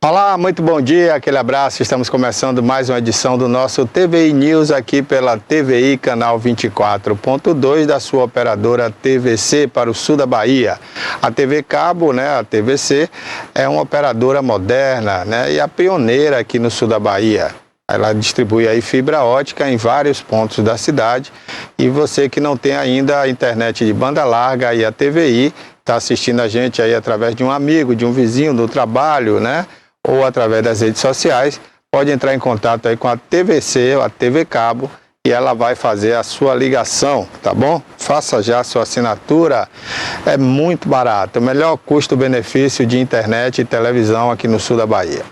Olá, muito bom dia, aquele abraço. Estamos começando mais uma edição do nosso TVI News aqui pela TVI canal 24.2 da sua operadora TVC para o sul da Bahia. A TV Cabo, a TVC, é uma operadora moderna, e a pioneira aqui no sul da Bahia. Ela distribui aí fibra ótica em vários pontos da cidade e você que não tem ainda a internet de banda larga e a TVI, está assistindo a gente aí através de um amigo, de um vizinho do trabalho, ou através das redes sociais, pode entrar em contato aí com a TVC ou a TV Cabo e ela vai fazer a sua ligação, tá bom? Faça já a sua assinatura, é muito barato, o melhor custo-benefício de internet e televisão aqui no sul da Bahia.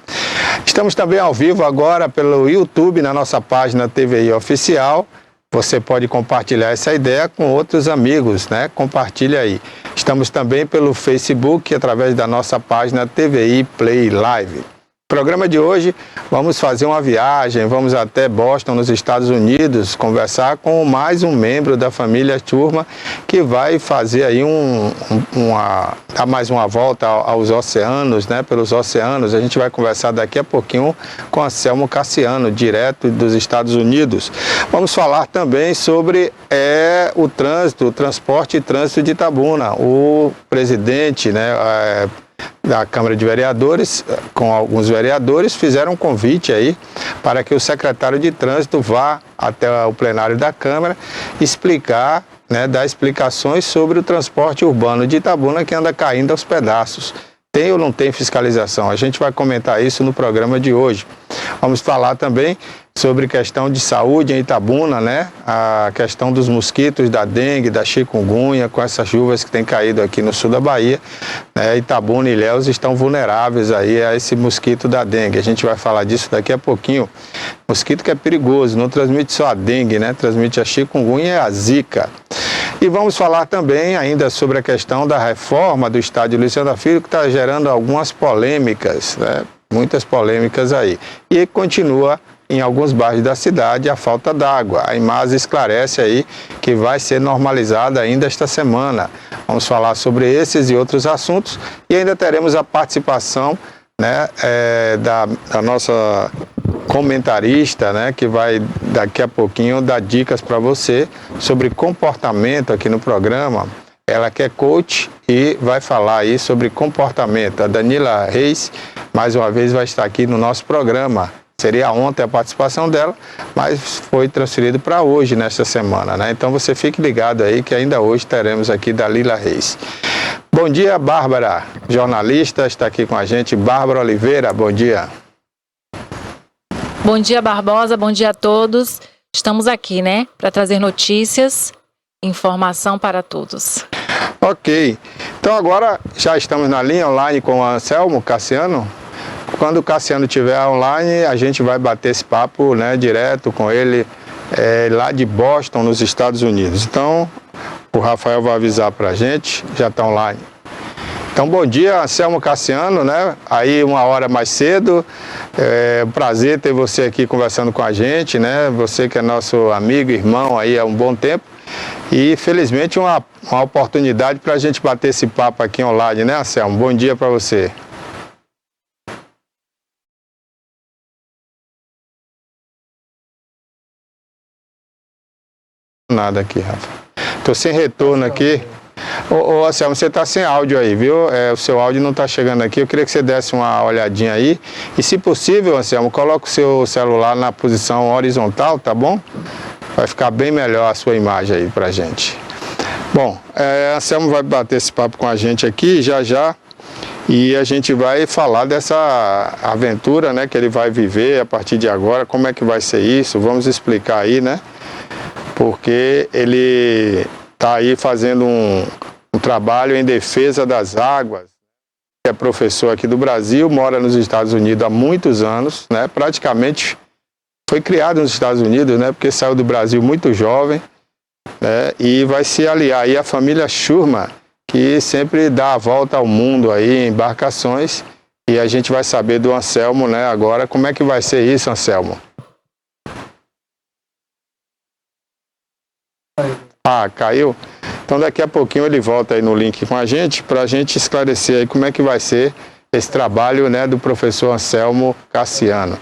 Estamos também ao vivo agora pelo YouTube, na nossa página TVI Oficial. Você pode compartilhar essa ideia com outros amigos, Compartilha aí. Estamos também pelo Facebook, através da nossa página TVI Play Live. No programa de hoje, vamos fazer uma viagem, vamos até Boston, nos Estados Unidos, conversar com mais um membro da família Turma, que vai fazer aí dar mais uma volta aos oceanos, pelos oceanos. A gente vai conversar daqui a pouquinho com Anselmo Cassiano, direto dos Estados Unidos. Vamos falar também sobre o transporte e trânsito de Itabuna. O presidente, da Câmara de Vereadores, com alguns vereadores, fizeram um convite aí para que o secretário de Trânsito vá até o plenário da Câmara explicar, dar explicações sobre o transporte urbano de Itabuna que anda caindo aos pedaços. Tem ou não tem fiscalização? A gente vai comentar isso no programa de hoje. Vamos falar também sobre questão de saúde em Itabuna, A questão dos mosquitos, da dengue, da chikungunya, com essas chuvas que têm caído aqui no sul da Bahia. Itabuna e Ilhéus estão vulneráveis aí a esse mosquito da dengue. A gente vai falar disso daqui a pouquinho. Mosquito que é perigoso, não transmite só a dengue, Transmite a chikungunya e a zika. E vamos falar também ainda sobre a questão da reforma do estádio Luciano da Filho, que está gerando algumas polêmicas, Muitas polêmicas aí. E continua em alguns bairros da cidade a falta d'água. A Imasa esclarece aí que vai ser normalizada ainda esta semana. Vamos falar sobre esses e outros assuntos e ainda teremos a participação da nossa comentarista, que vai daqui a pouquinho dar dicas para você sobre comportamento aqui no programa. Ela que é coach e vai falar aí sobre comportamento. A Danila Reis, mais uma vez, vai estar aqui no nosso programa. Seria ontem a participação dela, mas foi transferido para hoje, nesta semana, Então você fique ligado aí que ainda hoje teremos aqui Dalila Reis. Bom dia, Bárbara, jornalista, está aqui com a gente. Bárbara Oliveira, bom dia. Bom dia, Barbosa, bom dia a todos. Estamos aqui, para trazer notícias, informação para todos. Ok, então agora já estamos na linha online com o Anselmo Cassiano. Quando o Cassiano estiver online, a gente vai bater esse papo direto com ele lá de Boston, nos Estados Unidos. Então, o Rafael vai avisar para a gente, já está online. Então, bom dia, Anselmo Cassiano, Aí uma hora mais cedo, é um prazer ter você aqui conversando com a gente, Você que é nosso amigo, irmão aí há um bom tempo. E, felizmente, uma oportunidade para a gente bater esse papo aqui online, Anselmo? Bom dia para você. Nada aqui, Rafa. Tô sem retorno aqui. Ô Anselmo, você tá sem áudio aí, viu? O seu áudio não tá chegando aqui. Eu queria que você desse uma olhadinha aí. E, se possível, Anselmo, coloca o seu celular na posição horizontal, tá bom? Vai ficar bem melhor a sua imagem aí pra gente. Bom, Anselmo vai bater esse papo com a gente aqui já. E a gente vai falar dessa aventura, que ele vai viver a partir de agora. Como é que vai ser isso? Vamos explicar aí, Porque ele está aí fazendo um trabalho em defesa das águas. É professor aqui do Brasil, mora nos Estados Unidos há muitos anos, praticamente foi criado nos Estados Unidos, porque saiu do Brasil muito jovem, e vai se aliar aí à família Schurman, que sempre dá a volta ao mundo aí em embarcações, e a gente vai saber do Anselmo, agora como é que vai ser isso, Anselmo. Ah, caiu? Então daqui a pouquinho ele volta aí no link com a gente, para a gente esclarecer aí como é que vai ser esse trabalho, né, do professor Anselmo Cassiano.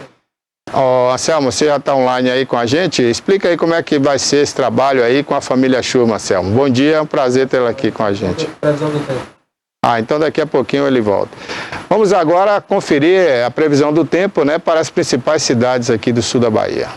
Anselmo, você já está online aí com a gente? Explica aí como é que vai ser esse trabalho aí com a família Schurman, Anselmo. Bom dia, é um prazer tê-lo aqui com a gente. Então daqui a pouquinho ele volta. Vamos agora conferir a previsão do tempo, né, para as principais cidades aqui do sul da Bahia.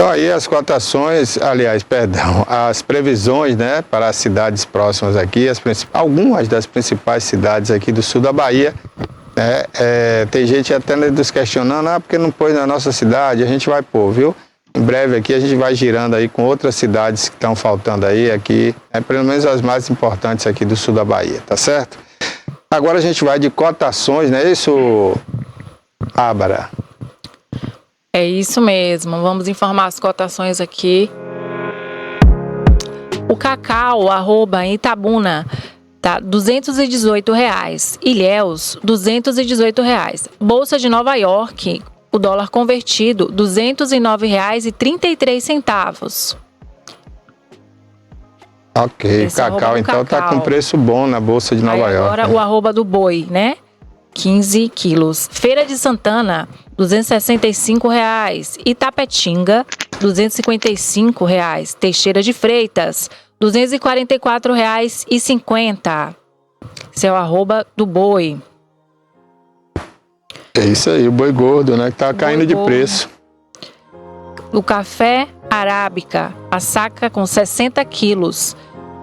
Aí as cotações, as previsões, né, para as cidades próximas aqui, algumas das principais cidades aqui do sul da Bahia, né, tem gente até nos questionando, porque não pôs na nossa cidade, a gente vai pôr, viu? Em breve aqui a gente vai girando aí com outras cidades que estão faltando aí aqui, pelo menos as mais importantes aqui do sul da Bahia, tá certo? Agora a gente vai de cotações, não é isso, Ábara? É isso mesmo, vamos informar as cotações aqui. O cacau, arroba em Itabuna, tá R$ 218. Ilhéus, R$ 218. Bolsa de Nova York, o dólar convertido, R$ 209,33. Ok, esse cacau então tá com preço bom na Bolsa de Nova York. Agora o arroba do boi, né? 15 quilos. Feira de Santana, R$ 265. Itapetinga, R$ 255. Teixeira de Freitas, R$ 244,50. Esse é o arroba do boi. É isso aí, o boi gordo, né? Que tá caindo de preço. O café arábica, a saca com 60 quilos.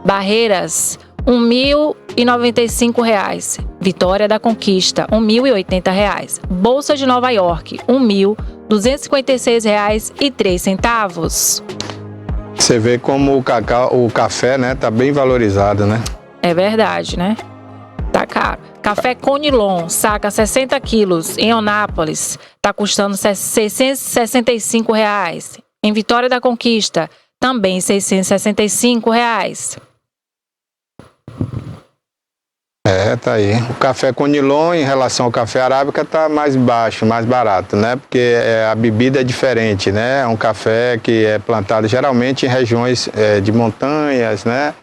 Barreiras, R$ 1.095. Vitória da Conquista, R$ 1.080. Bolsa de Nova York, R$ 1.256,03. Você vê como o café, né, tá bem valorizado, né? É verdade, né? Tá caro. Café Conilon, saca 60 quilos, em Onápolis, tá custando R$ 665. Em Vitória da Conquista, também R$ 665. Tá aí. O café Conilon, em relação ao café arábica, tá mais baixo, mais barato, né? Porque a bebida é diferente, né? É um café que é plantado geralmente em regiões de montanhas, né?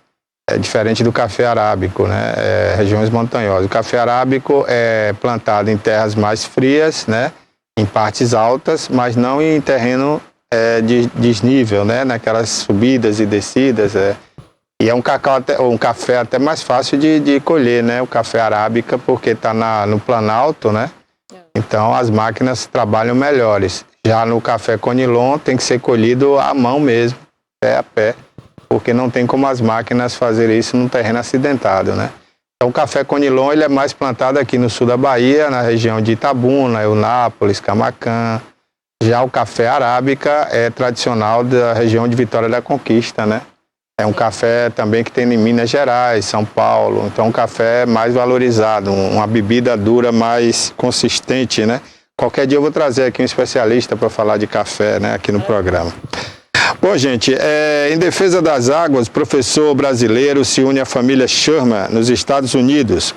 É diferente do café arábico, né? Regiões montanhosas. O café arábico é plantado em terras mais frias, né? Em partes altas, mas não em terreno de desnível, né? Naquelas subidas e descidas, E é um café até mais fácil de colher, né? O café arábica, porque está no planalto, né? Então as máquinas trabalham melhores. Já no café Conilon tem que ser colhido à mão mesmo, pé a pé, porque não tem como as máquinas fazerem isso num terreno acidentado, né? Então o café Conilon ele é mais plantado aqui no sul da Bahia, na região de Itabuna, Eunápolis, Camacã. Já o café arábica é tradicional da região de Vitória da Conquista, né? É um café também que tem em Minas Gerais, São Paulo. Então, um café mais valorizado, uma bebida dura mais consistente, né? Qualquer dia eu vou trazer aqui um especialista para falar de café, né? Aqui no programa. Bom, gente, em defesa das águas, professor brasileiro se une à família Schurman nos Estados Unidos.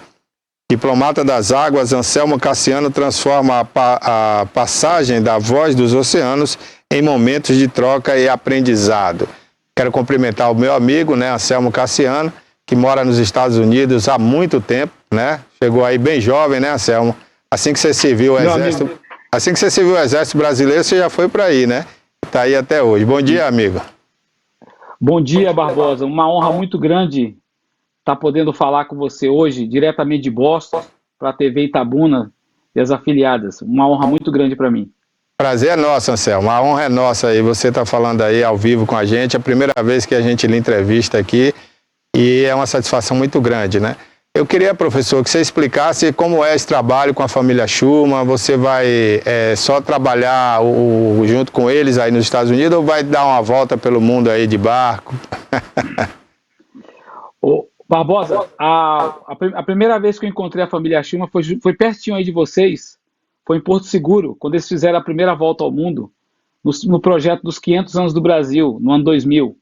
Diplomata das águas, Anselmo Cassiano transforma a passagem da Voz dos Oceanos em momentos de troca e aprendizado. Quero cumprimentar o meu amigo, né, Anselmo Cassiano, que mora nos Estados Unidos há muito tempo, né? Chegou aí bem jovem, né, Anselmo? Assim que você serviu o exército, assim que você serviu o exército brasileiro, você já foi para aí, né? Tá aí até hoje. Bom dia, amigo. Bom dia, Barbosa. Uma honra muito grande estar podendo falar com você hoje, diretamente de Boston, para a TV Itabuna e as afiliadas. Uma honra muito grande para mim. Prazer é nosso, Anselmo. A honra é nossa aí. Você está falando aí ao vivo com a gente. É a primeira vez que a gente lhe entrevista aqui e é uma satisfação muito grande, né? Eu queria, professor, que você explicasse como é esse trabalho com a família Schumann. Você vai só trabalhar junto com eles aí nos Estados Unidos ou vai dar uma volta pelo mundo aí de barco? Barbosa, a primeira vez que eu encontrei a família Schumann foi pertinho aí de vocês, foi em Porto Seguro, quando eles fizeram a primeira volta ao mundo, no projeto dos 500 anos do Brasil, no ano 2000,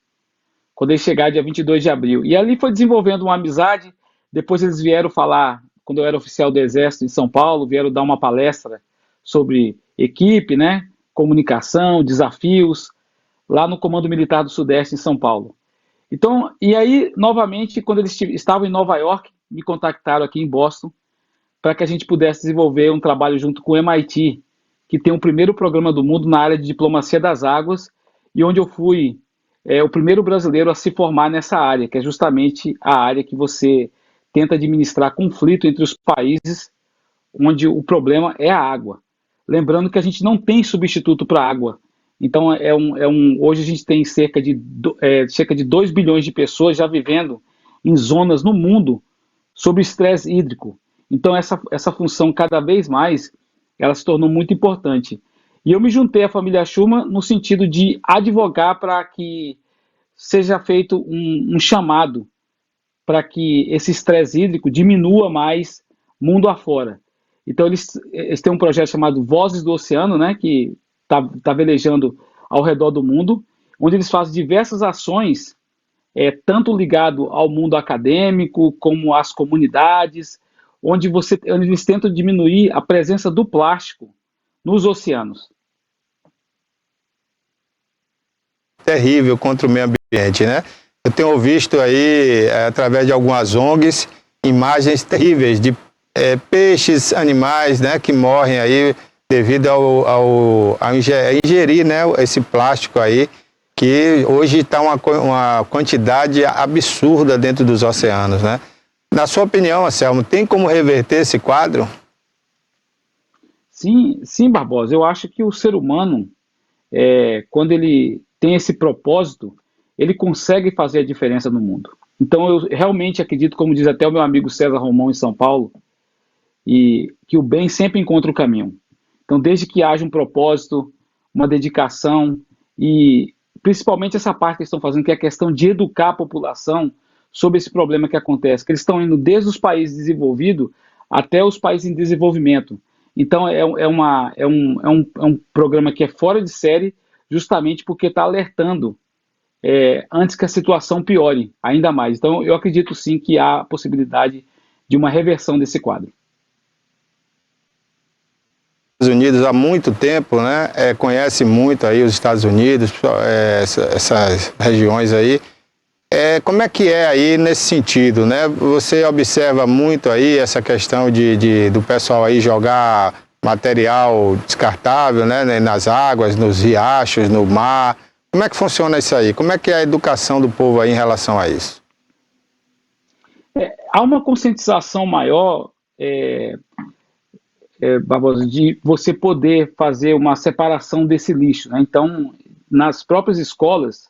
quando eles chegaram dia 22 de abril. E ali foi desenvolvendo uma amizade, depois eles vieram falar, quando eu era oficial do Exército em São Paulo, vieram dar uma palestra sobre equipe, né, comunicação, desafios, lá no Comando Militar do Sudeste em São Paulo. Então, e aí, novamente, quando eles estavam em Nova York, me contactaram aqui em Boston para que a gente pudesse desenvolver um trabalho junto com o MIT, que tem o primeiro programa do mundo na área de diplomacia das águas, e onde eu fui o primeiro brasileiro a se formar nessa área, que é justamente a área que você tenta administrar conflito entre os países onde o problema é a água. Lembrando que a gente não tem substituto para a água. Então, hoje a gente tem cerca de 2 bilhões de pessoas já vivendo em zonas no mundo sob estresse hídrico. Então, essa função, cada vez mais, ela se tornou muito importante. E eu me juntei à família Schumann no sentido de advogar para que seja feito um chamado para que esse estresse hídrico diminua mais mundo afora. Então, eles têm um projeto chamado Vozes do Oceano, né, que está velejando ao redor do mundo, onde eles fazem diversas ações, tanto ligado ao mundo acadêmico, como às comunidades, onde eles tentam diminuir a presença do plástico nos oceanos. Terrível contra o meio ambiente, né? Eu tenho visto aí, através de algumas ONGs, imagens terríveis de peixes, animais, né, que morrem aí devido a ingerir, né, esse plástico aí, que hoje está uma quantidade absurda dentro dos oceanos, né? Na sua opinião, Anselmo, tem como reverter esse quadro? Sim, Barbosa. Eu acho que o ser humano, quando ele tem esse propósito, ele consegue fazer a diferença no mundo. Então, eu realmente acredito, como diz até o meu amigo César Romão em São Paulo, e que o bem sempre encontra o caminho. Então, desde que haja um propósito, uma dedicação e principalmente essa parte que eles estão fazendo, que é a questão de educar a população sobre esse problema que acontece, que eles estão indo desde os países desenvolvidos até os países em desenvolvimento. Então, é um programa que é fora de série, justamente porque está alertando antes que a situação piore ainda mais. Então, eu acredito sim que há a possibilidade de uma reversão desse quadro. Estados Unidos há muito tempo, né? Conhece muito aí os Estados Unidos, essas regiões aí. Como é que é aí nesse sentido, né? Você observa muito aí essa questão do pessoal aí jogar material descartável, né? Nas águas, nos riachos, no mar. Como é que funciona isso aí? Como é que é a educação do povo aí em relação a isso? Há uma conscientização maior, Barbosa, de você poder fazer uma separação desse lixo, né? Então, nas próprias escolas,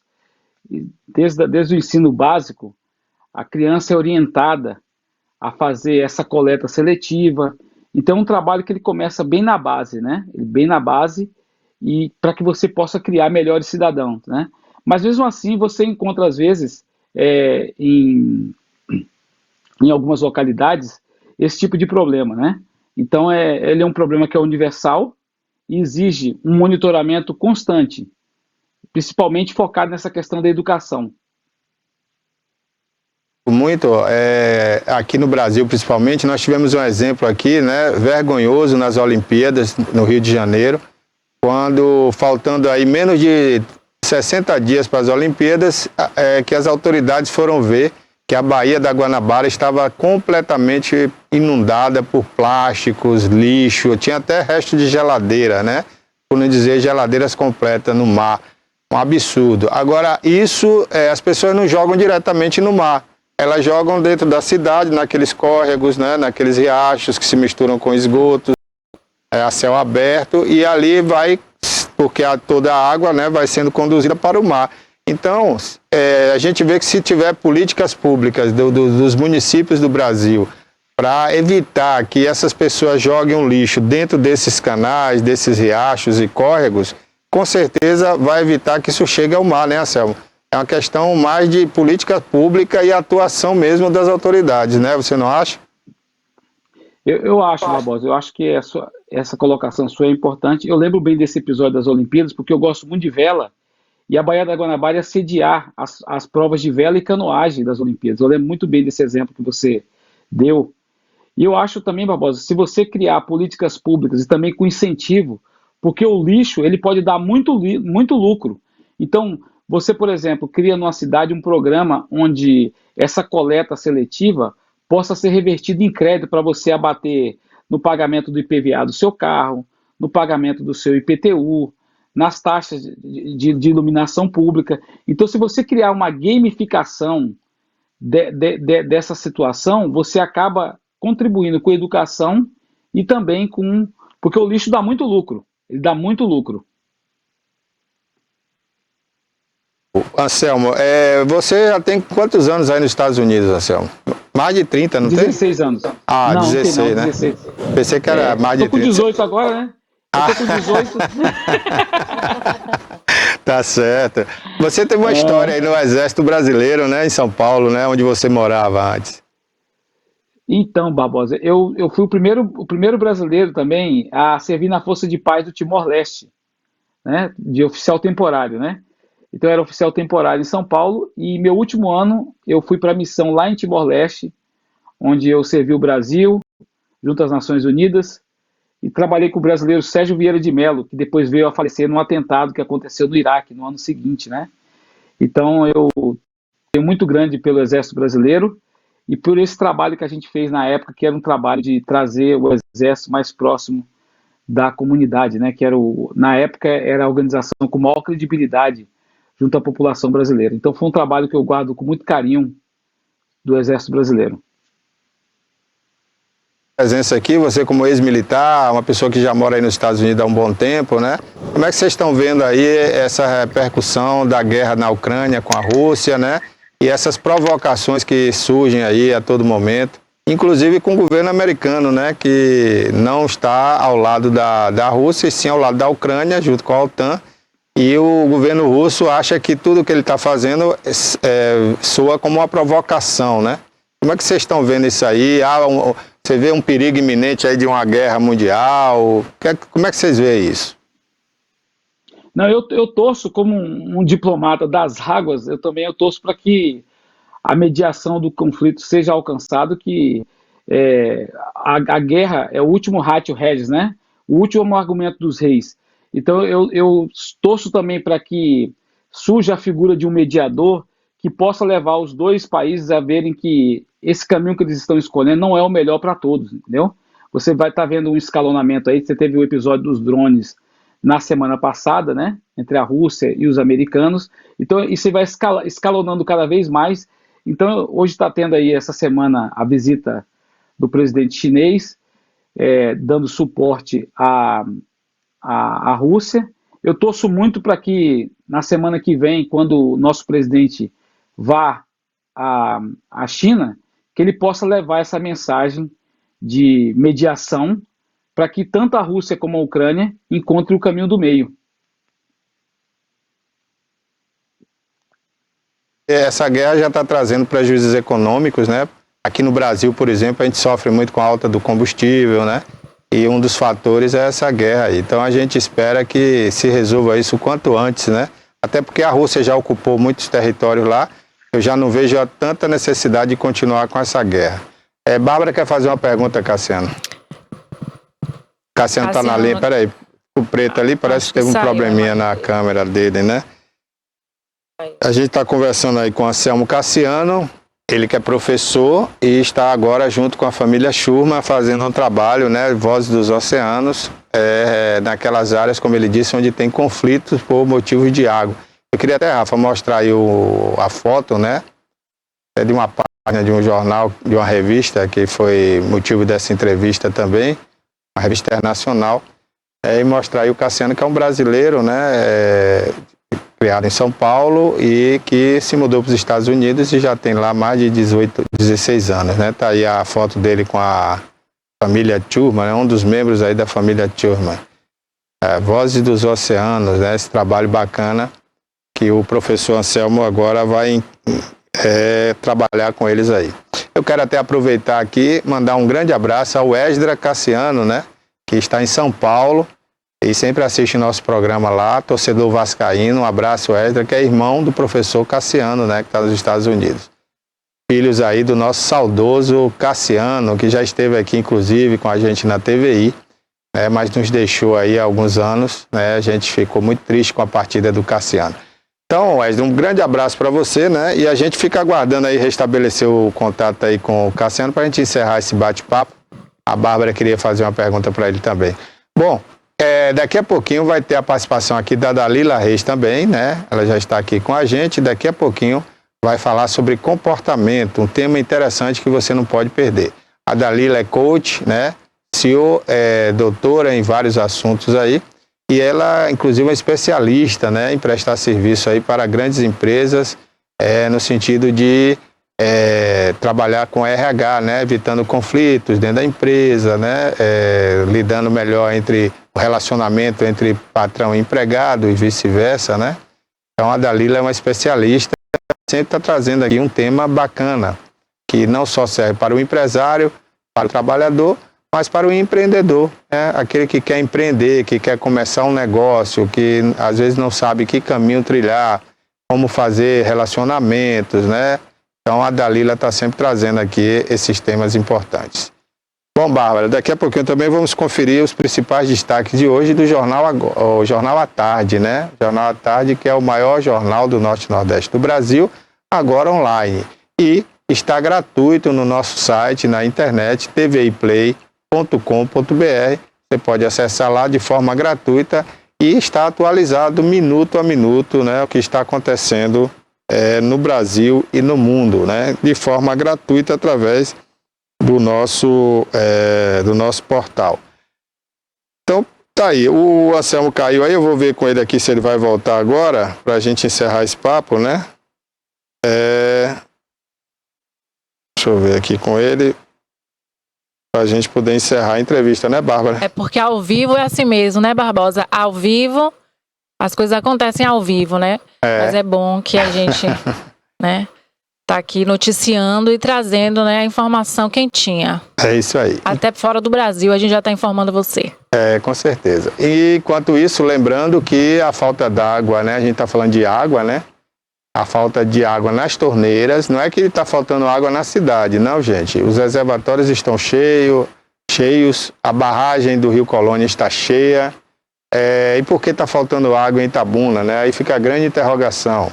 desde o ensino básico, a criança é orientada a fazer essa coleta seletiva. Então, é um trabalho que ele começa bem na base, né? Bem na base, e para que você possa criar melhores cidadãos, né? Mas mesmo assim, você encontra às vezes em algumas localidades esse tipo de problema, né? Então, ele é um problema que é universal e exige um monitoramento constante, principalmente focado nessa questão da educação. muito, aqui no Brasil principalmente, nós tivemos um exemplo aqui, né, vergonhoso nas Olimpíadas no Rio de Janeiro, quando, faltando aí menos de 60 dias para as Olimpíadas, que as autoridades foram ver que a Baía da Guanabara estava completamente inundada por plásticos, lixo, tinha até resto de geladeira, né, por não dizer geladeiras completas no mar, um absurdo. Agora, isso, as pessoas não jogam diretamente no mar. Elas jogam dentro da cidade, naqueles córregos, né, naqueles riachos que se misturam com esgotos, a céu aberto, e ali vai, porque toda a água, né, vai sendo conduzida para o mar. Então, a gente vê que se tiver políticas públicas dos municípios do Brasil para evitar que essas pessoas joguem um lixo dentro desses canais, desses riachos e córregos, com certeza vai evitar que isso chegue ao mar, né, Anselmo? É uma questão mais de política pública e atuação mesmo das autoridades, né? Você não acha? Eu acho, Barbosa, eu acho que essa colocação sua é importante. Eu lembro bem desse episódio das Olimpíadas, porque eu gosto muito de vela, e a Baía da Guanabara ia sediar as provas de vela e canoagem das Olimpíadas. Eu lembro muito bem desse exemplo que você deu. E eu acho também, Barbosa, se você criar políticas públicas e também com incentivo, porque o lixo ele pode dar muito lucro. Então, você, por exemplo, cria numa cidade um programa onde essa coleta seletiva possa ser revertida em crédito para você abater no pagamento do IPVA do seu carro, no pagamento do seu IPTU, nas taxas de iluminação pública. Então, se você criar uma gamificação dessa situação, você acaba contribuindo com a educação e também com... Porque o lixo dá muito lucro. Ele dá muito lucro. Anselmo, você já tem quantos anos aí nos Estados Unidos, Anselmo? Mais de 30, não 16 tem? 16 anos. Ah, não, 16, não, né? 16. Pensei que era mais de 30. Tô com 18 agora, né? Eu tô com 18. Tá certo. Você teve uma história aí no Exército Brasileiro, né? Em São Paulo, né? Onde você morava antes. Então, Barbosa, eu fui o primeiro brasileiro também a servir na Força de Paz do Timor-Leste, né? De oficial temporário, né? Então, eu era oficial temporário em São Paulo e meu último ano eu fui para a missão lá em Timor-Leste, onde eu servi o Brasil, junto às Nações Unidas, e trabalhei com o brasileiro Sérgio Vieira de Mello, que depois veio a falecer num atentado que aconteceu no Iraque no ano seguinte, né? Então, eu tenho muito grande pelo Exército Brasileiro e por esse trabalho que a gente fez na época, que era um trabalho de trazer o Exército mais próximo da comunidade, né? Que era na época era a organização com maior credibilidade junto à população brasileira. Então foi um trabalho que eu guardo com muito carinho do Exército Brasileiro. Presença aqui, você como ex-militar, uma pessoa que já mora aí nos Estados Unidos há um bom tempo, né? Como é que vocês estão vendo aí essa repercussão da guerra na Ucrânia com a Rússia, né? E essas provocações que surgem aí a todo momento, inclusive com o governo americano, né? Que não está ao lado da Rússia, e sim ao lado da Ucrânia, junto com a OTAN. E o governo russo acha que tudo que ele está fazendo soa como uma provocação, né? Como é que vocês estão vendo isso aí? Você vê um perigo iminente aí de uma guerra mundial? Como é que vocês veem isso? Não, eu torço como um diplomata das águas, eu torço para que a mediação do conflito seja alcançada, que a guerra é o último ratio regis, né? O último argumento dos reis. Então, eu torço também para que surja a figura de um mediador que possa levar os dois países a verem que esse caminho que eles estão escolhendo não é o melhor para todos, entendeu? Você vai estar vendo um escalonamento aí, você teve o episódio dos drones na semana passada, né, entre a Rússia e os americanos, então isso vai escalonando cada vez mais. Então, hoje está tendo aí essa semana a visita do presidente chinês, dando suporte à Rússia. Eu torço muito para que na semana que vem, quando o nosso presidente vá à China, que ele possa levar essa mensagem de mediação para que tanto a Rússia como a Ucrânia encontrem o caminho do meio. Essa guerra já está trazendo prejuízos econômicos, né? Aqui no Brasil, por exemplo, a gente sofre muito com a alta do combustível, né? E um dos fatores é essa guerra aí. Então a gente espera que se resolva isso o quanto antes, né? Até porque a Rússia já ocupou muitos territórios lá. eu já não vejo tanta necessidade de continuar com essa guerra. Bárbara quer fazer uma pergunta, Cassiano. Cassiano está na linha, peraí. O preto ali parece que teve um probleminha na câmera dele, né? A gente está conversando aí com Anselmo Cassiano, ele que é professor e está agora junto com a família Schurman fazendo um trabalho, né, Vozes dos Oceanos, naquelas áreas, como ele disse, onde tem conflitos por motivos de água. Eu queria até, Rafa, mostrar aí a foto, né, de uma página de um jornal, de uma revista, que foi motivo dessa entrevista também, uma revista internacional, e mostrar aí o Cassiano, que é um brasileiro, né, criado em São Paulo e que se mudou para os Estados Unidos e já tem lá mais de 16 anos, né? Tá aí a foto dele com a família Schurman, né? Um dos membros aí da família Schurman. Vozes dos Oceanos, né? Esse trabalho bacana que o professor Anselmo agora vai trabalhar com eles aí. Eu quero até aproveitar aqui, mandar um grande abraço ao Esdra Cassiano, né? Que está em São Paulo e sempre assiste nosso programa lá, torcedor vascaíno. Um abraço, Esdra, que é irmão do professor Cassiano, né, que está nos Estados Unidos. Filhos aí do nosso saudoso Cassiano, que já esteve aqui, inclusive, com a gente na TVI, né, mas nos deixou aí há alguns anos, né, a gente ficou muito triste com a partida do Cassiano. Então, Esdra, um grande abraço para você, né, e a gente fica aguardando aí restabelecer o contato aí com o Cassiano para a gente encerrar esse bate-papo. A Bárbara queria fazer uma pergunta para ele também. Bom, daqui a pouquinho vai ter a participação aqui da Dalila Reis também, né? Ela já está aqui com a gente. Daqui a pouquinho vai falar sobre comportamento, um tema interessante que você não pode perder. A Dalila é coach, né? CEO, doutora em vários assuntos aí. E ela, inclusive, é uma especialista, né, em prestar serviço aí para grandes empresas, no sentido de trabalhar com RH, né, evitando conflitos dentro da empresa, né, lidando melhor entre o relacionamento entre patrão e empregado e vice-versa, né? Então a Dalila é uma especialista, sempre está trazendo aqui um tema bacana, que não só serve para o empresário, para o trabalhador, mas para o empreendedor, né? Aquele que quer empreender, que quer começar um negócio, que às vezes não sabe que caminho trilhar, como fazer relacionamentos, né? Então a Dalila está sempre trazendo aqui esses temas importantes. Bom, Bárbara, daqui a pouquinho também vamos conferir os principais destaques de hoje do o Jornal à Tarde, né? Jornal à Tarde, que é o maior jornal do Norte e Nordeste do Brasil, agora online. E está gratuito no nosso site, na internet, tviplay.com.br. Você pode acessar lá de forma gratuita e está atualizado minuto a minuto, né? O que está acontecendo no Brasil e no mundo, né? De forma gratuita através do nosso portal. Então, tá aí. O Anselmo caiu aí, eu vou ver com ele aqui se ele vai voltar agora, para a gente encerrar esse papo, né? Deixa eu ver aqui com ele, para a gente poder encerrar a entrevista, né, Bárbara? É porque ao vivo é assim mesmo, né, Barbosa? Ao vivo, as coisas acontecem ao vivo, né? Mas é bom que a gente, né, tá aqui noticiando e trazendo, né, a informação quentinha. É isso aí. Até fora do Brasil a gente já está informando você. Com certeza. E enquanto isso, lembrando que a falta d'água, né, a gente está falando de água, né? A falta de água nas torneiras, não é que está faltando água na cidade, não, gente. Os reservatórios estão cheios, a barragem do Rio Colônia está cheia. E por que está faltando água em Itabuna, né? Aí fica a grande interrogação.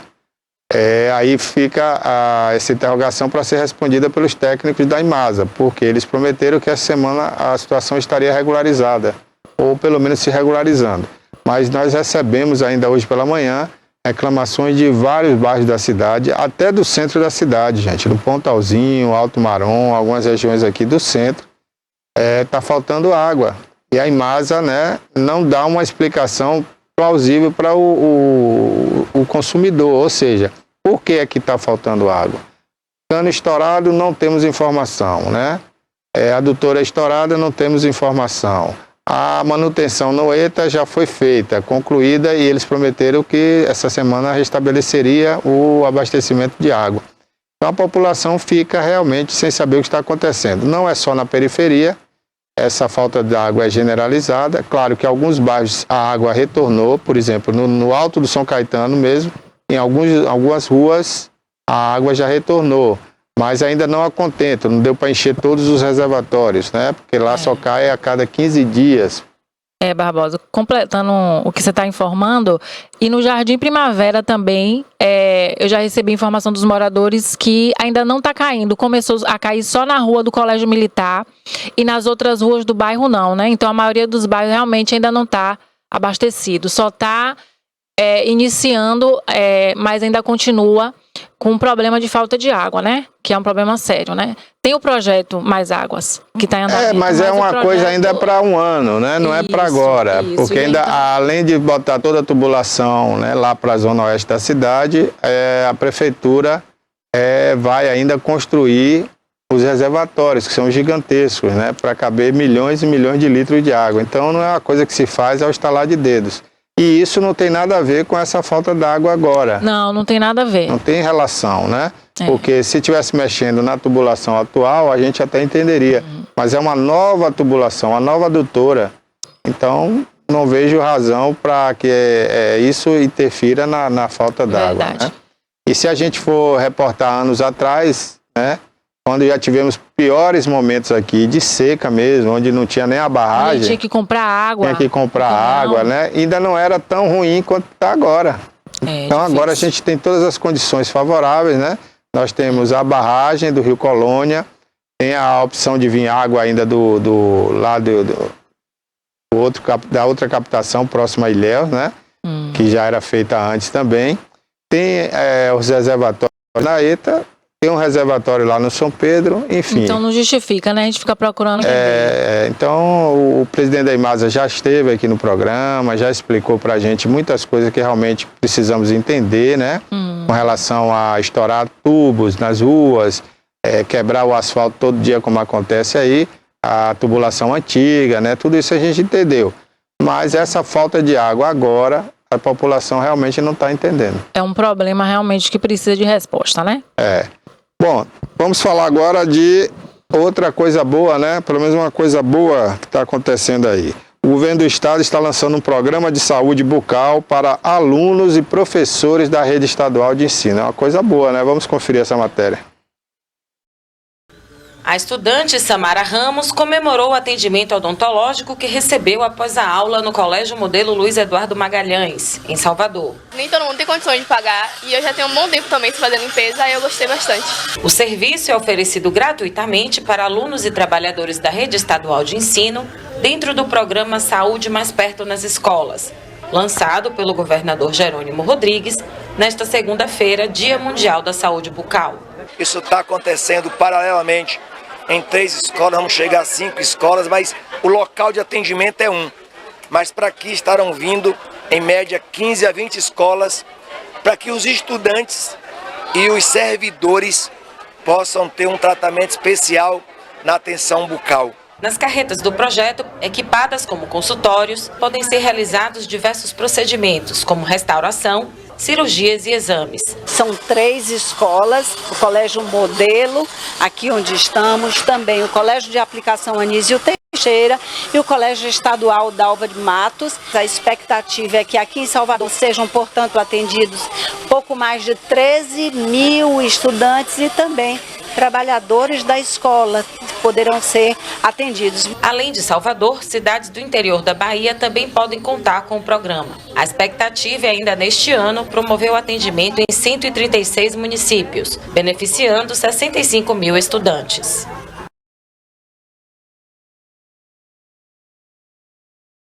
Aí fica essa interrogação para ser respondida pelos técnicos da Imasa, porque eles prometeram que essa semana a situação estaria regularizada, ou pelo menos se regularizando. Mas nós recebemos ainda hoje pela manhã reclamações de vários bairros da cidade, até do centro da cidade, gente, do Pontalzinho, Alto Marom, algumas regiões aqui do centro, está faltando água. E a Imasa, né, não dá uma explicação plausível para o consumidor, ou seja, por que é que está faltando água? Cano estourado, não temos informação, né? Adutora estourada, não temos informação. A manutenção no ETA já foi feita, concluída, e eles prometeram que essa semana restabeleceria o abastecimento de água. Então a população fica realmente sem saber o que está acontecendo. Não é só na periferia, essa falta de água é generalizada. Claro que em alguns bairros a água retornou, por exemplo, no Alto do São Caetano mesmo, em algumas ruas a água já retornou. Mas ainda não a contento, não deu para encher todos os reservatórios, né? Porque lá só cai a cada 15 dias. Barbosa, completando o que você está informando, e no Jardim Primavera também, eu já recebi informação dos moradores que ainda não está caindo, começou a cair só na rua do Colégio Militar e nas outras ruas do bairro não, né? Então a maioria dos bairros realmente ainda não está abastecido, só está iniciando, mas ainda continua com um problema de falta de água, né? Que é um problema sério, né? Tem o projeto Mais Águas, que está em andamento. Mas é uma coisa ainda para um ano, né? Não é para agora. Porque ainda, então, além de botar toda a tubulação, né, lá para a zona oeste da cidade, a prefeitura vai ainda construir os reservatórios, que são gigantescos, né? Para caber milhões e milhões de litros de água. Então não é uma coisa que se faz ao estalar de dedos. E isso não tem nada a ver com essa falta d'água agora. Não tem nada a ver. Não tem relação, né? Porque se estivesse mexendo na tubulação atual, a gente até entenderia. Mas é uma nova tubulação, uma nova adutora. Então, não vejo razão para que isso interfira na falta d'água, né? E se a gente for reportar anos atrás, né? Quando já tivemos piores momentos aqui de seca mesmo, onde não tinha nem a barragem. Tinha que comprar água. Tinha que comprar água, né? Ainda não era tão ruim quanto está agora. Então agora a gente tem todas as condições favoráveis, né? Nós temos a barragem do Rio Colônia, tem a opção de vir água ainda da outra captação próxima a Ilhéus, né? Que já era feita antes também. Tem os reservatórios na ETA. Tem um reservatório lá no São Pedro, enfim. Então não justifica, né? A gente fica procurando. Então o presidente da Imasa já esteve aqui no programa, já explicou pra gente muitas coisas que realmente precisamos entender, né? Com relação a estourar tubos nas ruas, quebrar o asfalto todo dia como acontece aí, a tubulação antiga, né? Tudo isso a gente entendeu. Mas essa falta de água agora, a população realmente não está entendendo. É um problema realmente que precisa de resposta, né? Bom, vamos falar agora de outra coisa boa, né? Pelo menos uma coisa boa que está acontecendo aí. O governo do estado está lançando um programa de saúde bucal para alunos e professores da rede estadual de ensino. É uma coisa boa, né? Vamos conferir essa matéria. A estudante Samara Ramos comemorou o atendimento odontológico que recebeu após a aula no Colégio Modelo Luiz Eduardo Magalhães, em Salvador. Nem todo mundo tem condições de pagar e eu já tenho um bom tempo também fazendo limpeza e eu gostei bastante. O serviço é oferecido gratuitamente para alunos e trabalhadores da rede estadual de ensino dentro do programa Saúde Mais Perto nas Escolas, lançado pelo governador Jerônimo Rodrigues nesta segunda-feira, Dia Mundial da Saúde Bucal. Isso está acontecendo paralelamente em 3 escolas, vamos chegar a 5 escolas, mas o local de atendimento é um. Mas para aqui estarão vindo, em média, 15 a 20 escolas, para que os estudantes e os servidores possam ter um tratamento especial na atenção bucal. Nas carretas do projeto, equipadas como consultórios, podem ser realizados diversos procedimentos, como restauração, cirurgias e exames. São 3 escolas, o Colégio Modelo, aqui onde estamos, também o Colégio de Aplicação Anísio Teixeira e o Colégio Estadual Dalva de Matos. A expectativa é que aqui em Salvador sejam, portanto, atendidos pouco mais de 13 mil estudantes e também trabalhadores da escola poderão ser atendidos. Além de Salvador, cidades do interior da Bahia também podem contar com o programa. A expectativa é ainda neste ano promover o atendimento em 136 municípios, beneficiando 65 mil estudantes.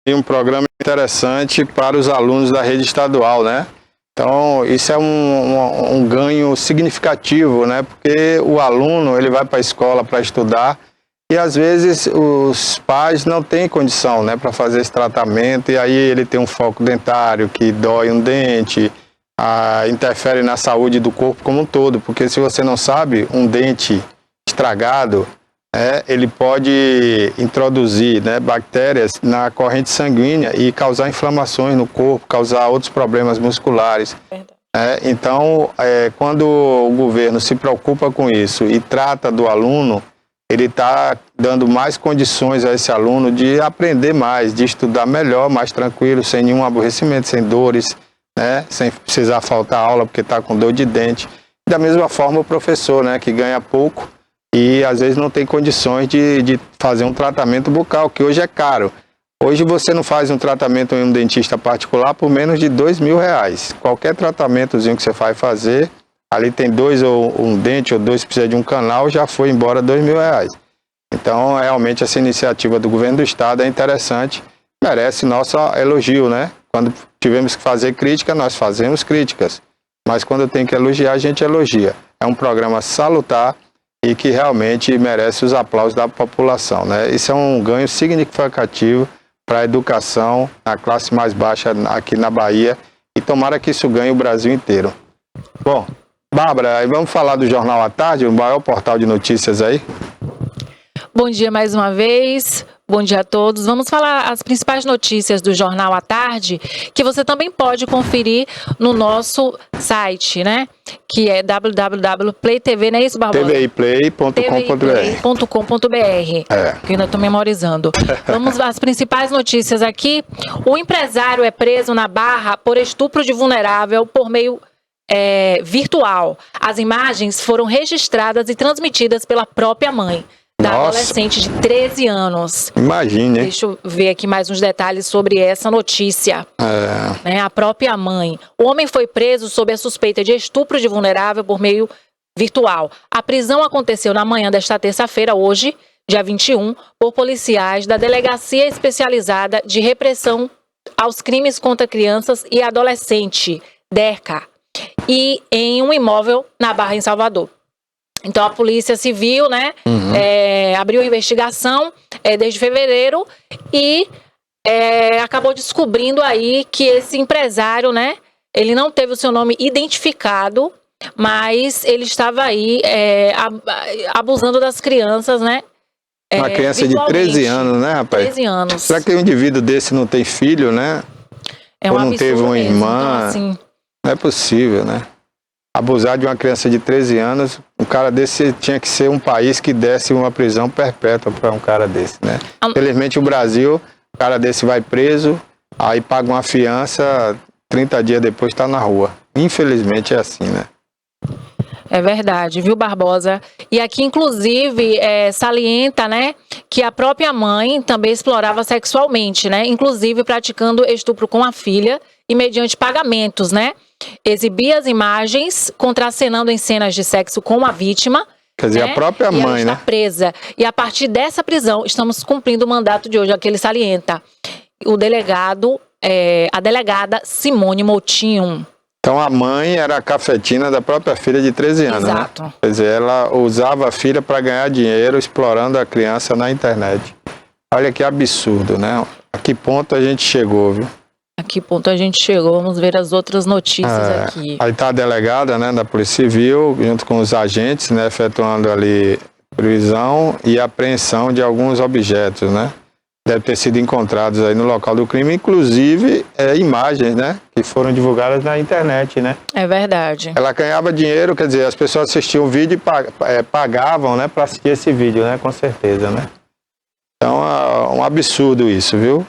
Um programa interessante para os alunos da rede estadual, né? Então, isso é um ganho significativo, né? Porque o aluno, ele vai para a escola para estudar e, às vezes, os pais não têm condição, né, para fazer esse tratamento e aí ele tem um foco dentário que dói um dente, interfere na saúde do corpo como um todo, porque se você não sabe, um dente estragado, ele pode introduzir, né, bactérias na corrente sanguínea e causar inflamações no corpo, causar outros problemas musculares. Então, quando o governo se preocupa com isso e trata do aluno, ele está dando mais condições a esse aluno de aprender mais, de estudar melhor, mais tranquilo, sem nenhum aborrecimento, sem dores, né, sem precisar faltar aula porque está com dor de dente. Da mesma forma o professor, né, que ganha pouco e às vezes não tem condições de fazer um tratamento bucal, que hoje é caro. Hoje você não faz um tratamento em um dentista particular por menos de R$2.000. Qualquer tratamentozinho que você vai fazer, ali tem dois ou um dente ou dois que precisa de um canal, já foi embora R$2.000. Então, realmente, essa iniciativa do governo do estado é interessante, merece nosso elogio, né? Quando tivemos que fazer crítica, nós fazemos críticas. Mas quando tem que elogiar, a gente elogia. É um programa salutar e que realmente merece os aplausos da população, né? Isso é um ganho significativo para a educação na classe mais baixa aqui na Bahia e tomara que isso ganhe o Brasil inteiro. Bom, Bárbara, aí vamos falar do Jornal à Tarde, o maior portal de notícias aí? Bom dia mais uma vez, bom dia a todos. Vamos falar as principais notícias do Jornal à Tarde, que você também pode conferir no nosso site, né? Que é www.playtv, não é isso, Barbosa? tviplay.com.br. Que eu ainda estou memorizando. Vamos às principais notícias aqui. O empresário é preso na Barra por estupro de vulnerável por meio virtual. As imagens foram registradas e transmitidas pela própria mãe da adolescente de 13 anos. Imagine, hein? Deixa eu ver aqui mais uns detalhes sobre essa notícia. Né, a própria mãe. O homem foi preso sob a suspeita de estupro de vulnerável por meio virtual. A prisão aconteceu na manhã desta terça-feira, hoje, dia 21, por policiais da Delegacia Especializada de Repressão aos Crimes contra Crianças e Adolescente, DERCA, e em um imóvel na Barra, em Salvador. Então a Polícia Civil, né, abriu a investigação desde fevereiro e acabou descobrindo aí que esse empresário, né, ele não teve o seu nome identificado, mas ele estava aí abusando das crianças, né? Uma criança de 13 anos, né, rapaz? 13 anos. Será que um indivíduo desse não tem filho, né? É um ou não teve uma mesmo. irmã? Então, assim, não é possível, né? Abusar de uma criança de 13 anos, um cara desse tinha que ser um país que desse uma prisão perpétua para um cara desse, né? Infelizmente o Brasil, o cara desse vai preso, aí paga uma fiança, 30 dias depois está na rua. Infelizmente é assim, né? é verdade, viu, Barbosa? E aqui, inclusive, salienta, né, que a própria mãe também explorava sexualmente, né? Inclusive praticando estupro com a filha e mediante pagamentos, né? Exibia as imagens, contracenando em cenas de sexo com a vítima. Quer dizer, né? a própria mãe, mãe, ela né? está presa. E a partir dessa prisão, estamos cumprindo o mandato de hoje, aquele salienta. O delegado, a delegada Simone Moutinho. Então a mãe era a cafetina da própria filha de 13 anos, Exato. Né? Quer dizer, ela usava a filha para ganhar dinheiro explorando a criança na internet. Olha que absurdo, né? A que ponto a gente chegou, viu? A que ponto a gente chegou? Vamos ver as outras notícias aqui. Aí está a delegada, né, da Polícia Civil, junto com os agentes, né, efetuando ali prisão e apreensão de alguns objetos, né? Deve ter sido encontrados aí no local do crime, inclusive imagens, né, que foram divulgadas na internet, né? É verdade. Ela ganhava dinheiro, quer dizer, as pessoas assistiam o vídeo e pagavam, né, para assistir esse vídeo, né, com certeza, né? Então é um absurdo isso, viu?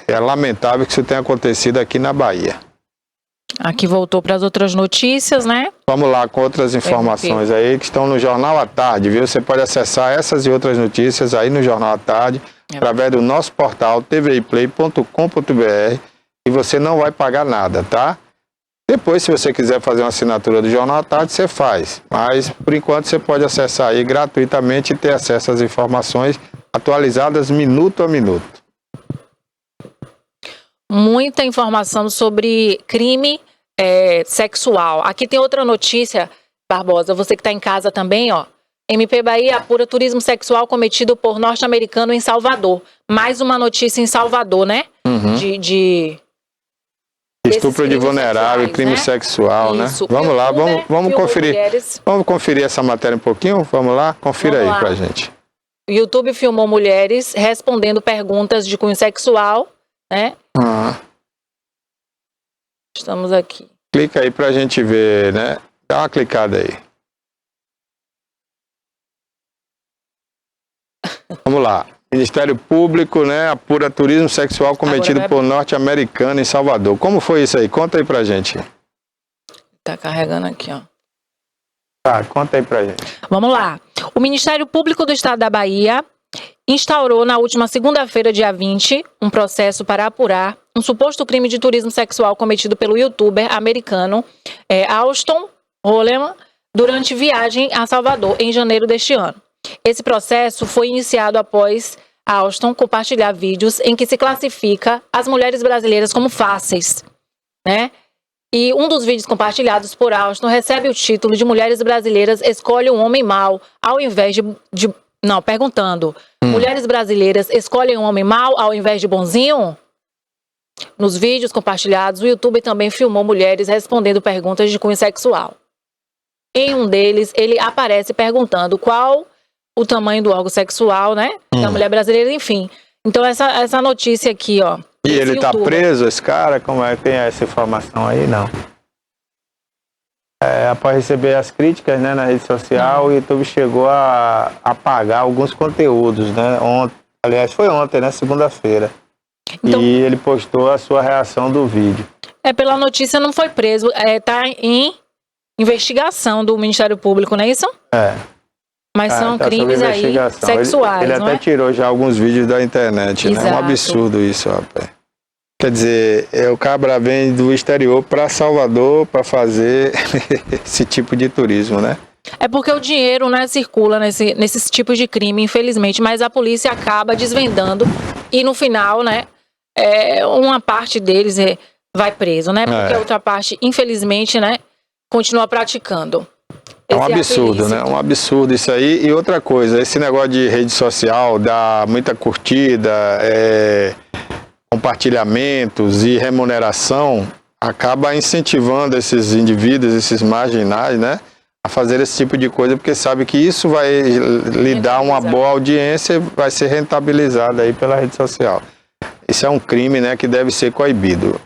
É lamentável que isso tenha acontecido aqui na Bahia. Aqui voltou para as outras notícias, né? Vamos lá com outras informações aí que estão no Jornal à Tarde, viu? Você pode acessar essas e outras notícias aí no Jornal à Tarde, através do nosso portal tviplay.com.br, e você não vai pagar nada, tá? Depois, se você quiser fazer uma assinatura do Jornal à Tarde, você faz. Mas, por enquanto, você pode acessar aí gratuitamente e ter acesso às informações atualizadas minuto a minuto. Muita informação sobre crime sexual. Aqui tem outra notícia, Barbosa, você que está em casa também, ó. MP Bahia apura turismo sexual cometido por norte-americano em Salvador. Mais uma notícia em Salvador, né? Uhum. De estupro de vulnerável, crime né? sexual, Isso. Né? Vamos lá, vamos conferir. Mulheres. Vamos conferir essa matéria um pouquinho? Vamos lá? Confira Vamos aí lá. pra gente. O YouTube filmou mulheres respondendo perguntas de cunho sexual, né? Estamos aqui. Clica aí pra gente ver, né? Dá uma clicada aí. Vamos lá. Ministério Público, né, apura turismo sexual cometido por norte-americano em Salvador. Como foi isso aí? Conta aí pra gente. Tá carregando aqui, ó. Tá, conta aí pra gente. Vamos lá. O Ministério Público do Estado da Bahia instaurou na última segunda-feira, dia 20, um processo para apurar um suposto crime de turismo sexual cometido pelo youtuber americano Austin Holleman durante viagem a Salvador em janeiro deste ano. Esse processo foi iniciado após Austin compartilhar vídeos em que se classifica as mulheres brasileiras como fáceis, né? E um dos vídeos compartilhados por Austin recebe o título de Mulheres Brasileiras Escolhem um Homem Mau, ao invés perguntando, mulheres brasileiras escolhem um homem mau ao invés de bonzinho? Nos vídeos compartilhados, o YouTube também filmou mulheres respondendo perguntas de cunho sexual. Em um deles, ele aparece perguntando qual o tamanho do órgão sexual, né, da mulher brasileira, enfim. Então, essa notícia aqui, ó. E ele tá YouTuber. preso, esse cara? Como é que tem essa informação aí? Não. Após receber as críticas, né, na rede social, o YouTube chegou a apagar alguns conteúdos, né? Aliás, foi ontem, né? Segunda-feira. Então, e ele postou a sua reação do vídeo. Pela notícia não foi preso, tá em investigação do Ministério Público, não é isso? Mas são crimes aí sexuais, ele não até é? tirou já alguns vídeos da internet, né? É um absurdo isso, rapaz. Quer dizer, o cabra vem do exterior para Salvador para fazer esse tipo de turismo, né? É porque o dinheiro, né, circula nesses tipos de crime, infelizmente, mas a polícia acaba desvendando e no final, né, uma parte deles vai preso, né? Porque a outra parte, infelizmente, né, continua praticando. É um absurdo, né? É um absurdo isso aí. E outra coisa, esse negócio de rede social, dá muita curtida, compartilhamentos e remuneração, acaba incentivando esses indivíduos, esses marginais, né, a fazer esse tipo de coisa, porque sabe que isso vai lhe dar uma boa audiência e vai ser rentabilizado aí pela rede social. Isso é um crime, né, que deve ser coibido.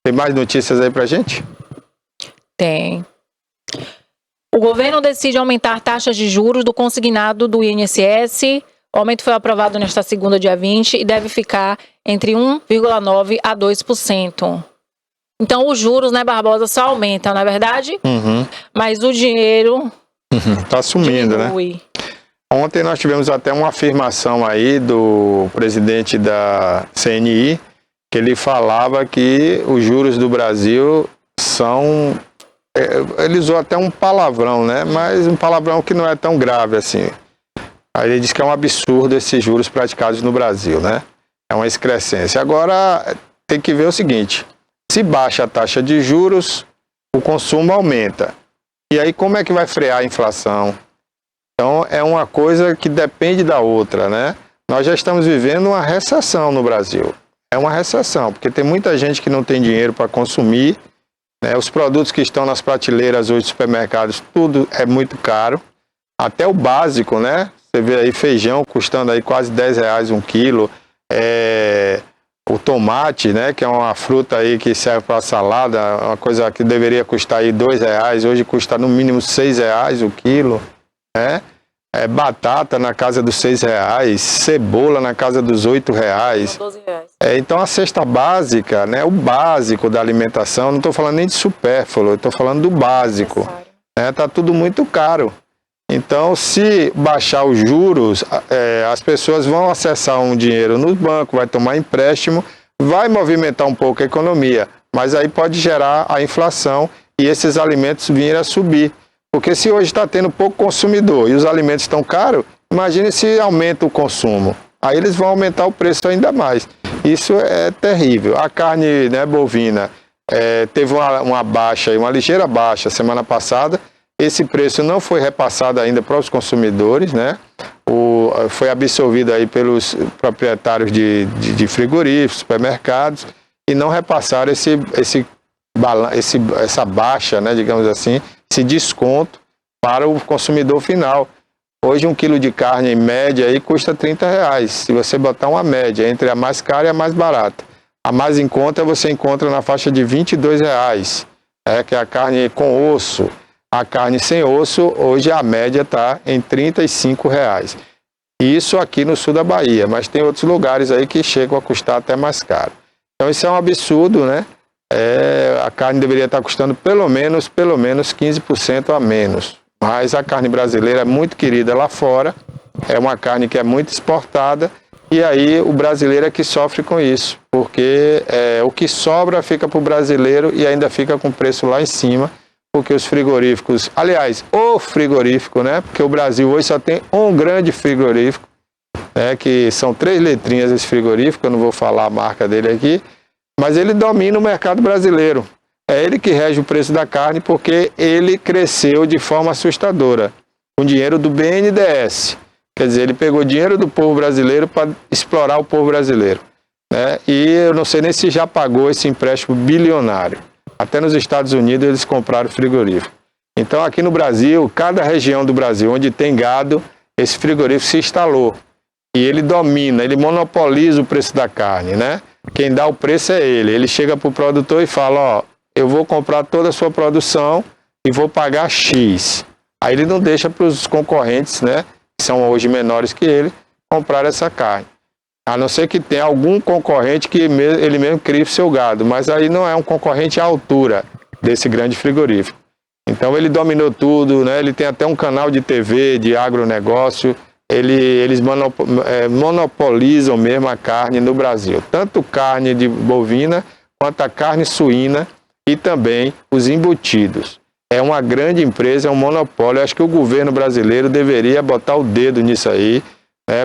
Tem mais notícias aí pra gente? Tem. O governo decide aumentar taxas de juros do consignado do INSS. O aumento foi aprovado nesta segunda, dia 20, e deve ficar entre 1,9% a 2%. Então, os juros, né, Barbosa, só aumentam, não é verdade? Mas o dinheiro tá sumindo, diminui, né? Ontem nós tivemos até uma afirmação aí do presidente da CNI, que ele falava que os juros do Brasil são... Ele usou até um palavrão, né? Mas um palavrão que não é tão grave assim. Aí ele diz que é um absurdo esses juros praticados no Brasil, né? É uma excrescência. Agora, tem que ver o seguinte, se baixa a taxa de juros, o consumo aumenta. E aí como é que vai frear a inflação? Então, é uma coisa que depende da outra, né? Nós já estamos vivendo uma recessão no Brasil. É uma recessão, porque tem muita gente que não tem dinheiro para consumir, né? Os produtos que estão nas prateleiras hoje dos supermercados, tudo é muito caro. Até o básico, né? Você vê aí feijão custando aí quase R$10 um quilo. O tomate, né? Que é uma fruta aí que serve para salada, uma coisa que deveria custar aí R$2, hoje custa no mínimo R$6 o quilo, né? Batata na casa dos R$6, cebola na casa dos R$8. R$12. Então a cesta básica, né? O básico da alimentação, não estou falando nem de supérfluo, estou falando do básico. Tá tudo muito caro. Então, se baixar os juros, as pessoas vão acessar um dinheiro no banco, vai tomar empréstimo, vai movimentar um pouco a economia, mas aí pode gerar a inflação e esses alimentos virem a subir. Porque se hoje está tendo pouco consumidor e os alimentos estão caros, imagine se aumenta o consumo. Aí eles vão aumentar o preço ainda mais. Isso é terrível. A carne, né, bovina teve uma baixa, uma ligeira baixa semana passada. Esse preço não foi repassado ainda para os consumidores, né? Foi absorvido aí pelos proprietários de frigoríficos, supermercados, e não repassaram essa baixa, né, digamos assim, esse desconto para o consumidor final. Hoje 1 quilo de carne em média aí custa R$30. Se você botar uma média entre a mais cara e a mais barata. A mais em conta você encontra na faixa de R$22, que é a carne com osso. A carne sem osso, hoje a média está em R$35. Isso aqui no sul da Bahia, mas tem outros lugares aí que chegam a custar até mais caro. Então isso é um absurdo, né? A carne deveria estar custando pelo menos 15% a menos. Mas a carne brasileira é muito querida lá fora, é uma carne que é muito exportada, e aí o brasileiro é que sofre com isso, porque o que sobra fica para o brasileiro e ainda fica com o preço lá em cima, porque os frigoríficos, aliás, o frigorífico, né? Porque o Brasil hoje só tem um grande frigorífico, né? Que são 3 letrinhas esse frigorífico, eu não vou falar a marca dele aqui, mas ele domina o mercado brasileiro. É ele que rege o preço da carne porque ele cresceu de forma assustadora, com dinheiro do BNDES. Quer dizer, ele pegou dinheiro do povo brasileiro para explorar o povo brasileiro, né? E eu não sei nem se já pagou esse empréstimo bilionário. Até nos Estados Unidos eles compraram frigorífico. Então aqui no Brasil, cada região do Brasil onde tem gado, esse frigorífico se instalou. E ele domina, ele monopoliza o preço da carne, né? Quem dá o preço é ele. Ele chega para o produtor e fala, ó, eu vou comprar toda a sua produção e vou pagar X. Aí ele não deixa para os concorrentes, né, que são hoje menores que ele, comprar essa carne. A não ser que tenha algum concorrente que ele mesmo crie o seu gado, mas aí não é um concorrente à altura desse grande frigorífico. Então ele dominou tudo, né? Ele tem até um canal de TV, de agronegócio, eles monopolizam mesmo a carne no Brasil. Tanto carne de bovina, quanto a carne suína e também os embutidos. É uma grande empresa, é um monopólio. Eu acho que o governo brasileiro deveria botar o dedo nisso aí,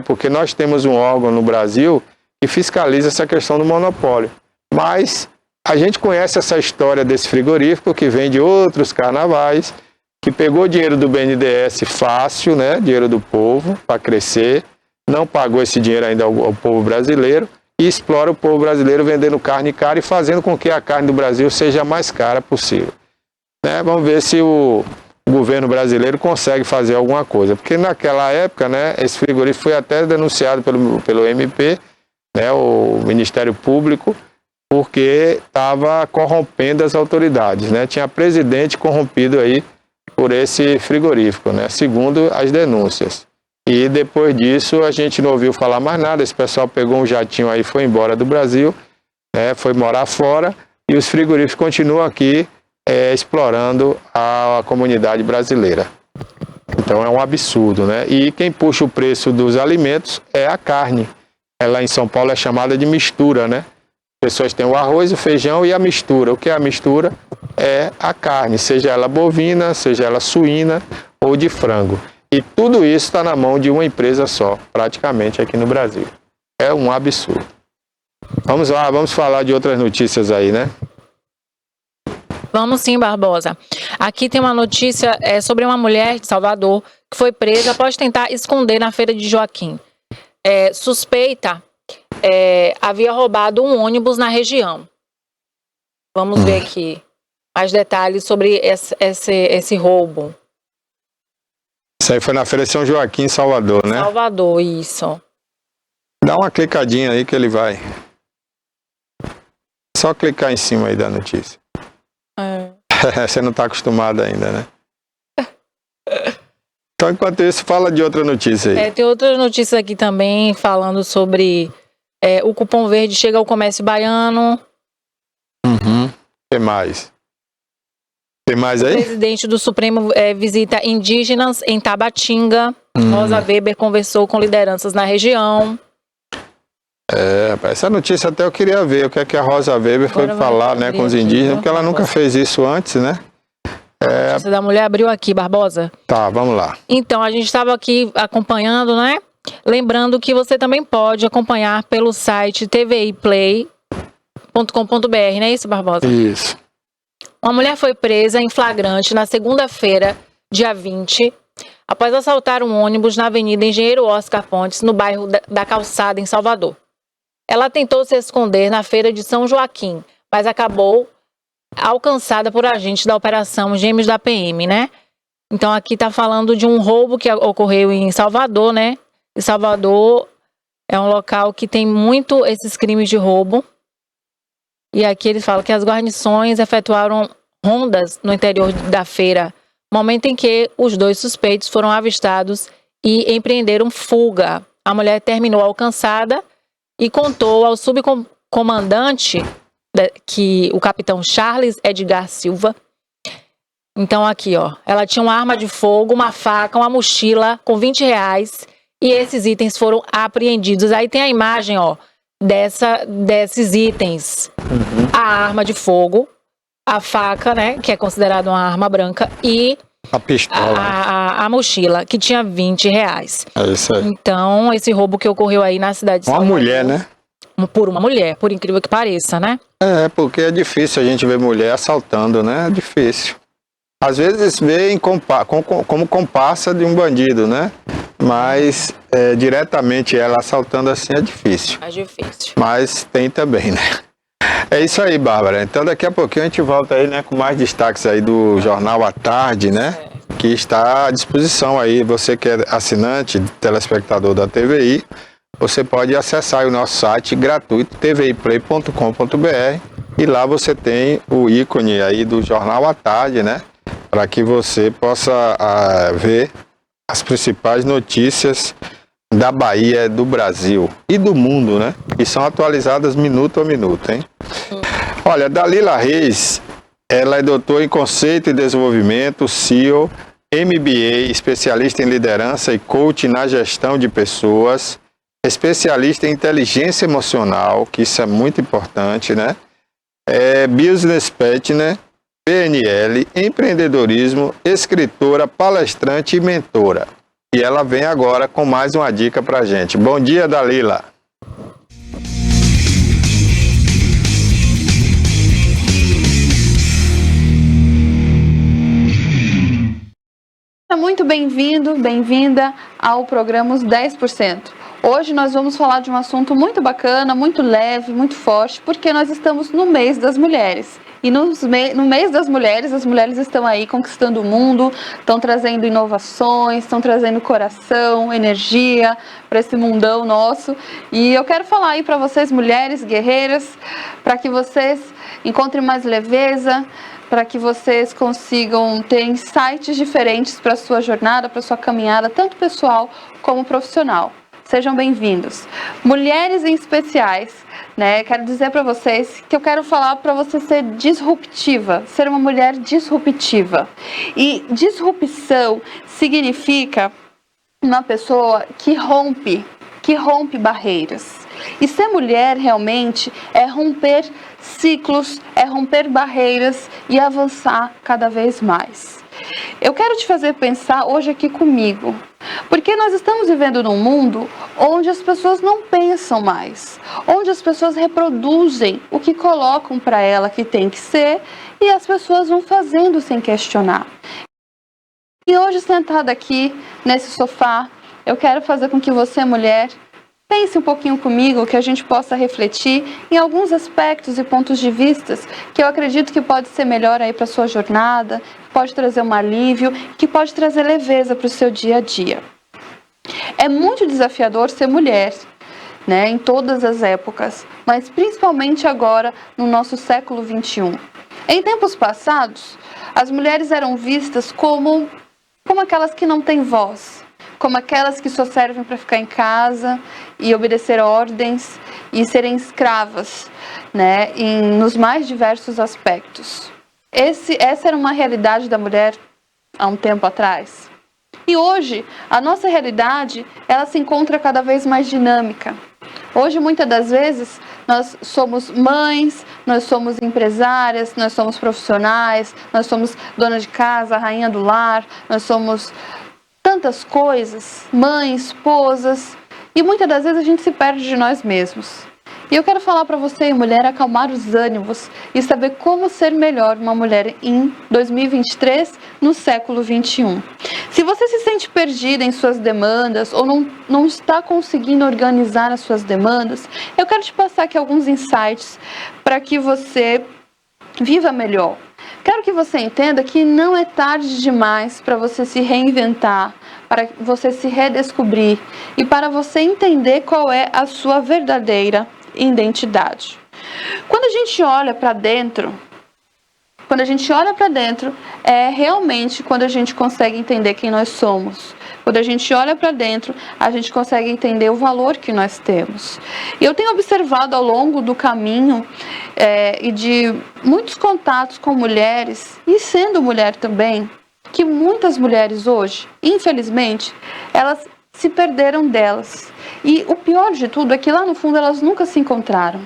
porque nós temos um órgão no Brasil que fiscaliza essa questão do monopólio. Mas a gente conhece essa história desse frigorífico que vem de outros carnavais, que pegou dinheiro do BNDES fácil, né, dinheiro do povo para crescer, não pagou esse dinheiro ainda ao povo brasileiro e explora o povo brasileiro vendendo carne cara e fazendo com que a carne do Brasil seja a mais cara possível. Né? Vamos ver se o governo brasileiro consegue fazer alguma coisa, porque naquela época, né, esse frigorífico foi até denunciado pelo MP, né, o Ministério Público, porque estava corrompendo as autoridades, né? Tinha presidente corrompido aí por esse frigorífico, né? Segundo as denúncias. E depois disso a gente não ouviu falar mais nada, esse pessoal pegou um jatinho aí e foi embora do Brasil, né? Foi morar fora e os frigoríficos continuam aqui explorando a comunidade brasileira. Então é um absurdo, né? E quem puxa o preço dos alimentos é a carne. Ela em São Paulo é chamada de mistura, né? As pessoas têm o arroz, o feijão e a mistura. O que é a mistura? É a carne, seja ela bovina, seja ela suína ou de frango. E tudo isso está na mão de uma empresa só, praticamente aqui no Brasil. É um absurdo. Vamos lá, vamos falar de outras notícias aí, né? Vamos sim, Barbosa. Aqui tem uma notícia sobre uma mulher de Salvador que foi presa após tentar esconder na feira de Joaquim. Suspeita havia roubado um ônibus na região. Vamos ver aqui mais detalhes sobre esse roubo. Isso aí foi na feira de São Joaquim, Salvador, né? Salvador, isso. Dá uma clicadinha aí que ele vai. Só clicar em cima aí da notícia. Você não está acostumado ainda, né? Então, enquanto isso, fala de outra notícia aí. Tem outras notícias aqui também, falando sobre o cupom verde chega ao comércio baiano. O que mais? Tem mais aí? O presidente do Supremo visita indígenas em Tabatinga. Rosa Weber conversou com lideranças na região. Essa notícia até eu queria ver o que é que a Rosa Weber foi falar, né, com os indígenas, porque ela nunca fez isso antes, né? A notícia da mulher abriu aqui, Barbosa. Tá, vamos lá. Então, a gente estava aqui acompanhando, né? Lembrando que você também pode acompanhar pelo site tviplay.com.br, não é isso, Barbosa? Isso. Uma mulher foi presa em flagrante na segunda-feira, dia 20, após assaltar um ônibus na Avenida Engenheiro Oscar Pontes, no bairro da Calçada, em Salvador. Ela tentou se esconder na feira de São Joaquim, mas acabou alcançada por agentes da Operação Gêmeos da PM, né? Então aqui tá falando de um roubo que ocorreu em Salvador, né? E Salvador é um local que tem muito esses crimes de roubo. E aqui ele fala que as guarnições efetuaram rondas no interior da feira, momento em que os 2 suspeitos foram avistados e empreenderam fuga. A mulher terminou alcançada e contou ao subcomandante, que o capitão Charles Edgar Silva, Então aqui, ó, ela tinha uma arma de fogo, uma faca, uma mochila com R$20 e esses itens foram apreendidos. Aí tem a imagem, ó, desses itens. A arma de fogo, a faca, né, que é considerada uma arma branca, e A pistola. a mochila, que tinha R$20. É isso aí. Então, esse roubo que ocorreu aí na cidade de Uma Salvador, mulher, né? por uma mulher, por incrível que pareça, né? É, porque é difícil a gente ver mulher assaltando, né? É difícil. Às vezes vê como comparsa de um bandido, né? Mas diretamente ela assaltando assim é difícil. Mais difícil. Mas tem também, né? É isso aí, Bárbara. Então daqui a pouquinho a gente volta aí, né, com mais destaques aí do Jornal à Tarde, né? Que está à disposição aí. Você que é assinante, telespectador da TVI, você pode acessar o nosso site gratuito, tviplay.com.br, e lá você tem o ícone aí do Jornal à Tarde, né? Para que você possa ver as principais notícias da Bahia, do Brasil e do mundo, né? Que são atualizadas minuto a minuto, hein? Olha, Dalila Reis, ela é doutora em Conceito e Desenvolvimento, CEO, MBA, especialista em liderança e coach na gestão de pessoas, especialista em inteligência emocional, que isso é muito importante, né? Business Partner, PNL, empreendedorismo, escritora, palestrante e mentora. E ela vem agora com mais uma dica pra gente. Bom dia, Dalila. Muito bem-vindo, bem-vinda ao programa Os 10%. Hoje nós vamos falar de um assunto muito bacana, muito leve, muito forte, porque nós estamos no mês das mulheres. E no mês das mulheres, as mulheres estão aí conquistando o mundo, estão trazendo inovações, estão trazendo coração, energia para esse mundão nosso. E eu quero falar aí para vocês, mulheres guerreiras, para que vocês encontrem mais leveza, para que vocês consigam ter insights diferentes para a sua jornada, para a sua caminhada, tanto pessoal como profissional. Sejam bem-vindos. Mulheres em especiais, né? Quero dizer para vocês que eu quero falar para você ser disruptiva, ser uma mulher disruptiva. E disrupção significa uma pessoa que rompe barreiras. E ser mulher realmente é romper ciclos, é romper barreiras e avançar cada vez mais. Eu quero te fazer pensar hoje aqui comigo, porque nós estamos vivendo num mundo onde as pessoas não pensam mais, onde as pessoas reproduzem o que colocam para ela que tem que ser e as pessoas vão fazendo sem questionar. E hoje, sentada aqui nesse sofá, eu quero fazer com que você, mulher, pense um pouquinho comigo, que a gente possa refletir em alguns aspectos e pontos de vista que eu acredito que pode ser melhor aí para a sua jornada, que pode trazer um alívio, que pode trazer leveza para o seu dia a dia. É muito desafiador ser mulher, né, em todas as épocas, mas principalmente agora no nosso século XXI. Em tempos passados, as mulheres eram vistas como aquelas que não têm voz, como aquelas que só servem para ficar em casa e obedecer ordens e serem escravas, né, nos mais diversos aspectos. Essa era uma realidade da mulher há um tempo atrás. E hoje, a nossa realidade, ela se encontra cada vez mais dinâmica. Hoje, muitas das vezes, nós somos mães, nós somos empresárias, nós somos profissionais, nós somos dona de casa, rainha do lar, nós somos tantas coisas, mães, esposas, e muitas das vezes a gente se perde de nós mesmos. E eu quero falar para você, mulher, acalmar os ânimos e saber como ser melhor uma mulher em 2023, no século XXI. Se você se sente perdida em suas demandas ou não está conseguindo organizar as suas demandas, eu quero te passar aqui alguns insights para que você viva melhor. Quero que você entenda que não é tarde demais para você se reinventar, para você se redescobrir e para você entender qual é a sua verdadeira identidade. Quando a gente olha para dentro, é realmente quando a gente consegue entender quem nós somos. Quando a gente olha para dentro, a gente consegue entender o valor que nós temos. E eu tenho observado ao longo do caminho e de muitos contatos com mulheres, e sendo mulher também, que muitas mulheres hoje, infelizmente, elas se perderam delas. E o pior de tudo é que lá no fundo elas nunca se encontraram.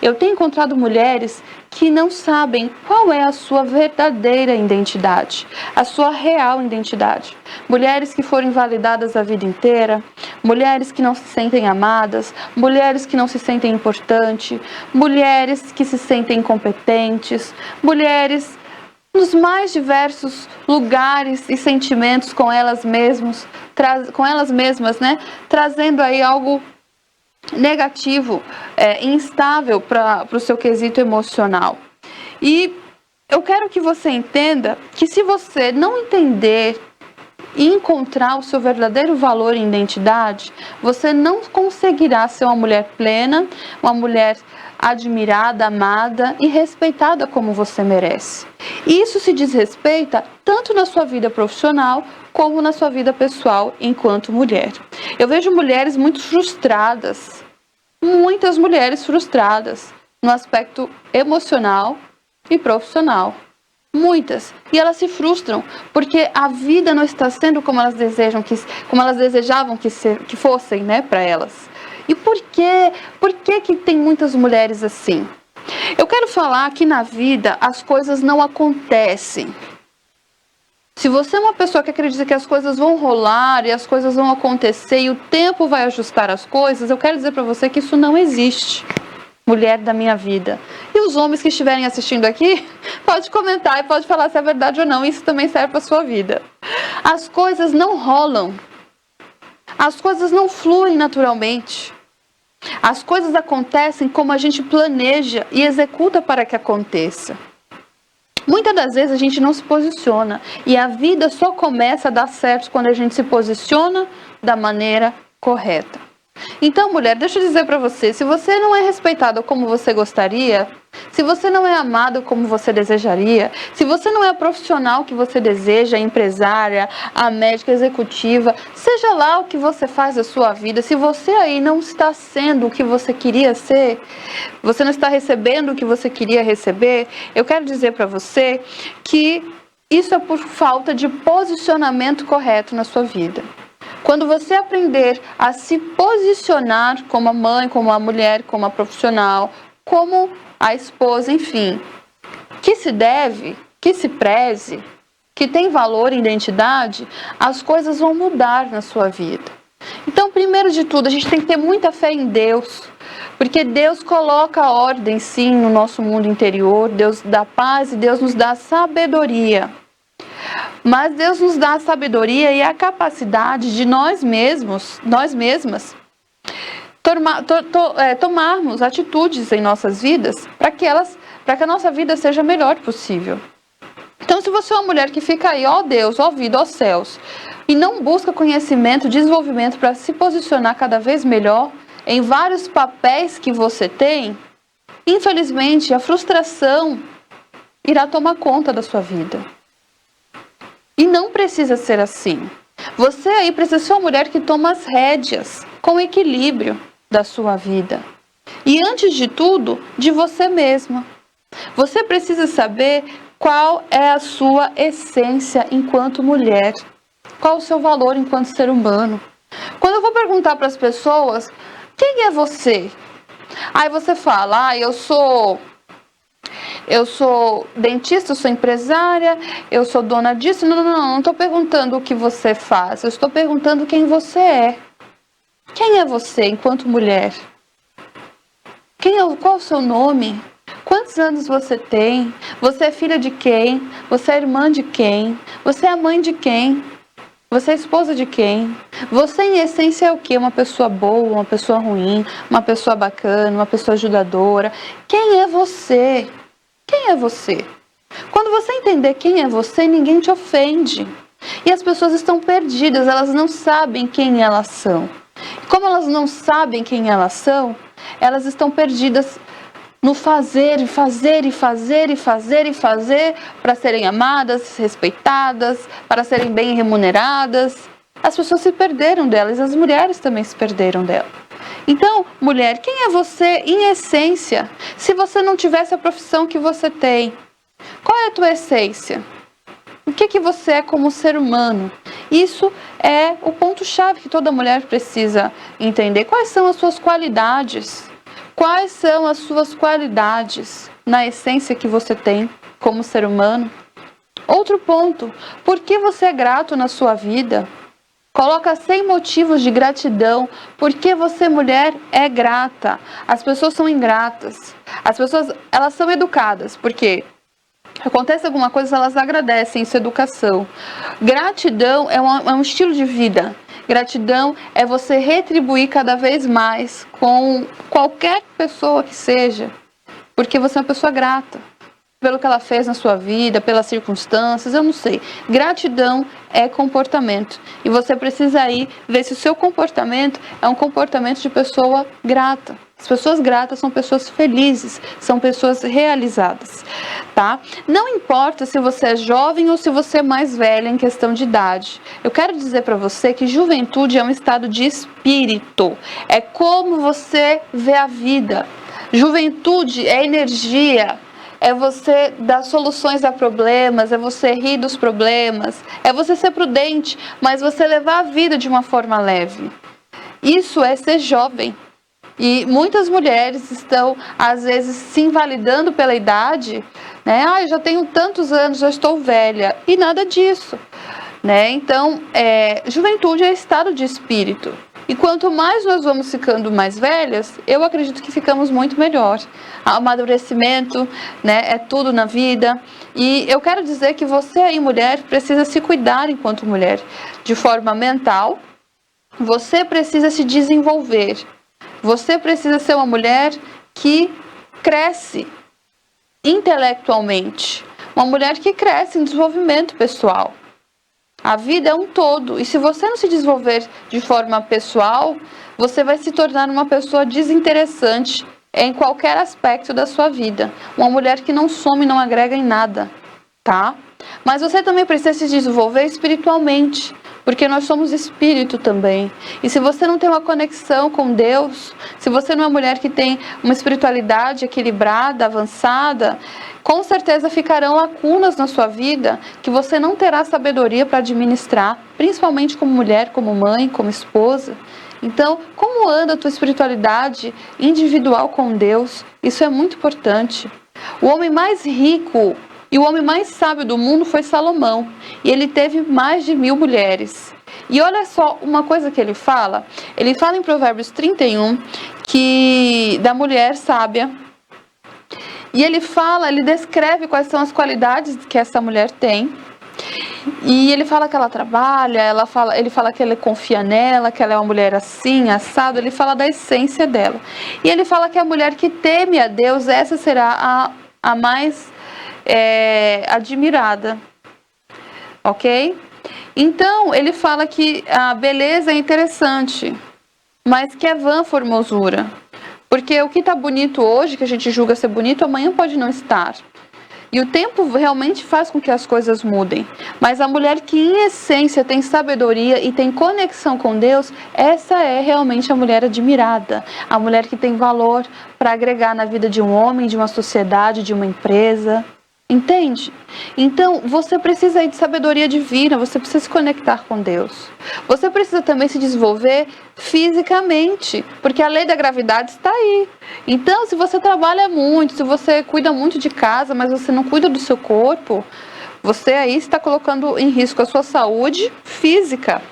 Eu tenho encontrado mulheres que não sabem qual é a sua verdadeira identidade, a sua real identidade. Mulheres que foram invalidadas a vida inteira, mulheres que não se sentem amadas, mulheres que não se sentem importantes, mulheres que se sentem incompetentes, mulheres nos mais diversos lugares e sentimentos com elas mesmas, né? Trazendo aí algo negativo, instável para o seu quesito emocional. E eu quero que você entenda que se você não entender e encontrar o seu verdadeiro valor e identidade, você não conseguirá ser uma mulher plena, uma mulher admirada, amada e respeitada como você merece. E isso se diz respeita tanto na sua vida profissional como na sua vida pessoal enquanto mulher. Eu vejo mulheres muito frustradas, muitas mulheres frustradas no aspecto emocional e profissional. Muitas. E elas se frustram porque a vida não está sendo como elas desejavam que fossem, né, para elas. E por quê? Por que tem muitas mulheres assim? Eu quero falar que na vida as coisas não acontecem. Se você é uma pessoa que acredita que as coisas vão rolar e as coisas vão acontecer e o tempo vai ajustar as coisas, eu quero dizer para você que isso não existe. Mulher da minha vida. E os homens que estiverem assistindo aqui, pode comentar e pode falar se é verdade ou não. Isso também serve para a sua vida. As coisas não rolam. As coisas não fluem naturalmente. As coisas acontecem como a gente planeja e executa para que aconteça. Muitas das vezes a gente não se posiciona. E a vida só começa a dar certo quando a gente se posiciona da maneira correta. Então, mulher, deixa eu dizer para você, se você não é respeitada como você gostaria, se você não é amada como você desejaria, se você não é a profissional que você deseja, a empresária, a médica executiva, seja lá o que você faz da sua vida, se você aí não está sendo o que você queria ser, você não está recebendo o que você queria receber, eu quero dizer para você que isso é por falta de posicionamento correto na sua vida. Quando você aprender a se posicionar como a mãe, como a mulher, como a profissional, como a esposa, enfim, que se deve, que se preze, que tem valor e identidade, as coisas vão mudar na sua vida. Então, primeiro de tudo, a gente tem que ter muita fé em Deus, porque Deus coloca ordem, sim, no nosso mundo interior, Deus dá paz e Deus nos dá sabedoria. Mas Deus nos dá a sabedoria e a capacidade de nós mesmas, tomarmos atitudes em nossas vidas para que a nossa vida seja a melhor possível. Então, se você é uma mulher que fica aí, ó Deus, ó vida, ó céus, e não busca conhecimento, desenvolvimento para se posicionar cada vez melhor em vários papéis que você tem, infelizmente a frustração irá tomar conta da sua vida. E não precisa ser assim. Você aí precisa ser uma mulher que toma as rédeas com equilíbrio da sua vida. E antes de tudo, de você mesma. Você precisa saber qual é a sua essência enquanto mulher. Qual o seu valor enquanto ser humano. Quando eu vou perguntar para as pessoas, quem é você? Aí você fala, eu sou dentista, eu sou empresária, eu sou dona disso. Não estou perguntando o que você faz, eu estou perguntando quem você é. Quem é você enquanto mulher? Qual é o seu nome? Quantos anos você tem? Você é filha de quem? Você é irmã de quem? Você é mãe de quem? Você é esposa de quem? Você, em essência, é o quê? Uma pessoa boa, uma pessoa ruim, uma pessoa bacana, uma pessoa ajudadora? Quem é você? Quem é você? Quando você entender quem é você, ninguém te ofende. E as pessoas estão perdidas, elas não sabem quem elas são. Como elas não sabem quem elas são, elas estão perdidas no fazer para serem amadas, respeitadas, para serem bem remuneradas. As pessoas se perderam delas, as mulheres também se perderam dela. Então, mulher, quem é você em essência? Se você não tivesse a profissão que você tem, qual é a tua essência? O que você é como ser humano? Isso é o ponto-chave que toda mulher precisa entender. Quais são as suas qualidades? Quais são as suas qualidades na essência que você tem como ser humano? Outro ponto, por que você é grato na sua vida? Coloca 100 motivos de gratidão. Por que você, mulher, é grata? As pessoas são ingratas. As pessoas, elas são educadas, porque acontece alguma coisa, elas agradecem, isso é educação. Gratidão é um estilo de vida. Gratidão é você retribuir cada vez mais com qualquer pessoa que seja, porque você é uma pessoa grata pelo que ela fez na sua vida, pelas circunstâncias, eu não sei. Gratidão é comportamento. E você precisa aí ver se o seu comportamento é um comportamento de pessoa grata. As pessoas gratas são pessoas felizes, são pessoas realizadas, tá? Não importa se você é jovem ou se você é mais velha em questão de idade. Eu quero dizer para você que juventude é um estado de espírito. É como você vê a vida. Juventude é energia. É você dar soluções a problemas, é você rir dos problemas, é você ser prudente, mas você levar a vida de uma forma leve. Isso é ser jovem. E muitas mulheres estão, às vezes, se invalidando pela idade, né? Ah, eu já tenho tantos anos, já estou velha. E nada disso, né? Então, juventude é estado de espírito. E quanto mais nós vamos ficando mais velhas, eu acredito que ficamos muito melhor. Amadurecimento, né, é tudo na vida. E eu quero dizer que você aí, mulher, precisa se cuidar enquanto mulher. De forma mental, você precisa se desenvolver. Você precisa ser uma mulher que cresce intelectualmente. Uma mulher que cresce em desenvolvimento pessoal. A vida é um todo, e se você não se desenvolver de forma pessoal, você vai se tornar uma pessoa desinteressante em qualquer aspecto da sua vida. Uma mulher que não soma e não agrega em nada, tá? Mas você também precisa se desenvolver espiritualmente, porque nós somos espírito também. E se você não tem uma conexão com Deus, se você não é uma mulher que tem uma espiritualidade equilibrada, avançada, com certeza ficarão lacunas na sua vida que você não terá sabedoria para administrar, principalmente como mulher, como mãe, como esposa. Então, como anda a tua espiritualidade individual com Deus? Isso é muito importante. O homem mais rico e o homem mais sábio do mundo foi Salomão. E ele teve mais de 1000 mulheres. E olha só uma coisa que ele fala. Ele fala em Provérbios 31 da mulher sábia. E ele descreve quais são as qualidades que essa mulher tem. E ele fala que ela trabalha, ele fala que ele confia nela, que ela é uma mulher assim, assado. Ele fala da essência dela. E ele fala que a mulher que teme a Deus, essa será a mais admirada. Ok? Então, ele fala que a beleza é interessante, mas que é vã formosura. Porque o que está bonito hoje, que a gente julga ser bonito, amanhã pode não estar. E o tempo realmente faz com que as coisas mudem. Mas a mulher que em essência tem sabedoria e tem conexão com Deus, essa é realmente a mulher admirada. A mulher que tem valor para agregar na vida de um homem, de uma sociedade, de uma empresa. Entende? Então, você precisa aí de sabedoria divina, você precisa se conectar com Deus. Você precisa também se desenvolver fisicamente, porque a lei da gravidade está aí. Então, se você trabalha muito, se você cuida muito de casa, mas você não cuida do seu corpo, você aí está colocando em risco a sua saúde física,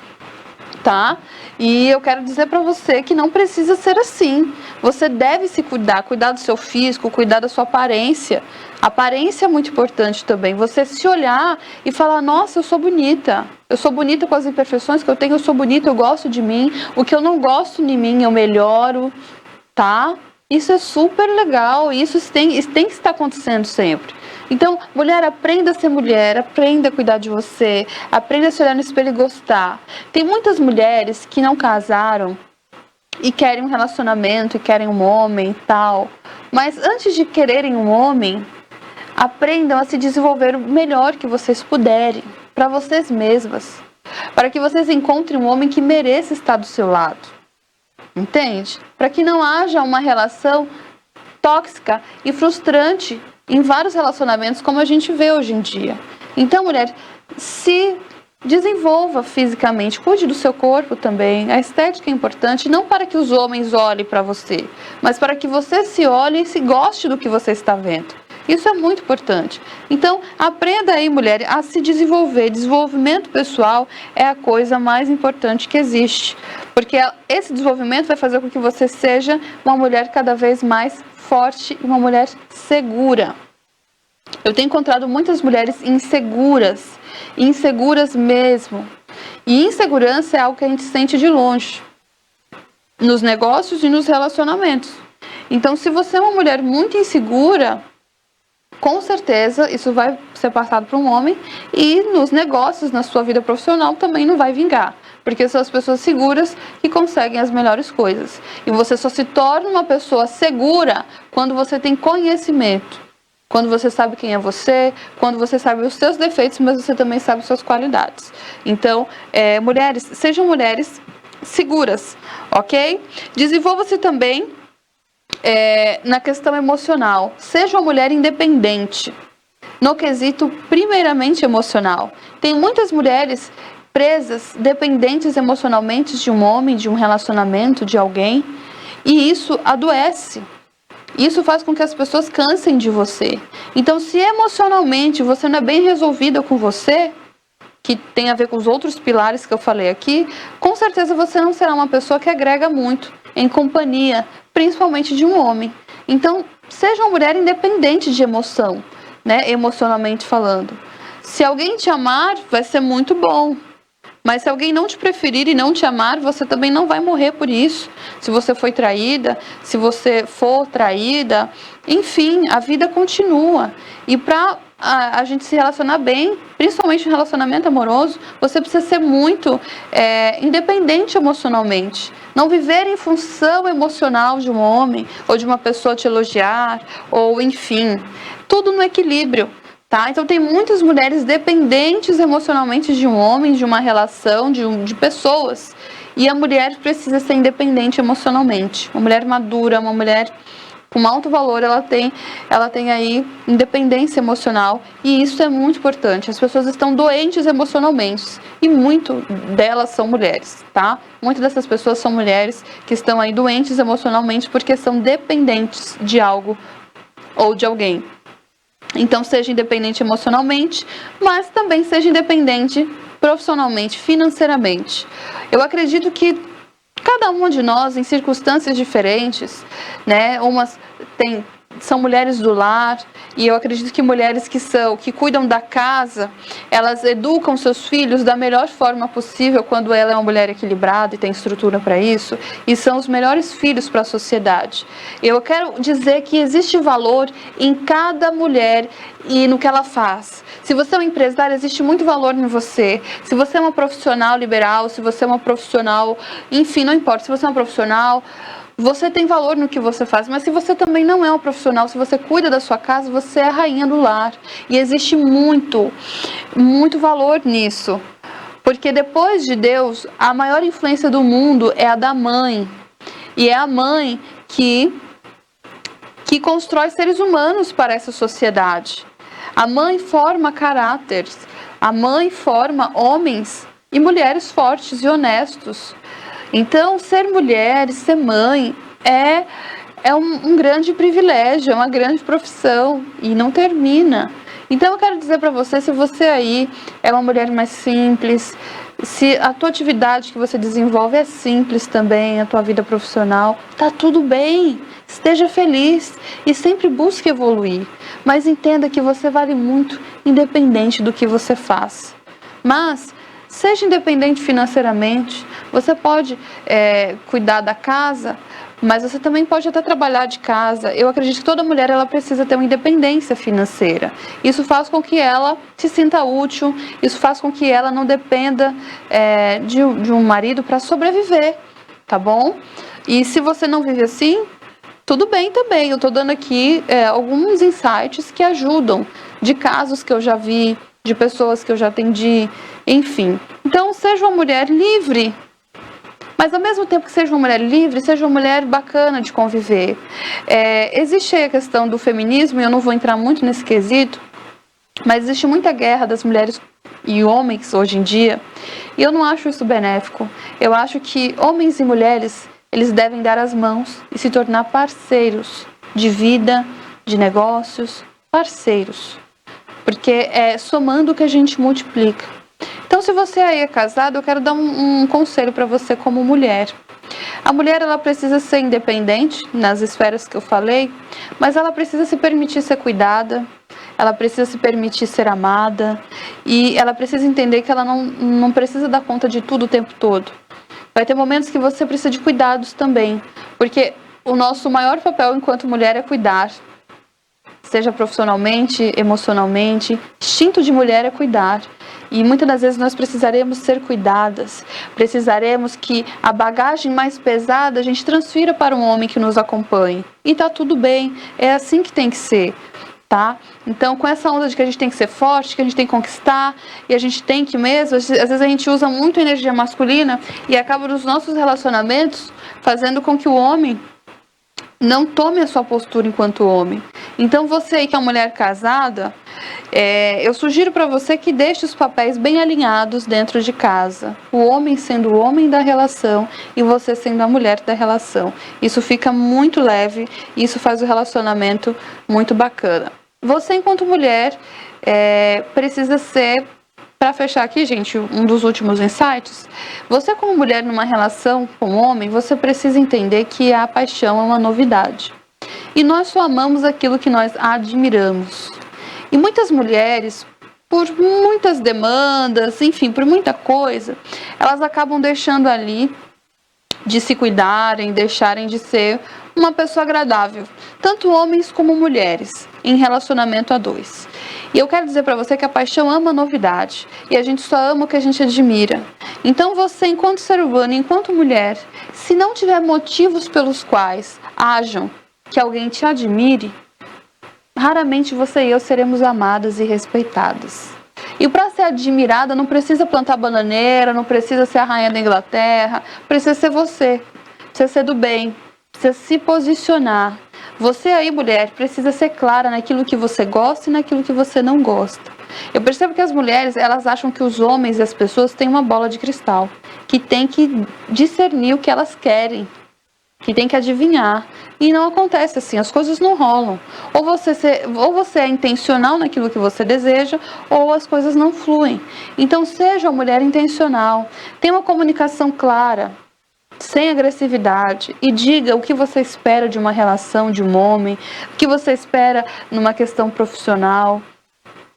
tá? E eu quero dizer para você que não precisa ser assim. Você deve se cuidar do seu físico, cuidar da sua aparência. A aparência é muito importante também. Você se olhar e falar, nossa, eu sou bonita. Eu sou bonita com as imperfeições que eu tenho, eu sou bonita, eu gosto de mim. O que eu não gosto de mim, eu melhoro, tá? Isso é super legal, isso tem que estar acontecendo sempre. Então, mulher, aprenda a ser mulher, aprenda a cuidar de você, aprenda a se olhar no espelho e gostar. Tem muitas mulheres que não casaram e querem um relacionamento, e querem um homem e tal. Mas antes de quererem um homem, aprendam a se desenvolver o melhor que vocês puderem, para vocês mesmas. para que vocês encontrem um homem que mereça estar do seu lado. Entende? Para que não haja uma relação tóxica e frustrante em vários relacionamentos, como a gente vê hoje em dia. Então, mulher, se desenvolva fisicamente, cuide do seu corpo também. A estética é importante, não para que os homens olhem para você, mas para que você se olhe e se goste do que você está vendo. Isso é muito importante. Então, aprenda aí, mulher, a se desenvolver. Desenvolvimento pessoal é a coisa mais importante que existe, porque esse desenvolvimento vai fazer com que você seja uma mulher cada vez mais forte e uma mulher segura. Eu tenho encontrado muitas mulheres inseguras mesmo. E insegurança é algo que a gente sente de longe, nos negócios e nos relacionamentos. Então, se você é uma mulher muito insegura, com certeza isso vai ser passado para um homem, e nos negócios, na sua vida profissional, também não vai vingar. Porque são as pessoas seguras que conseguem as melhores coisas. E você só se torna uma pessoa segura quando você tem conhecimento. Quando você sabe quem é você, quando você sabe os seus defeitos, mas você também sabe as suas qualidades. Então, mulheres, sejam mulheres seguras, ok? Desenvolva-se também na questão emocional. Seja uma mulher independente, no quesito primeiramente emocional. Tem muitas mulheres presas, dependentes emocionalmente de um homem, de um relacionamento, de alguém, e isso adoece. Isso faz com que as pessoas cansem de você. Então, se emocionalmente você não é bem resolvida com você, que tem a ver com os outros pilares que eu falei aqui, com certeza você não será uma pessoa que agrega muito em companhia, principalmente de um homem. Então, seja uma mulher independente de emoção, né? Emocionalmente falando. Se alguém te amar, vai ser muito bom. Mas se alguém não te preferir e não te amar, você também não vai morrer por isso. Se você foi traída, se você for traída, enfim, a vida continua. E para a gente se relacionar bem, principalmente no relacionamento amoroso, você precisa ser muito independente emocionalmente. Não viver em função emocional de um homem, ou de uma pessoa te elogiar, ou enfim, tudo no equilíbrio. Tá? Então tem muitas mulheres dependentes emocionalmente de um homem, de uma relação, de pessoas. E a mulher precisa ser independente emocionalmente. Uma mulher madura, uma mulher com alto valor, ela tem aí independência emocional. E isso é muito importante. As pessoas estão doentes emocionalmente. E muito delas são mulheres, tá? Muitas dessas pessoas são mulheres que estão aí doentes emocionalmente porque são dependentes de algo ou de alguém. Então, seja independente emocionalmente, mas também seja independente profissionalmente, financeiramente. Eu acredito que cada uma de nós, em circunstâncias diferentes, né? Umas são mulheres do lar, e eu acredito que mulheres que cuidam da casa, elas educam seus filhos da melhor forma possível quando ela é uma mulher equilibrada e tem estrutura para isso, e são os melhores filhos para a sociedade. Eu quero dizer que existe valor em cada mulher e no que ela faz. Se você é um empresário, existe muito valor em você. Se você é uma profissional liberal, se você é uma profissional, enfim, não importa, se você é uma profissional, você tem valor no que você faz, mas se você também não é um profissional, se você cuida da sua casa, você é a rainha do lar. E existe muito, muito valor nisso. Porque depois de Deus, a maior influência do mundo é a da mãe. E é a mãe que constrói seres humanos para essa sociedade. A mãe forma caráteres. A mãe forma homens e mulheres fortes e honestos. Então, ser mulher, ser mãe, é um grande privilégio, é uma grande profissão e não termina. Então, eu quero dizer para você, se você aí é uma mulher mais simples, se a tua atividade que você desenvolve é simples também, a tua vida profissional, tá tudo bem, esteja feliz e sempre busque evoluir. Mas entenda que você vale muito, independente do que você faz. Mas seja independente financeiramente, você pode cuidar da casa, mas você também pode até trabalhar de casa. Eu acredito que toda mulher ela precisa ter uma independência financeira. Isso faz com que ela se sinta útil, isso faz com que ela não dependa de um marido para sobreviver, tá bom? E se você não vive assim, tudo bem também. Eu estou dando aqui alguns insights que ajudam, de casos que eu já vi, de pessoas que eu já atendi, enfim. Então, seja uma mulher livre, mas ao mesmo tempo que seja uma mulher livre, seja uma mulher bacana de conviver. Existe aí a questão do feminismo, e eu não vou entrar muito nesse quesito, mas existe muita guerra das mulheres e homens hoje em dia, e eu não acho isso benéfico. Eu acho que homens e mulheres, eles devem dar as mãos e se tornar parceiros de vida, de negócios, parceiros. Porque é somando que a gente multiplica. Então, se você aí é casado, eu quero dar um conselho para você como mulher. A mulher, ela precisa ser independente nas esferas que eu falei, mas ela precisa se permitir ser cuidada, ela precisa se permitir ser amada, e ela precisa entender que ela não precisa dar conta de tudo o tempo todo. Vai ter momentos que você precisa de cuidados também, porque o nosso maior papel enquanto mulher é cuidar. Seja profissionalmente, emocionalmente, instinto de mulher é cuidar. E muitas das vezes nós precisaremos ser cuidadas, precisaremos que a bagagem mais pesada a gente transfira para um homem que nos acompanhe. E tá tudo bem, é assim que tem que ser, tá? Então, com essa onda de que a gente tem que ser forte, que a gente tem que conquistar, e a gente tem que mesmo, às vezes a gente usa muito energia masculina e acaba nos nossos relacionamentos fazendo com que o homem não tome a sua postura enquanto homem. Então, você aí que é uma mulher casada, eu sugiro para você que deixe os papéis bem alinhados dentro de casa. O homem sendo o homem da relação e você sendo a mulher da relação. Isso fica muito leve e isso faz o relacionamento muito bacana. Você, enquanto mulher, precisa ser... Para fechar aqui, gente, um dos últimos insights, você como mulher numa relação com homem, você precisa entender que a paixão é uma novidade. E nós só amamos aquilo que nós admiramos. E muitas mulheres, por muitas demandas, enfim, por muita coisa, elas acabam deixando ali de se cuidarem, deixarem de ser uma pessoa agradável, tanto homens como mulheres, em relacionamento a dois. E eu quero dizer para você que a paixão ama a novidade, e a gente só ama o que a gente admira. Então você, enquanto ser humano, enquanto mulher, se não tiver motivos pelos quais hajam que alguém te admire, raramente você e eu seremos amadas e respeitadas. E para ser admirada, não precisa plantar bananeira, não precisa ser a rainha da Inglaterra, precisa ser você, precisa ser do bem, precisa se posicionar. Você aí, mulher, precisa ser clara naquilo que você gosta e naquilo que você não gosta. Eu percebo que as mulheres, elas acham que os homens e as pessoas têm uma bola de cristal, que tem que discernir o que elas querem, que tem que adivinhar. E não acontece assim, as coisas não rolam. Ou você é intencional naquilo que você deseja, ou as coisas não fluem. Então seja uma mulher intencional, tenha uma comunicação clara, sem agressividade, e diga o que você espera de uma relação, de um homem, o que você espera numa questão profissional.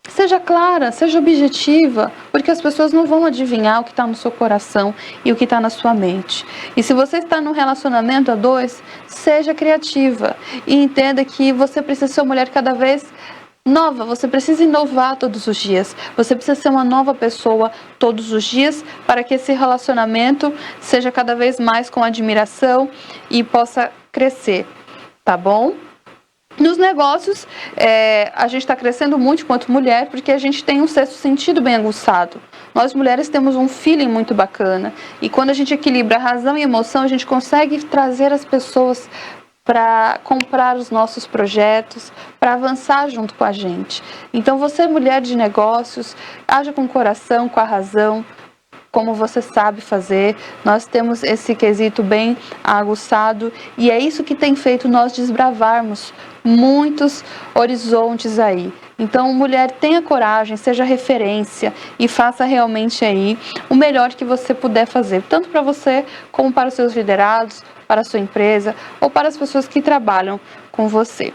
Seja clara, seja objetiva, porque as pessoas não vão adivinhar o que está no seu coração e o que está na sua mente. E se você está num relacionamento a dois, seja criativa e entenda que você precisa ser uma mulher cada vez nova, você precisa inovar todos os dias, você precisa ser uma nova pessoa todos os dias para que esse relacionamento seja cada vez mais com admiração e possa crescer, tá bom? Nos negócios, a gente está crescendo muito enquanto mulher porque a gente tem um sexto sentido bem aguçado. Nós mulheres temos um feeling muito bacana e quando a gente equilibra razão e emoção, a gente consegue trazer as pessoas para comprar os nossos projetos, para avançar junto com a gente. Então você, mulher de negócios, haja com o coração, com a razão, como você sabe fazer. Nós temos esse quesito bem aguçado e é isso que tem feito nós desbravarmos muitos horizontes aí. Então, mulher, tenha coragem, seja referência e faça realmente aí o melhor que você puder fazer, tanto para você como para os seus liderados, para a sua empresa ou para as pessoas que trabalham com você.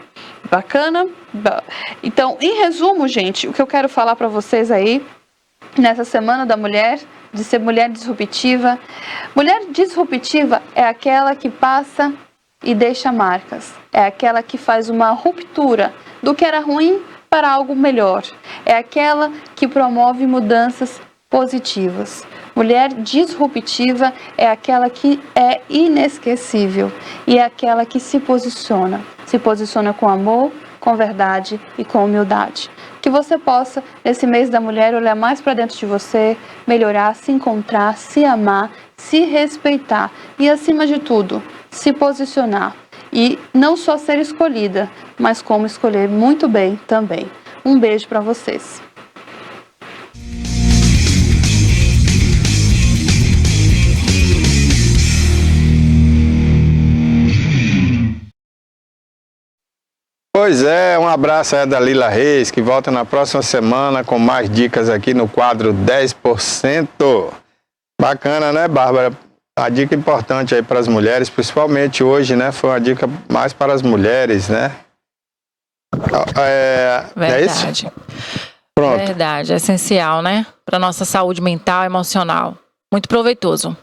Bacana? Então, em resumo, gente, o que eu quero falar para vocês aí nessa Semana da Mulher, de ser mulher disruptiva. Mulher disruptiva é aquela que passa e deixa marcas. É aquela que faz uma ruptura do que era ruim para algo melhor. É aquela que promove mudanças positivas. Mulher disruptiva é aquela que é inesquecível e é aquela que se posiciona com amor, com verdade e com humildade. que você possa, nesse mês da mulher, olhar mais para dentro de você, melhorar, se encontrar, se amar, se respeitar e, acima de tudo, se posicionar. E não só ser escolhida, mas como escolher muito bem também. Um beijo para vocês. Pois é, um abraço aí da Lila Reis, que volta na próxima semana com mais dicas aqui no quadro 10%. Bacana, né, Bárbara? A dica importante aí para as mulheres, principalmente hoje, né? Foi uma dica mais para as mulheres, né? Verdade. É isso? Pronto. Verdade, é essencial, né? Para nossa saúde mental e emocional. Muito proveitoso.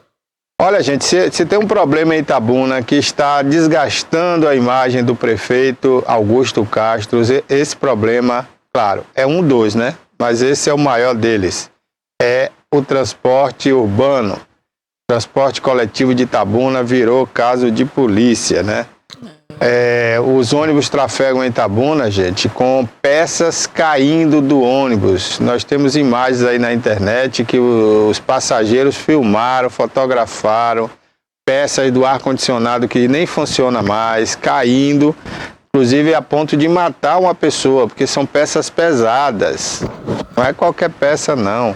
Olha, gente, se tem um problema em Itabuna que está desgastando a imagem do prefeito Augusto Castro, esse problema, claro, é um dos, né? Mas esse é o maior deles. É o transporte urbano. O transporte coletivo de Itabuna virou caso de polícia, né? Os ônibus trafegam em Itabuna, gente, com peças caindo do ônibus. Nós temos imagens aí na internet que os passageiros filmaram, fotografaram peças do ar-condicionado que nem funciona mais, caindo, inclusive a ponto de matar uma pessoa, porque são peças pesadas. Não é qualquer peça, não.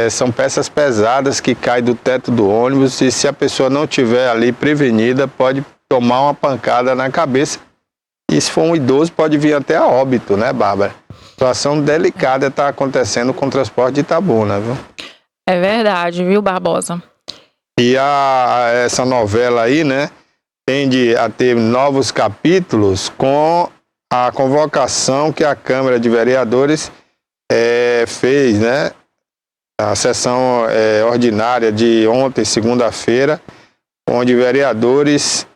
São peças pesadas que caem do teto do ônibus e se a pessoa não estiver ali prevenida, pode tomar uma pancada na cabeça e se for um idoso pode vir até a óbito, né, Bárbara? Situação delicada está acontecendo com o transporte de Itabuna, viu? É verdade, viu, Barbosa? E essa novela aí, né, tende a ter novos capítulos com a convocação que a Câmara de Vereadores fez, né? A sessão ordinária de ontem, segunda-feira, onde vereadores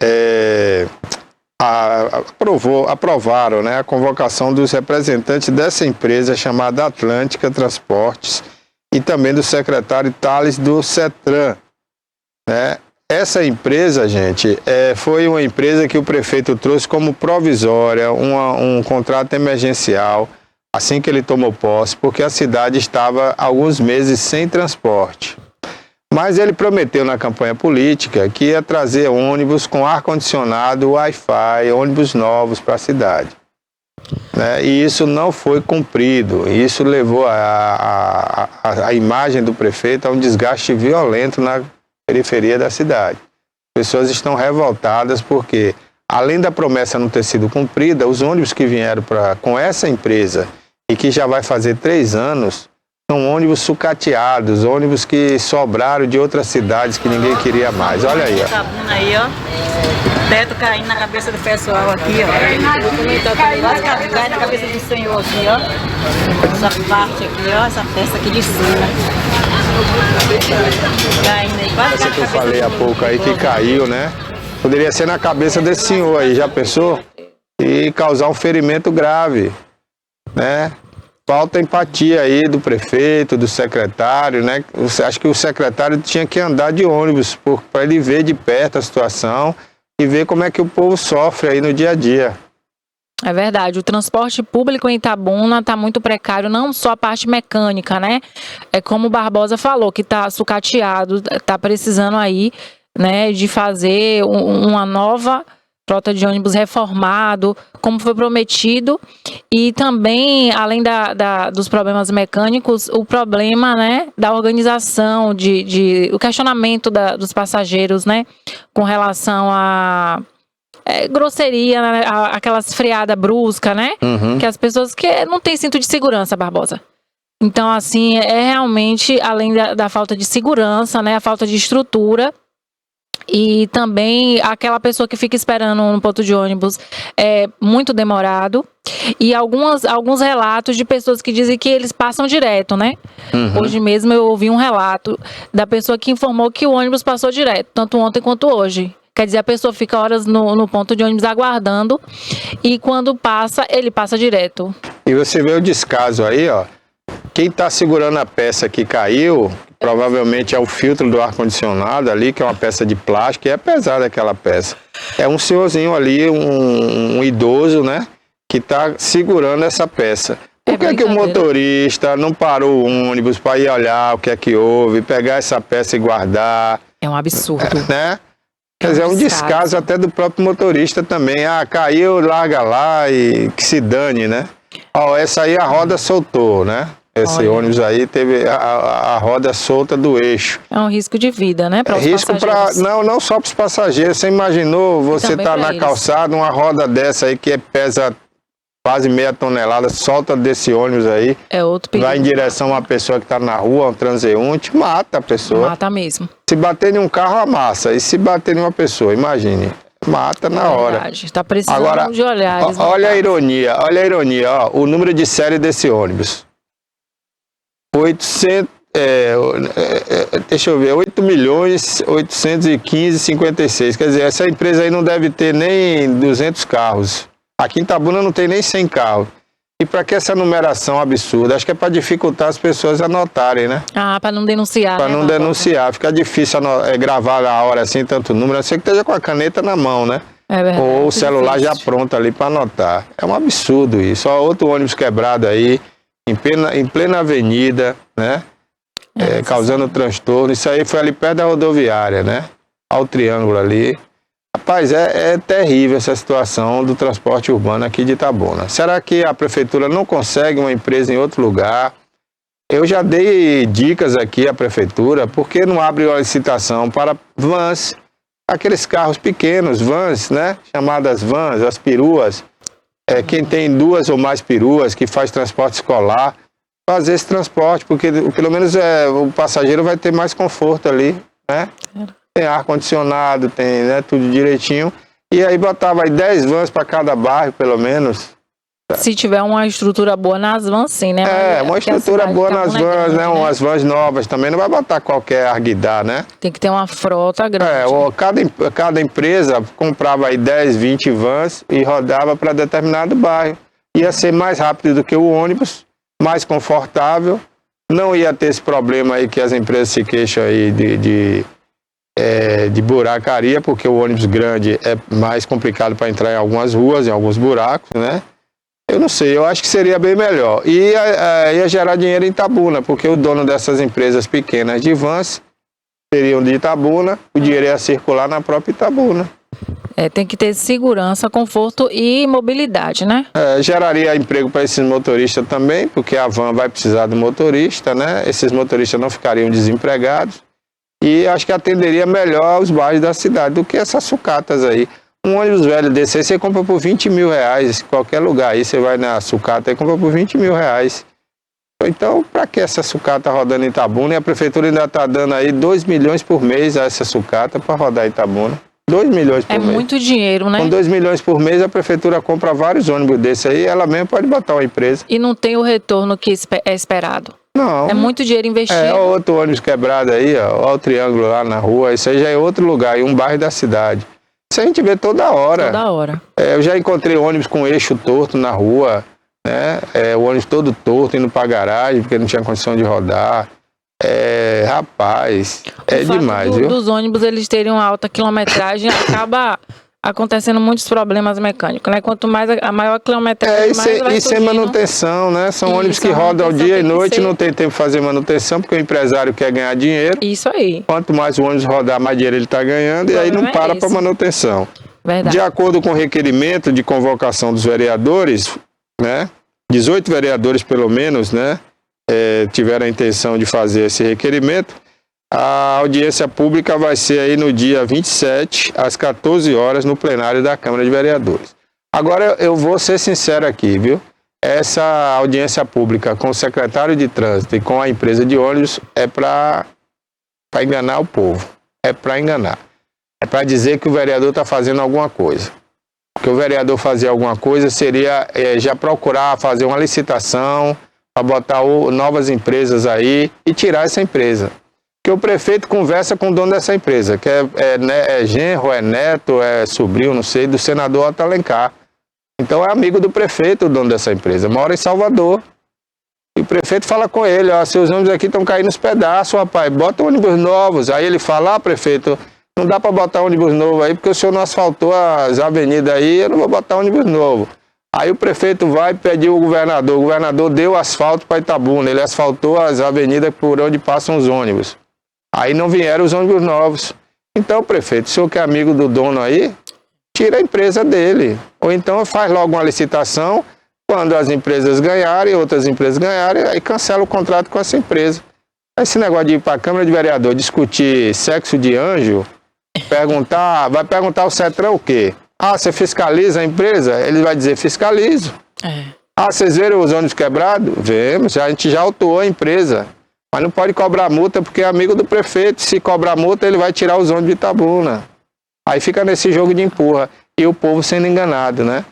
aprovaram, né, a convocação dos representantes dessa empresa chamada Atlântica Transportes e também do secretário Thales do CETRAN, né? Essa empresa, gente, foi uma empresa que o prefeito trouxe como provisória, um contrato emergencial, assim que ele tomou posse, porque a cidade estava há alguns meses sem transporte. Mas ele prometeu na campanha política que ia trazer ônibus com ar-condicionado, Wi-Fi, ônibus novos para a cidade. Né? E isso não foi cumprido. Isso levou a imagem do prefeito a um desgaste violento na periferia da cidade. Pessoas estão revoltadas porque, além da promessa não ter sido cumprida, os ônibus que vieram com essa empresa e que já vai fazer 3 anos, são ônibus sucateados, ônibus que sobraram de outras cidades que ninguém queria mais. Olha aí, ó. Itabuna aí, ó. Teto caindo na cabeça do pessoal aqui, ó. Quase cai na cabeça do senhor aqui, ó. Essa parte aqui, ó. Essa peça aqui de cima. Caindo aí, quase Essa que eu falei há pouco aí que caiu, né? Poderia ser na cabeça desse senhor aí, já pensou? E causar um ferimento grave, né? Falta empatia aí do prefeito, do secretário, né? Acho que o secretário tinha que andar de ônibus para ele ver de perto a situação e ver como é que o povo sofre aí no dia a dia. É verdade, o transporte público em Itabuna está muito precário, não só a parte mecânica, né? É como o Barbosa falou, que está sucateado, está precisando aí, né, de fazer uma nova frota de ônibus reformado, como foi prometido, e também, além dos problemas mecânicos, o problema, né, da organização, o questionamento dos passageiros, né, com relação a grosseria, né, aquelas freadas bruscas, né, que as pessoas que não têm cinto de segurança, Barbosa. Então, assim, realmente, além da falta de segurança, né, a falta de estrutura, e também aquela pessoa que fica esperando no ponto de ônibus é muito demorado. E alguns relatos de pessoas que dizem que eles passam direto, né? Hoje mesmo eu ouvi um relato da pessoa que informou que o ônibus passou direto, tanto ontem quanto hoje. Quer dizer, a pessoa fica horas no ponto de ônibus aguardando e quando passa, ele passa direto. E você vê o descaso aí, ó. Quem está segurando a peça que caiu, provavelmente é o filtro do ar-condicionado ali, que é uma peça de plástico, e é pesada aquela peça. É um senhorzinho ali, um idoso, né? que está segurando essa peça. Por que o motorista não parou o ônibus para ir olhar o que é que houve, pegar essa peça e guardar? É um absurdo. Né? Quer dizer, é um descaso até do próprio motorista também. Ah, caiu, larga lá e que se dane, né? Ó, essa aí a roda soltou, né? Esse ônibus aí teve a roda solta do eixo. É um risco de vida, né? É risco para não só para os passageiros. Você imaginou, você tá na calçada, uma roda dessa aí que pesa quase meia tonelada, solta desse ônibus aí. É outro perigo. Vai em direção a uma pessoa que está na rua, um transeunte, mata a pessoa. Mata mesmo. Se bater em um carro, amassa. E se bater em uma pessoa, imagine. Mata na hora. Está precisando agora, de olhares. Olha a ironia, ó, o número de série desse ônibus. 8.815.056. Quer dizer, essa empresa aí não deve ter nem 200 carros. Aqui em Itabuna não tem nem 100 carros. E para que essa numeração absurda? Acho que é para dificultar as pessoas anotarem, né? Ah, para não denunciar. Para não denunciar. Fica difícil gravar na hora assim, tanto número. A não ser que esteja com a caneta na mão, né? É verdade. Ou o celular já pronto ali para anotar. É um absurdo isso. Ó, outro ônibus quebrado aí, em plena avenida, né? Causando transtorno. Isso aí foi ali perto da rodoviária, né? Olha o triângulo ali. Rapaz, é terrível essa situação do transporte urbano aqui de Itabuna. Será que a prefeitura não consegue uma empresa em outro lugar? Eu já dei dicas aqui à prefeitura, por que não abre uma licitação para vans, aqueles carros pequenos, vans, né? Chamadas vans, as peruas. Quem tem 2 ou mais peruas, que faz transporte escolar, fazer esse transporte, porque pelo menos o passageiro vai ter mais conforto ali, né? Tem ar-condicionado, tem, né, tudo direitinho. E aí botava aí 10 vans para cada bairro, pelo menos. Se tiver uma estrutura boa nas vans, sim, né? Uma estrutura boa nas vans, grande, né? Umas vans novas também. Não vai botar qualquer arguidar, né? Tem que ter uma frota grande. Cada empresa comprava aí 10, 20 vans e rodava para determinado bairro. Ia ser mais rápido do que o ônibus, mais confortável. Não ia ter esse problema aí que as empresas se queixam aí de buracaria, porque o ônibus grande é mais complicado para entrar em algumas ruas, em alguns buracos, né? Eu não sei, eu acho que seria bem melhor. E ia gerar dinheiro em Itabuna, porque o dono dessas empresas pequenas de vans seriam de Itabuna, o dinheiro ia circular na própria Itabuna. Tem que ter segurança, conforto e mobilidade, né? Geraria emprego para esses motoristas também, porque a van vai precisar do motorista, né? Esses motoristas não ficariam desempregados. E acho que atenderia melhor os bairros da cidade do que essas sucatas aí. Um ônibus velho desse aí você compra por 20 mil reais, em qualquer lugar. Aí você vai na sucata e compra por 20 mil reais. Então, para que essa sucata rodando em Itabuna? E a prefeitura ainda está dando aí 2 milhões por mês a essa sucata para rodar em Itabuna. 2 milhões por mês. É muito dinheiro, né? Com 2 milhões por mês, a prefeitura compra vários ônibus desse aí, ela mesmo pode botar uma empresa. E não tem o retorno que é esperado. Não. É muito dinheiro investido. Outro ônibus quebrado aí, ó o triângulo lá na rua, isso aí já é outro lugar, em um bairro da cidade. Isso a gente vê toda hora. Toda hora. Eu já encontrei ônibus com eixo torto na rua, né? O ônibus todo torto, indo pra garagem, porque não tinha condição de rodar. Rapaz, demais, viu? Dos ônibus, eles terem uma alta quilometragem, acaba acontecendo muitos problemas mecânicos, né? Quanto mais a maior quilometragem, mais vai sem manutenção, né? São ônibus que rodam dia e noite, não tem tempo de fazer manutenção, porque o empresário quer ganhar dinheiro. Isso aí. Quanto mais o ônibus rodar, mais dinheiro ele está ganhando, e aí não para para manutenção. Verdade. De acordo com o requerimento de convocação dos vereadores, né? 18 vereadores, pelo menos, né? Tiveram a intenção de fazer esse requerimento. A audiência pública vai ser aí no dia 27, às 14 horas, no plenário da Câmara de Vereadores. Agora, eu vou ser sincero aqui, viu? Essa audiência pública com o secretário de trânsito e com a empresa de ônibus é para enganar o povo. É para enganar. É para dizer que o vereador está fazendo alguma coisa. Porque o vereador fazer alguma coisa seria já procurar fazer uma licitação para botar novas empresas aí e tirar essa empresa. Que o prefeito conversa com o dono dessa empresa, que é genro, é neto, é sobrinho, não sei, do senador Otto Alencar. Então é amigo do prefeito, o dono dessa empresa, mora em Salvador. E o prefeito fala com ele, seus ônibus aqui estão caindo nos pedaços, rapaz, bota ônibus novos. Aí ele fala, prefeito, não dá para botar ônibus novo aí, porque o senhor não asfaltou as avenidas aí, eu não vou botar ônibus novo. Aí o prefeito vai pedir o governador deu asfalto para Itabuna, ele asfaltou as avenidas por onde passam os ônibus. Aí não vieram os ônibus novos. Então, prefeito, o senhor que é amigo do dono aí, tira a empresa dele. Ou então faz logo uma licitação, quando as empresas ganharem, outras empresas ganharem, aí cancela o contrato com essa empresa. Esse negócio de ir para a Câmara de Vereador discutir sexo de anjo, vai perguntar o Cetrão o quê? Ah, você fiscaliza a empresa? Ele vai dizer, fiscalizo. Ah, vocês viram os ônibus quebrados? Vemos, a gente já autuou a empresa. Mas não pode cobrar multa porque é amigo do prefeito. Se cobrar multa, ele vai tirar os ônibus de Itabuna. Aí fica nesse jogo de empurra. E o povo sendo enganado, né?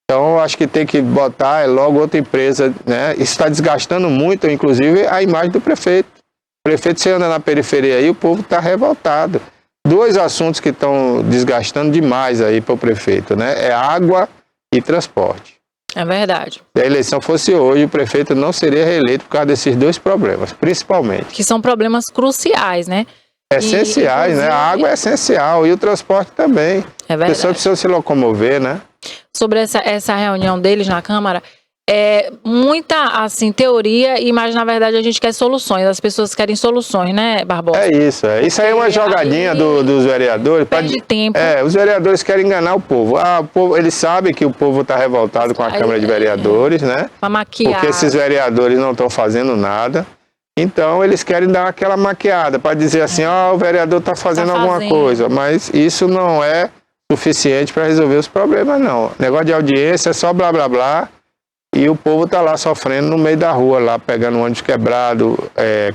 Então, acho que tem que botar logo outra empresa, né? Isso está desgastando muito, inclusive, a imagem do prefeito. O prefeito, você anda na periferia aí, o povo está revoltado. 2 assuntos que estão desgastando demais aí para o prefeito, né? É água e transporte. É verdade. Se a eleição fosse hoje, o prefeito não seria reeleito por causa desses 2 problemas, principalmente. Que são problemas cruciais, né? Essenciais, né? A água é essencial e o transporte também. É verdade. A pessoa precisa se locomover, né? Sobre essa reunião deles na Câmara, é muita, assim, teoria, mas na verdade a gente quer soluções. As pessoas querem soluções, né, Barbosa? É isso. Isso aí é uma jogadinha dos vereadores. Perde tempo. Os vereadores querem enganar o povo. O povo, eles sabem que o povo está revoltado com a Câmara de Vereadores, né? Pra maquiar. Porque esses vereadores não estão fazendo nada. Então, eles querem dar aquela maquiada para dizer assim, o vereador está fazendo alguma coisa. Mas isso não é suficiente para resolver os problemas, não. Negócio de audiência é só blá, blá, blá. E o povo está lá sofrendo no meio da rua, lá pegando ônibus quebrado,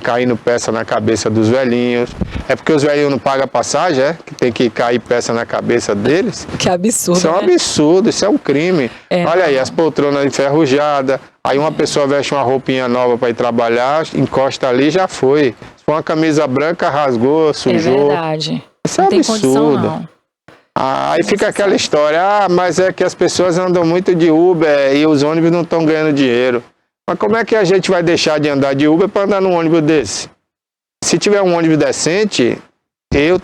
caindo peça na cabeça dos velhinhos. É porque os velhinhos não pagam passagem, que tem que cair peça na cabeça deles? Que absurdo, Isso é um absurdo, isso é um crime. Olha aí, as poltronas enferrujadas, aí uma pessoa veste uma roupinha nova para ir trabalhar, encosta ali, já foi. Se for uma camisa branca, rasgou, sujou. É verdade. Isso é um absurdo. Aí fica aquela história, mas é que as pessoas andam muito de Uber e os ônibus não estão ganhando dinheiro. Mas como é que a gente vai deixar de andar de Uber para andar num ônibus desse? Se tiver um ônibus decente,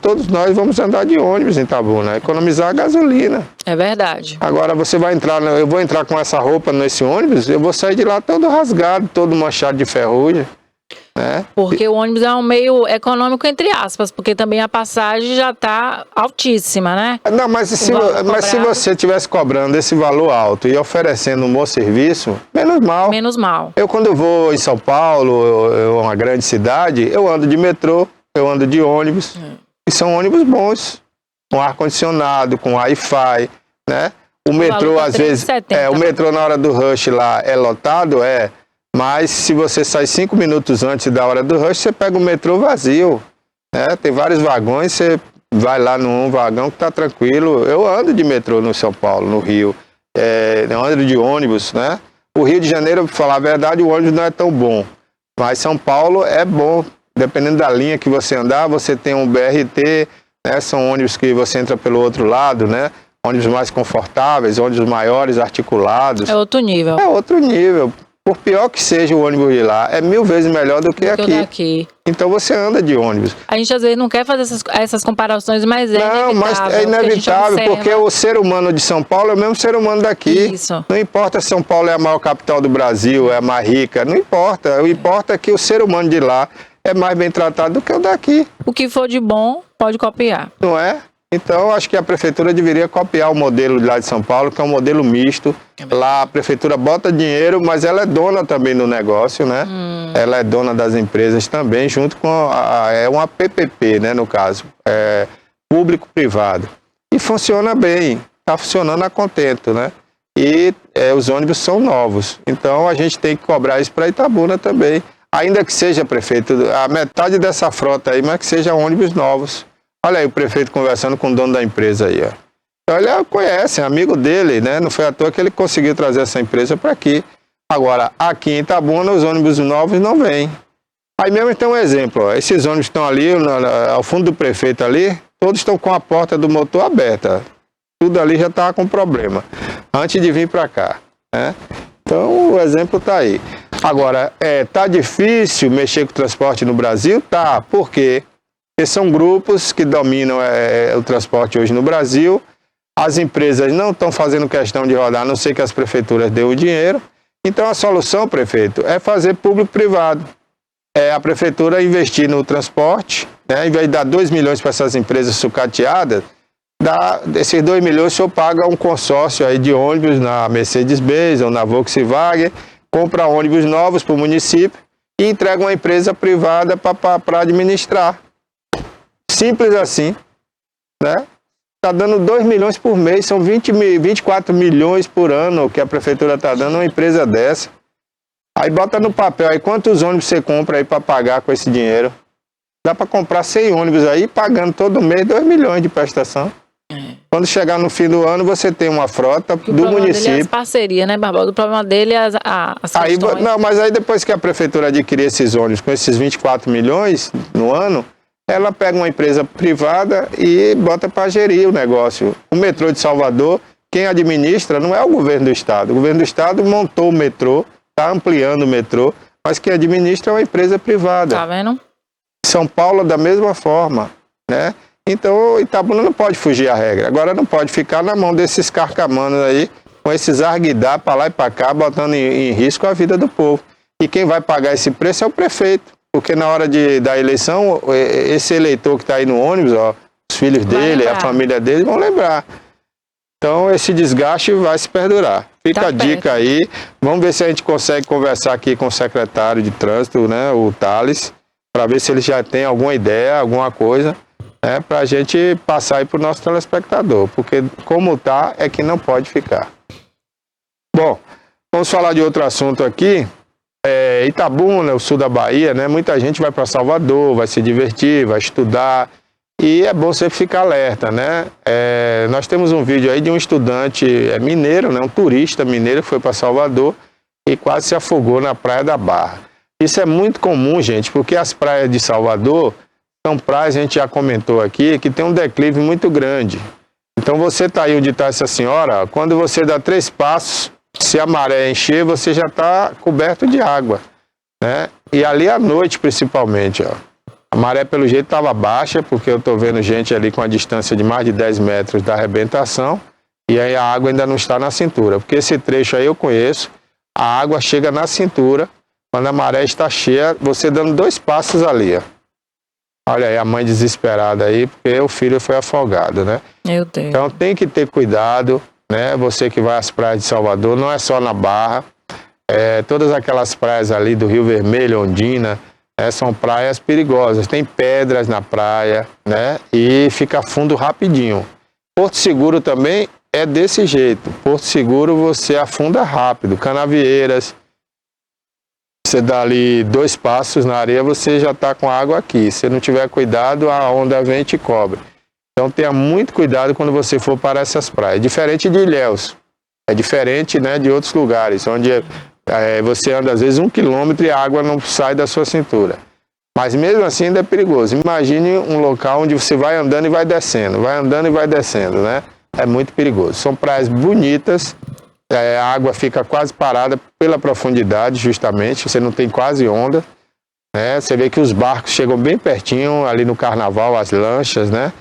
todos nós vamos andar de ônibus em Itabuna, economizar a gasolina. É verdade. Agora você vai entrar, eu vou entrar com essa roupa nesse ônibus, eu vou sair de lá todo rasgado, todo manchado de ferrugem. Porque o ônibus é um meio econômico, entre aspas, porque também a passagem já está altíssima, né? Não, mas se você estivesse cobrando esse valor alto e oferecendo um bom serviço, menos mal. Menos mal. Eu, quando vou em São Paulo, uma grande cidade, eu ando de metrô, eu ando de ônibus, e são ônibus bons, com ar-condicionado, com Wi-Fi, né? O metrô, às vezes, o metrô na hora do rush lá é lotado, mas se você sai 5 minutos antes da hora do rush, você pega o metrô vazio, né? Tem vários vagões, você vai lá num vagão que tá tranquilo. Eu ando de metrô no São Paulo, no Rio, eu ando de ônibus, né? O Rio de Janeiro, para falar a verdade, o ônibus não é tão bom, mas São Paulo é bom, dependendo da linha que você andar, você tem um BRT, né? São ônibus que você entra pelo outro lado, né? Ônibus mais confortáveis, ônibus maiores, articulados. É outro nível. É outro nível. Por pior que seja o ônibus de lá, é 1000 vezes melhor do que aqui. Então você anda de ônibus. A gente às vezes não quer fazer essas comparações, mas Não, mas é inevitável, porque o ser humano de São Paulo é o mesmo ser humano daqui. Isso. Não importa se São Paulo é a maior capital do Brasil, é a mais rica, não importa. O que importa é que o ser humano de lá é mais bem tratado do que o daqui. O que for de bom, pode copiar. Não é? Então, acho que a prefeitura deveria copiar o modelo de lá de São Paulo, que é um modelo misto. Lá a prefeitura bota dinheiro, mas ela é dona também do negócio, né? Ela é dona das empresas também, junto com uma PPP, né, no caso, público-privado. E funciona bem, está funcionando a contento, né? E os ônibus são novos. Então, a gente tem que cobrar isso para Itabuna também. Ainda que seja, prefeito, a metade dessa frota aí, mas que seja ônibus novos. Olha aí o prefeito conversando com o dono da empresa aí, ó. Então ele conhece, é amigo dele, né? Não foi à toa que ele conseguiu trazer essa empresa para aqui. Agora, aqui em Itabuna, os ônibus novos não vêm. Aí mesmo tem um exemplo, ó. Esses ônibus estão ali, ao fundo do prefeito ali, todos estão com a porta do motor aberta. Tudo ali já estava com problema, antes de vir para cá, né? Então o exemplo está aí. Agora, tá difícil mexer com o transporte no Brasil? Tá, por quê? Porque são grupos que dominam o transporte hoje no Brasil. As empresas não estão fazendo questão de rodar, a não ser que as prefeituras dêem o dinheiro. Então a solução, prefeito, é fazer público-privado. É a prefeitura investir no transporte, né? Em vez de dar 2 milhões para essas empresas sucateadas, desses 2 milhões o senhor paga um consórcio aí de ônibus na Mercedes-Benz ou na Volkswagen, compra ônibus novos para o município e entrega uma empresa privada para administrar. Simples assim, né? Está dando 2 milhões por mês, são 24 milhões por ano que a prefeitura está dando uma empresa dessa. Aí bota no papel, aí quantos ônibus você compra aí para pagar com esse dinheiro? Dá para comprar 100 ônibus aí, pagando todo mês 2 milhões de prestação. Quando chegar no fim do ano, você tem uma frota do município. Dele é as parcerias, né, Barbosa? O problema dele é as aí, questões. não, mas aí depois que a prefeitura adquirir esses ônibus com esses 24 milhões no ano, ela pega uma empresa privada e bota para gerir o negócio. O metrô de Salvador, quem administra não é o governo do estado. O governo do estado montou o metrô, está ampliando o metrô, mas quem administra é uma empresa privada. Tá vendo? São Paulo da mesma forma, né? Então Itabuna não pode fugir à regra. Agora não pode ficar na mão desses carcamanos aí, com esses arguidar para lá e para cá, botando em risco a vida do povo. E quem vai pagar esse preço é o prefeito. Porque na hora da eleição, esse eleitor que está aí no ônibus, ó, os filhos dele, a família dele, vão lembrar. Então esse desgaste vai se perdurar. Fica a dica aí. Vamos ver se a gente consegue conversar aqui com o secretário de trânsito, né, o Thales, para ver se ele já tem alguma ideia, alguma coisa, né, para a gente passar aí para o nosso telespectador. Porque como tá, é que não pode ficar. Bom, vamos falar de outro assunto aqui. Itabuna, o sul da Bahia, né? Muita gente vai para Salvador, vai se divertir, vai estudar, e é bom você ficar alerta, né? Nós temos um vídeo aí de um estudante mineiro, né? Um turista mineiro que foi para Salvador e quase se afogou na Praia da Barra. Isso é muito comum, gente, porque as praias de Salvador são praias, a gente já comentou aqui, que tem um declive muito grande. Então você está aí onde está essa senhora, quando você dá 3 passos, se a maré encher, você já está coberto de água, né? E ali à noite, principalmente, ó. A maré, pelo jeito, estava baixa, porque eu estou vendo gente ali com a distância de mais de 10 metros da arrebentação, e aí a água ainda não está na cintura. Porque esse trecho aí eu conheço, a água chega na cintura, quando a maré está cheia, você dando 2 passos ali, ó. Olha aí a mãe desesperada aí, porque o filho foi afogado, né? Meu Deus. Então tem que ter cuidado, né? Você que vai às praias de Salvador, não é só na Barra, todas aquelas praias ali do Rio Vermelho, Ondina, são praias perigosas, tem pedras na praia, né? E fica fundo rapidinho. Porto Seguro também é desse jeito, Porto Seguro você afunda rápido, Canavieiras, você dá ali 2 passos na areia, você já está com água aqui, se não tiver cuidado, a onda vem e te cobre. Então tenha muito cuidado quando você for para essas praias. Diferente de Ilhéus, é diferente, né, de outros lugares, onde você anda às vezes 1 quilômetro e a água não sai da sua cintura. Mas mesmo assim ainda é perigoso. Imagine um local onde você vai andando e vai descendo, né? É muito perigoso. São praias bonitas, a água fica quase parada pela profundidade, justamente, você não tem quase onda, né? Você vê que os barcos chegam bem pertinho, ali no carnaval, as lanchas, né?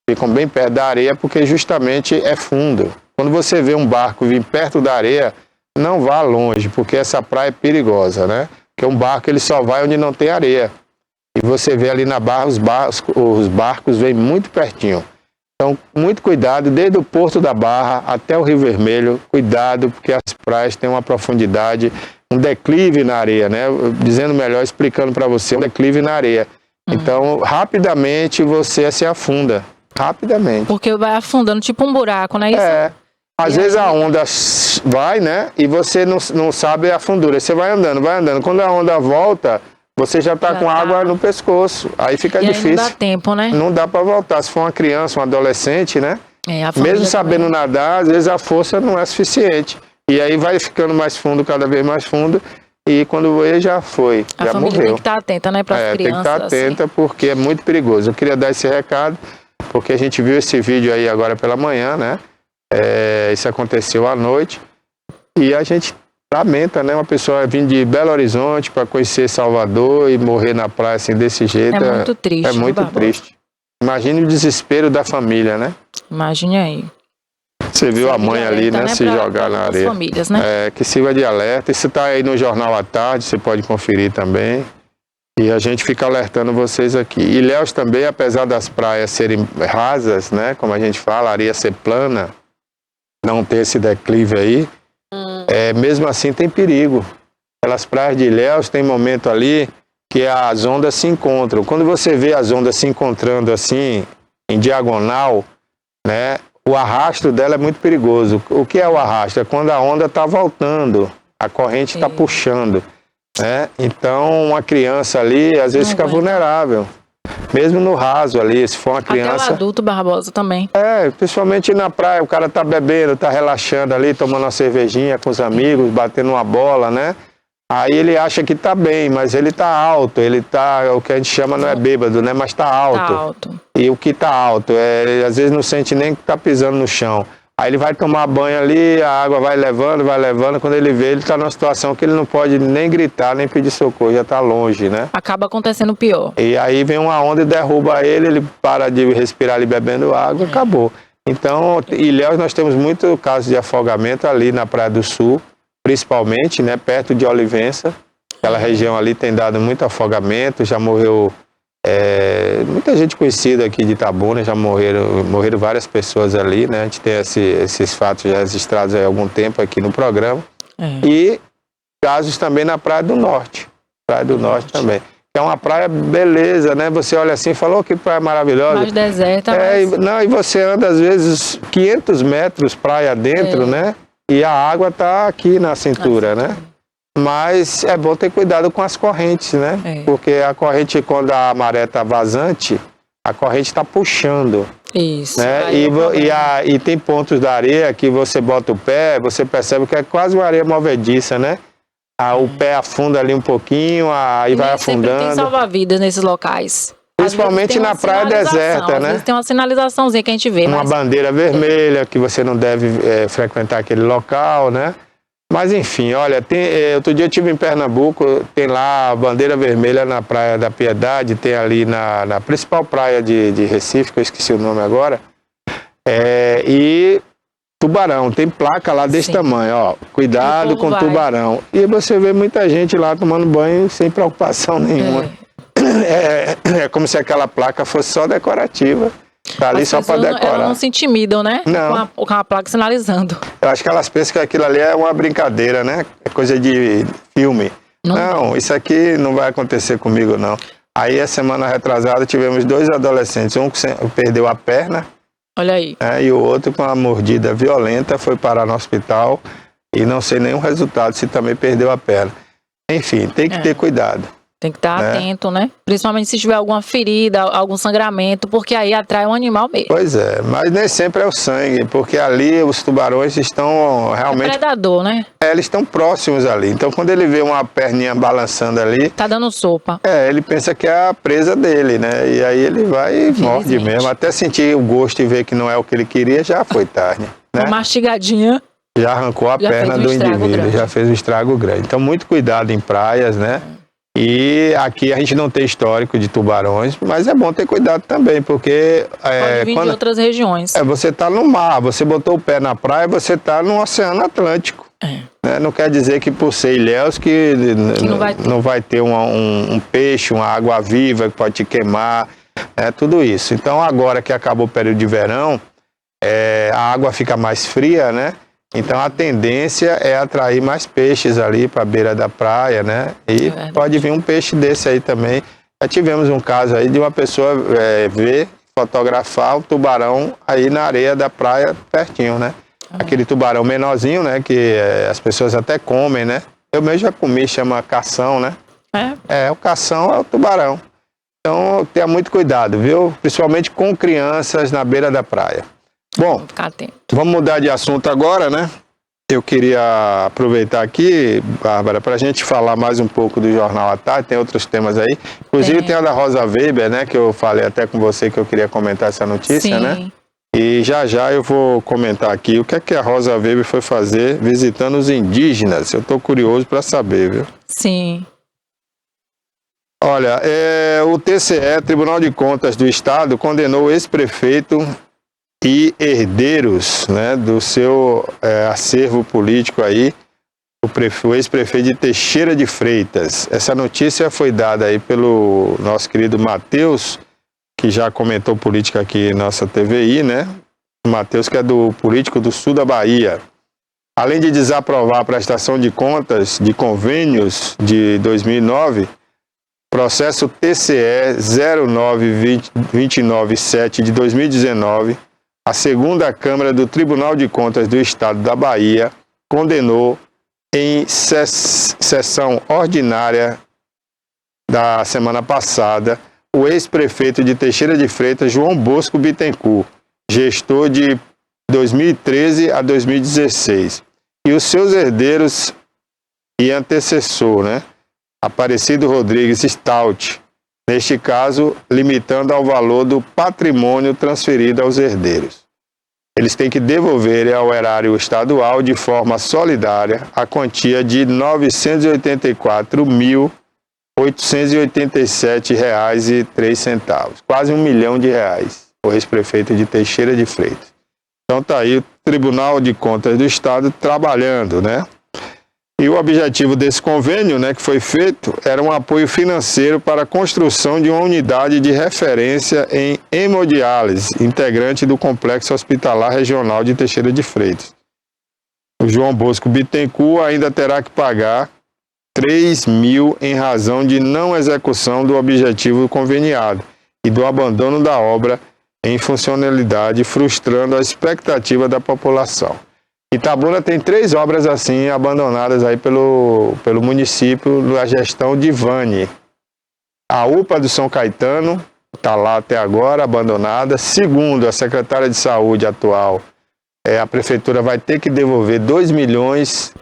Ficam bem perto da areia porque justamente é fundo. Quando você vê um barco vir perto da areia, não vá longe, porque essa praia é perigosa, né? Porque um barco ele só vai onde não tem areia. E você vê ali na barra, os barcos vêm muito pertinho. Então, muito cuidado, desde o Porto da Barra até o Rio Vermelho, cuidado, porque as praias têm uma profundidade, um declive na areia, né? Dizendo melhor, explicando para você, um declive na areia. Então, rapidamente você se afunda. Rapidamente. Porque vai afundando tipo um buraco, não é isso? Às vezes a onda vai, né? E você não sabe a fundura. Você vai andando. Quando a onda volta, você já está com água no pescoço. Aí fica difícil. Aí não dá tempo, né? Não dá para voltar. Se for uma criança, um adolescente, né? Mesmo sabendo nadar, às vezes a força não é suficiente. E aí vai ficando mais fundo, cada vez mais fundo. E quando ele já foi, já morreu. Tem que estar atenta, né, para as crianças. Tem que estar atenta, assim, porque é muito perigoso. Eu queria dar esse recado, porque a gente viu esse vídeo aí agora pela manhã, né? Isso aconteceu à noite. E a gente lamenta, né? Uma pessoa vir de Belo Horizonte para conhecer Salvador e morrer na praia assim desse jeito. É muito triste. É muito triste. Imagine o desespero da família, né? Imagine aí. Você viu a mãe ali, né, se jogar na areia. Famílias, né? Que sirva de alerta. Isso está aí no Jornal à Tarde, você pode conferir também. E a gente fica alertando vocês aqui. Ilhéus também, apesar das praias serem rasas, né, como a gente fala, a areia ser plana, não ter esse declive aí, mesmo assim tem perigo. Pelas praias de Ilhéus tem momento ali que as ondas se encontram. Quando você vê as ondas se encontrando assim, em diagonal, né, o arrasto dela é muito perigoso. O que é o arrasto? É quando a onda está voltando, a corrente está puxando. Né? Então, uma criança ali, às vezes, fica vulnerável. Mesmo no raso ali, se for uma criança... Até o adulto, Barbosa, também. Principalmente na praia, o cara tá bebendo, tá relaxando ali, tomando uma cervejinha com os amigos, batendo uma bola, né? Aí ele acha que tá bem, mas ele tá alto, ele tá, o que a gente chama não é bêbado, né? Mas tá alto. Tá alto. E o que tá alto, ele às vezes não sente nem que tá pisando no chão. Aí ele vai tomar banho ali, a água vai levando, quando ele vê, ele tá numa situação que ele não pode nem gritar, nem pedir socorro, já tá longe, né? Acaba acontecendo pior. E aí vem uma onda e derruba ele para de respirar ali bebendo água, acabou. Então, Ilhéus nós temos muito casos de afogamento ali na Praia do Sul, principalmente, né, perto de Olivença. Aquela região ali tem dado muito afogamento, já morreu muita gente conhecida aqui de Itabuna, já morreram várias pessoas ali, né? A gente tem esses fatos já registrados há algum tempo aqui no programa. E casos também na Praia do Norte. Praia do Norte também. É uma praia beleza, né? Você olha assim e fala, que praia maravilhosa. Mais deserta. E você anda às vezes 500 metros praia dentro, né? E a água tá aqui na cintura, né? Mas é bom ter cuidado com as correntes, né? Porque a corrente, quando a maré tá vazante, a corrente tá puxando. Isso. Né? E tem pontos da areia que você bota o pé, você percebe que é quase uma areia movediça, né? O pé afunda ali um pouquinho, aí vai afundando. Sempre tem salva-vidas nesses locais. Principalmente na praia deserta, né? Às vezes tem uma sinalizaçãozinha que a gente vê. Uma bandeira vermelha, que você não deve frequentar aquele local, né? Mas enfim, olha, outro dia eu estive em Pernambuco, tem lá a bandeira vermelha na Praia da Piedade, tem ali na principal praia de Recife, que eu esqueci o nome agora, e tubarão, tem placa lá desse tamanho, ó, cuidado com tubarão. E você vê muita gente lá tomando banho sem preocupação nenhuma. É como se aquela placa fosse só decorativa. Tá ali só para decorar. Elas não se intimidam, né? Não. Com a placa sinalizando. Eu acho que elas pensam que aquilo ali é uma brincadeira, né? É coisa de filme. Não, isso aqui não vai acontecer comigo, não. Aí, a semana retrasada, tivemos 2 adolescentes. Um perdeu a perna. Olha aí. E o outro, com uma mordida violenta, foi parar no hospital. E não sei nenhum resultado se também perdeu a perna. Enfim, tem que ter cuidado. Tem que estar atento, né? Principalmente se tiver alguma ferida, algum sangramento, porque aí atrai um animal mesmo. Pois é, mas nem sempre é o sangue, porque ali os tubarões estão realmente... É predador, né? Eles estão próximos ali. Então, quando ele vê uma perninha balançando ali... Tá dando sopa. Ele pensa que é a presa dele, né? E aí ele vai e morde mesmo. Até sentir o gosto e ver que não é o que ele queria, já foi tarde. Né? Uma mastigadinha. Já arrancou a perna do indivíduo, já fez um estrago grande. Então, muito cuidado em praias, né? E aqui a gente não tem histórico de tubarões, mas é bom ter cuidado também, porque... Pode vir de outras regiões. Você está no mar, você botou o pé na praia, você está no Oceano Atlântico. Né? Não quer dizer que por ser Ilhéus que não vai ter um peixe, uma água viva que pode te queimar, tudo isso. Então agora que acabou o período de verão, a água fica mais fria, né? Então a tendência é atrair mais peixes ali para a beira da praia, né? E pode vir um peixe desse aí também. Já tivemos um caso aí de uma pessoa fotografar o tubarão aí na areia da praia pertinho, né? Aquele tubarão menorzinho, né? Que as pessoas até comem, né? Eu mesmo já comi, chama cação, né? O cação é o tubarão. Então tenha muito cuidado, viu? Principalmente com crianças na beira da praia. Bom, vamos mudar de assunto agora, né? Eu queria aproveitar aqui, Bárbara, para a gente falar mais um pouco do Jornal à Tarde, tem outros temas aí. Inclusive tem a da Rosa Weber, né? Que eu falei até com você que eu queria comentar essa notícia, né? E já eu vou comentar aqui o que é que a Rosa Weber foi fazer visitando os indígenas. Eu estou curioso para saber, viu? Sim. Olha, o TCE, Tribunal de Contas do Estado, condenou o ex-prefeito e herdeiros, né, do seu acervo político aí, o ex-prefeito de Teixeira de Freitas. Essa notícia foi dada aí pelo nosso querido Matheus, que já comentou política aqui na nossa TVI, né? O Matheus, que é do político do sul da Bahia. Além de desaprovar a prestação de contas de convênios de 2009, processo TCE 09297 de 2019, a segunda Câmara do Tribunal de Contas do Estado da Bahia condenou em sessão ordinária da semana passada o ex-prefeito de Teixeira de Freitas, João Bosco Bittencourt, gestor de 2013 a 2016, e os seus herdeiros e antecessor, né? Aparecido Rodrigues Stout, neste caso, limitando ao valor do patrimônio transferido aos herdeiros. Eles têm que devolver ao erário estadual de forma solidária a quantia de R$ 984.887,03, quase R$1 milhão, o ex-prefeito de Teixeira de Freitas. Então tá aí o Tribunal de Contas do Estado trabalhando, né? E o objetivo desse convênio, né, que foi feito, era um apoio financeiro para a construção de uma unidade de referência em hemodiálise, integrante do Complexo Hospitalar Regional de Teixeira de Freitas. O João Bosco Bittencourt ainda terá que pagar R$3 mil em razão de não execução do objetivo conveniado e do abandono da obra em funcionalidade, frustrando a expectativa da população. Itabuna tem 3 obras assim abandonadas aí pelo município na gestão de Vani. A UPA do São Caetano está lá até agora, abandonada. Segundo a secretária de saúde atual, a prefeitura vai ter que devolver 2 milhões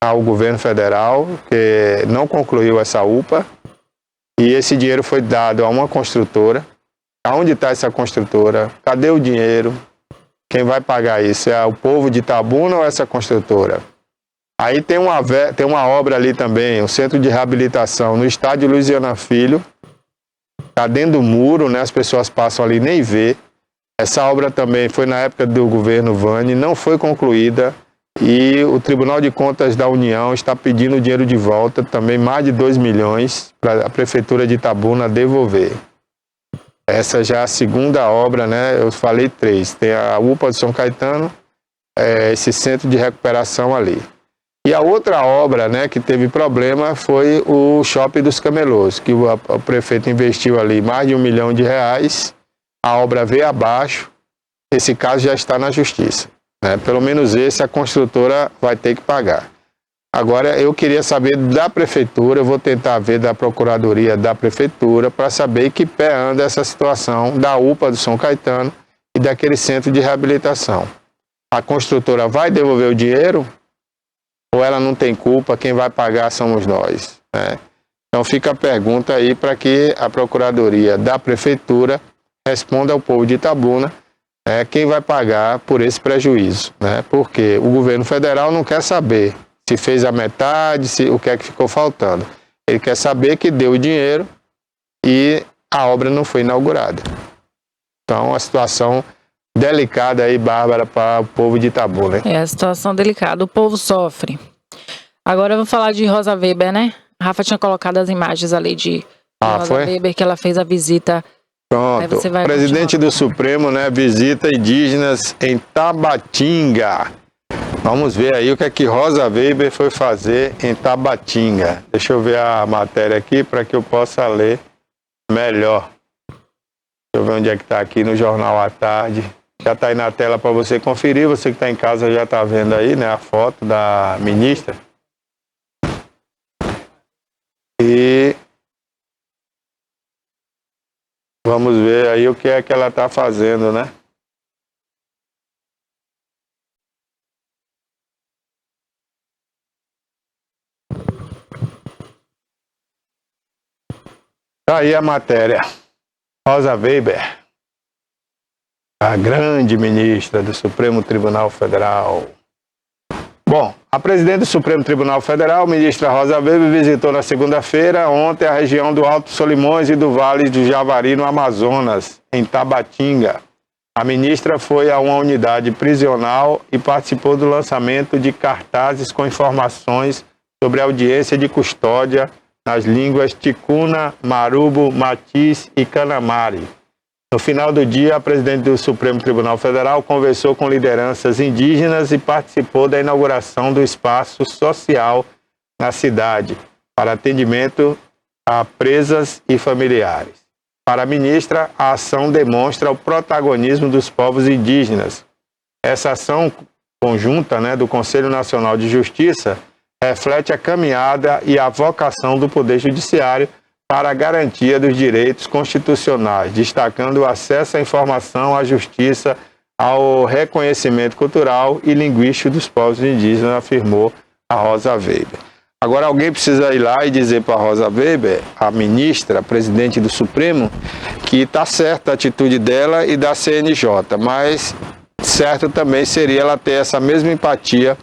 ao governo federal, que não concluiu essa UPA. E esse dinheiro foi dado a uma construtora. Aonde está essa construtora? Cadê o dinheiro? Quem vai pagar isso? É o povo de Itabuna ou essa construtora? Aí tem uma obra ali também, um centro de reabilitação no estádio Luiziana Filho. Está dentro do muro, né? As pessoas passam ali e nem vê. Essa obra também foi na época do governo Vani, não foi concluída. E o Tribunal de Contas da União está pedindo o dinheiro de volta, também mais de 2 milhões, para a Prefeitura de Itabuna devolver. Essa já é a segunda obra, né? Eu falei 3. Tem a UPA de São Caetano, esse centro de recuperação ali. E a outra obra, né, que teve problema foi o Shopping dos Camelôs, que o prefeito investiu ali mais de R$1 milhão. A obra veio abaixo. Esse caso já está na justiça, né? Pelo menos esse a construtora vai ter que pagar. Agora, eu queria saber da prefeitura, eu vou tentar ver da procuradoria da prefeitura para saber que pé anda essa situação da UPA do São Caetano e daquele centro de reabilitação. A construtora vai devolver o dinheiro ou ela não tem culpa, quem vai pagar somos nós, né? Então fica a pergunta aí para que a procuradoria da prefeitura responda ao povo de Itabuna quem vai pagar por esse prejuízo, né? Porque o governo federal não quer saber se fez a metade, o que é que ficou faltando. Ele quer saber que deu o dinheiro e a obra não foi inaugurada. Então, a situação delicada aí, Bárbara, para o povo de Itabuna, né? É a situação delicada, o povo sofre. Agora eu vou falar de Rosa Weber, né? A Rafa tinha colocado as imagens ali de Rosa Weber, que ela fez a visita. Pronto, o presidente do Supremo, né, visita indígenas em Tabatinga. Vamos ver aí o que é que Rosa Weber foi fazer em Tabatinga. Deixa eu ver a matéria aqui para que eu possa ler melhor. Deixa eu ver onde é que está aqui no Jornal à Tarde. Já está aí na tela para você conferir. Você que está em casa já está vendo aí, né, a foto da ministra. E vamos ver aí o que é que ela está fazendo, né? Tá aí a matéria. Rosa Weber, a grande ministra do Supremo Tribunal Federal. Bom, a presidente do Supremo Tribunal Federal, ministra Rosa Weber, visitou na segunda-feira, ontem, a região do Alto Solimões e do Vale do Javari, no Amazonas, em Tabatinga. A ministra foi a uma unidade prisional e participou do lançamento de cartazes com informações sobre a audiência de custódia nas línguas ticuna, marubo, matiz e canamari. No final do dia, a presidente do Supremo Tribunal Federal conversou com lideranças indígenas e participou da inauguração do espaço social na cidade para atendimento a presas e familiares. Para a ministra, a ação demonstra o protagonismo dos povos indígenas. Essa ação conjunta, do Conselho Nacional de Justiça reflete a caminhada e a vocação do Poder Judiciário para a garantia dos direitos constitucionais, destacando o acesso à informação, à justiça, ao reconhecimento cultural e linguístico dos povos indígenas, afirmou a Rosa Weber. Agora alguém precisa ir lá e dizer para a Rosa Weber, a ministra, a presidente do Supremo, que está certa a atitude dela e da CNJ, mas certo também seria ela ter essa mesma empatia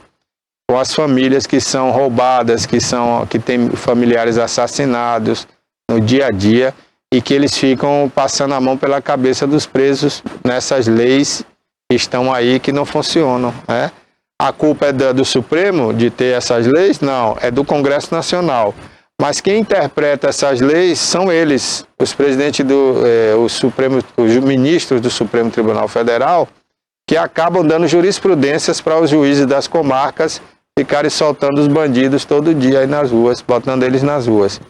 com as famílias que são roubadas, que têm familiares assassinados no dia a dia e que eles ficam passando a mão pela cabeça dos presos nessas leis que estão aí que não funcionam, né? A culpa é do Supremo de ter essas leis? Não, é do Congresso Nacional. Mas quem interpreta essas leis são eles, os presidentes os ministros do Supremo Tribunal Federal, que acabam dando jurisprudências para os juízes das comarcas ficarem soltando os bandidos todo dia aí nas ruas, botando eles nas ruas.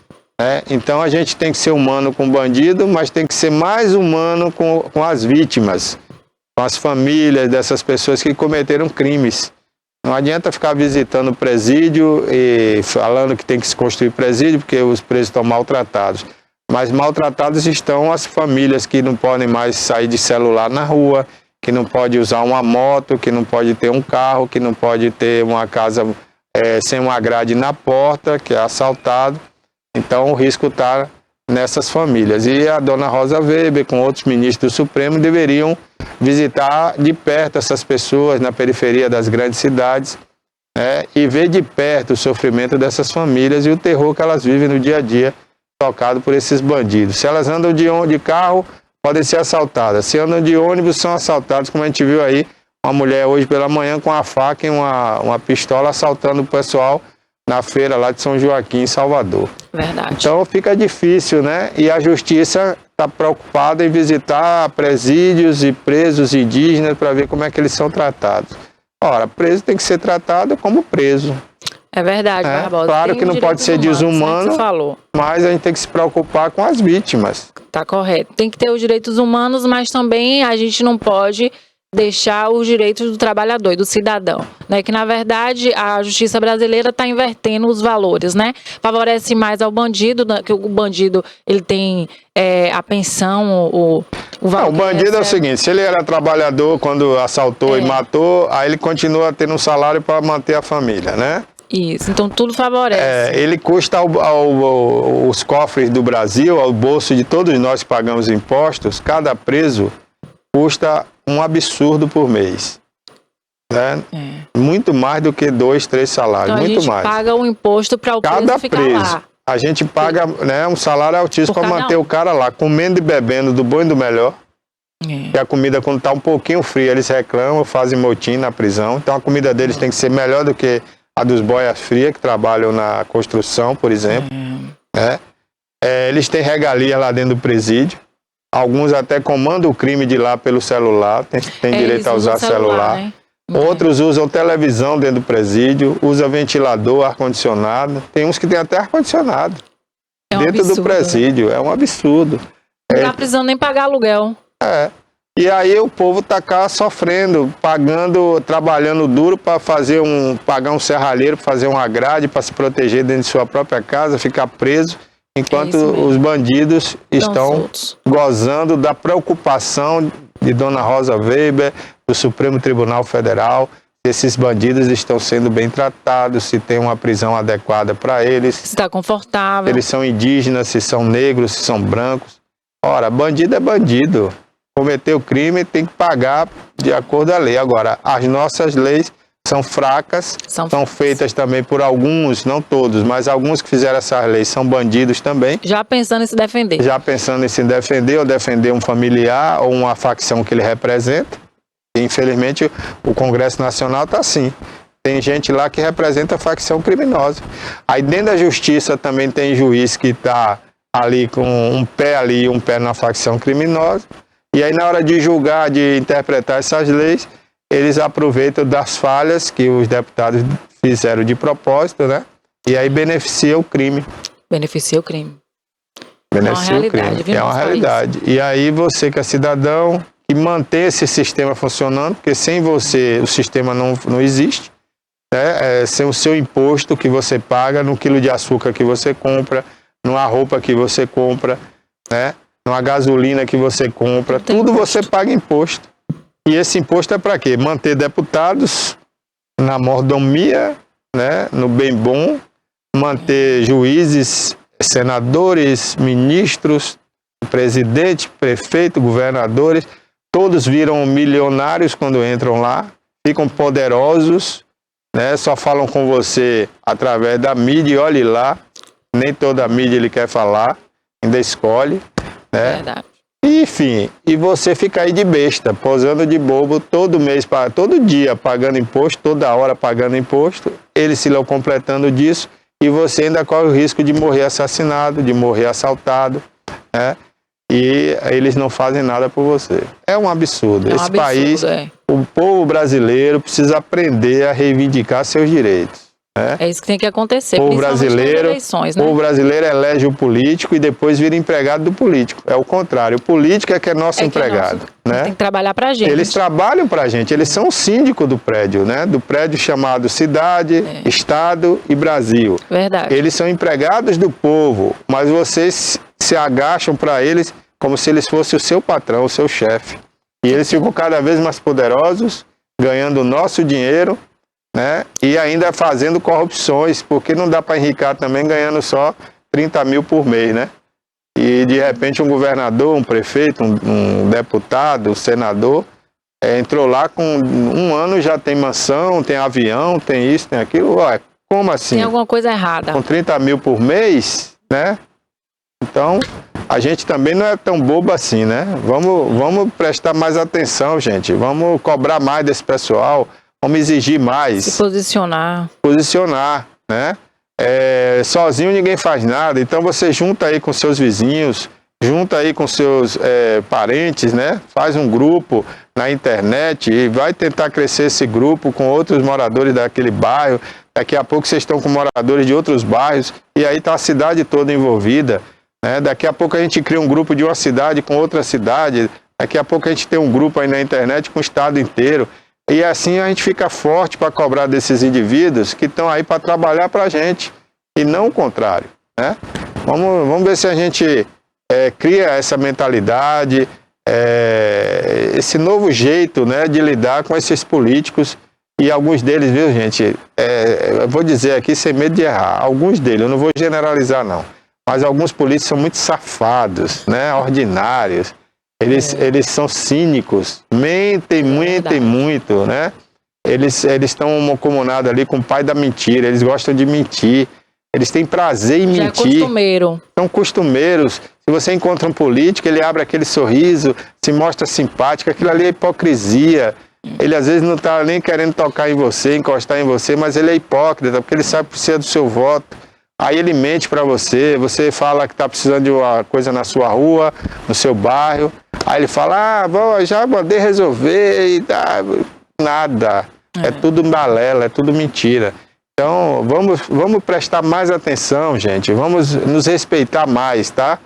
Então a gente tem que ser humano com o bandido, mas tem que ser mais humano com as vítimas, com as famílias dessas pessoas que cometeram crimes. Não adianta ficar visitando o presídio e falando que tem que se construir presídio porque os presos estão maltratados. Mas maltratados estão as famílias que não podem mais sair de celular na rua, que não pode usar uma moto, que não pode ter um carro, que não pode ter uma casa sem uma grade na porta, que é assaltado. Então o risco está nessas famílias. E a dona Rosa Weber, com outros ministros do Supremo, deveriam visitar de perto essas pessoas na periferia das grandes cidades, e ver de perto o sofrimento dessas famílias e o terror que elas vivem no dia a dia, tocado por esses bandidos. Se elas andam de carro, podem ser assaltadas. Se andam de ônibus, são assaltados, como a gente viu aí, uma mulher hoje pela manhã com a faca e uma pistola assaltando o pessoal na feira lá de São Joaquim, em Salvador. Verdade. Então fica difícil, né? E a justiça está preocupada em visitar presídios e presos indígenas para ver como é que eles são tratados. Ora, preso tem que ser tratado como preso. É verdade, Barbosa. Claro que não pode ser desumano, mas a gente tem que se preocupar com as vítimas. Tá correto. Tem que ter os direitos humanos, mas também a gente não pode deixar os direitos do trabalhador e do cidadão, né? Que na verdade a justiça brasileira está invertendo os valores, né? Favorece mais ao bandido, que o bandido ele tem a pensão, o valor. Não, o bandido é o seguinte: se ele era trabalhador quando assaltou e matou, aí ele continua tendo um salário para manter a família, né? Isso, então tudo favorece. Ele custa aos cofres do Brasil, ao bolso de todos nós que pagamos impostos, cada preso custa um absurdo por mês. Né? Muito mais do que 2, 3 salários, então, muito mais. A gente paga o imposto para o preso ficar lá. A gente paga um salário altíssimo para manter o cara lá, comendo e bebendo do bom e do melhor. E a comida, quando está um pouquinho fria, eles reclamam, fazem motim na prisão. Então a comida deles tem que ser melhor do que a dos boias frias, que trabalham na construção, por exemplo. Eles têm regalia lá dentro do presídio. Alguns até comandam o crime de lá pelo celular, tem direito a usar celular. Né? Outros usam televisão dentro do presídio, usam ventilador, ar-condicionado. Tem uns que tem até ar-condicionado dentro do presídio. É um absurdo. Não dá prisão nem pagar aluguel. E aí o povo está cá sofrendo, trabalhando duro para pagar um serralheiro, para fazer uma grade, para se proteger dentro de sua própria casa, ficar preso. Enquanto os bandidos estão gozando da preocupação de dona Rosa Weber, do Supremo Tribunal Federal, se esses bandidos estão sendo bem tratados, se tem uma prisão adequada para eles. Se está confortável. Se eles são indígenas, se são negros, se são brancos. Ora, bandido é bandido. Cometeu crime tem que pagar de acordo com a lei. Agora, as nossas leis são fracas, São são feitas também por alguns, não todos, mas alguns que fizeram essas leis são bandidos também. Já pensando em se defender. Já pensando em se defender ou defender um familiar ou uma facção que ele representa. E, infelizmente, o Congresso Nacional está assim. Tem gente lá que representa a facção criminosa. Aí dentro da justiça também tem juiz que está ali com um pé ali e um pé na facção criminosa. E aí na hora de julgar, de interpretar essas leis, eles aproveitam das falhas que os deputados fizeram de propósito, né? E aí beneficia o crime. Beneficia o crime. Beneficia o crime. É uma realidade. E aí você que é cidadão, que mantém esse sistema funcionando, porque sem você o sistema não existe, né? Sem o seu imposto que você paga no quilo de açúcar que você compra, numa roupa que você compra, né? Numa gasolina que você compra, tudo você paga imposto. E esse imposto é para quê? Manter deputados na mordomia, né? No bem bom, manter juízes, senadores, ministros, presidente, prefeito, governadores, todos viram milionários quando entram lá, ficam poderosos, né? Só falam com você através da mídia, e olhe lá, nem toda a mídia ele quer falar, ainda escolhe, né? Verdade. Enfim, e você fica aí de besta, posando de bobo todo mês, todo dia pagando imposto, toda hora pagando imposto, eles se lão completando disso, e você ainda corre o risco de morrer assassinado, de morrer assaltado, né? E eles não fazem nada por você. É um absurdo. É um Esse absurdo, país, o povo brasileiro precisa aprender a reivindicar seus direitos. Né? É isso que tem que acontecer, O povo principalmente nas brasileiro, eleições, né? o brasileiro elege o político e depois vira empregado do político. É o contrário. O político é que é nosso empregado. Né? Tem que trabalhar pra gente. Eles trabalham pra gente. Eles são o síndico do prédio, né? Do prédio chamado Cidade, Estado e Brasil. Verdade. Eles são empregados do povo, mas vocês se agacham para eles como se eles fossem o seu patrão, o seu chefe. E eles ficam cada vez mais poderosos, ganhando o nosso dinheiro, né? E ainda fazendo corrupções, porque não dá para enricar também ganhando só 30 mil por mês, né? E de repente um governador, um prefeito, um deputado, um senador, entrou lá com 1 ano, já tem mansão, tem avião, tem isso, tem aquilo. Ué, como assim? Tem alguma coisa errada. Com 30 mil por mês, né? Então, a gente também não é tão bobo assim, né? Vamos prestar mais atenção, gente. Vamos cobrar mais desse pessoal. Vamos exigir mais. Se posicionar. Posicionar, né? Sozinho ninguém faz nada. Então você junta aí com seus vizinhos, junta aí com seus parentes, né? Faz um grupo na internet e vai tentar crescer esse grupo com outros moradores daquele bairro. Daqui a pouco vocês estão com moradores de outros bairros e aí está a cidade toda envolvida. Né? Daqui a pouco a gente cria um grupo de uma cidade com outra cidade. Daqui a pouco a gente tem um grupo aí na internet com o estado inteiro. E assim a gente fica forte para cobrar desses indivíduos que estão aí para trabalhar para a gente, e não o contrário. Né? Vamos ver se a gente cria essa mentalidade, esse novo jeito, né, de lidar com esses políticos, e alguns deles, viu, gente, eu vou dizer aqui sem medo de errar, alguns deles, eu não vou generalizar não, mas alguns políticos são muito safados, né, ordinários. Eles são cínicos, mentem muito, né? Eles estão comunados ali com o pai da mentira, eles gostam de mentir, eles têm prazer em mentir. Já é costumeiro. São costumeiros. Se você encontra um político, ele abre aquele sorriso, se mostra simpático, aquilo ali é hipocrisia. Ele às vezes não está nem querendo tocar em você, encostar em você, mas ele é hipócrita, porque ele sabe que precisa do seu voto. Aí ele mente para você, você fala que está precisando de uma coisa na sua rua, no seu bairro. Aí ele fala, já mandei resolver e tá, nada. É tudo balela, é tudo mentira. Então, vamos prestar mais atenção, gente. Vamos nos respeitar mais, tá?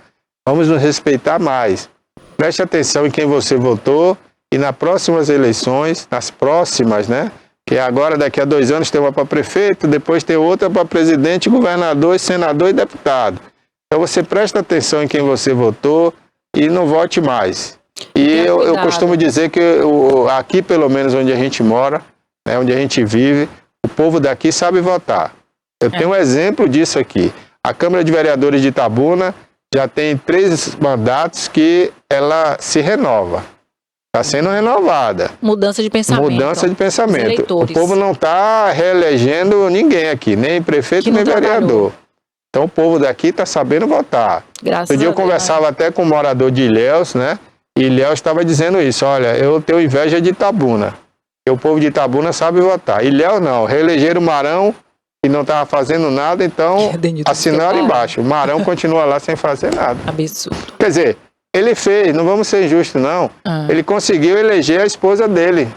Vamos nos respeitar mais. Preste atenção em quem você votou e nas próximas eleições, nas próximas, né? Que agora, daqui a 2 anos, tem uma para prefeito, depois tem outra para presidente, governador, senador e deputado. Então você presta atenção em quem você votou e não vote mais. E eu costumo dizer que aqui, pelo menos onde a gente mora, né, onde a gente vive, o povo daqui sabe votar. Eu tenho um exemplo disso aqui. A Câmara de Vereadores de Itabuna já tem 3 mandatos que ela se renova. Está sendo renovada. Mudança de pensamento. Mudança de pensamento. O Eleitores. povo não está reelegendo ninguém aqui, nem prefeito, nem vereador. Então o povo daqui está sabendo votar. Graças Outro dia a eu Deus, conversava até com um morador de Ilhéus, né? E Ilhéus estava dizendo isso, olha, eu tenho inveja de Itabuna. Porque o povo de Itabuna sabe votar. Ilhéus não, reelegeram o Marão, que não estava fazendo nada, então assinaram embaixo. O Marão continua lá sem fazer nada. Absurdo. Quer dizer, ele fez, não vamos ser injustos não, ele conseguiu eleger a esposa dele,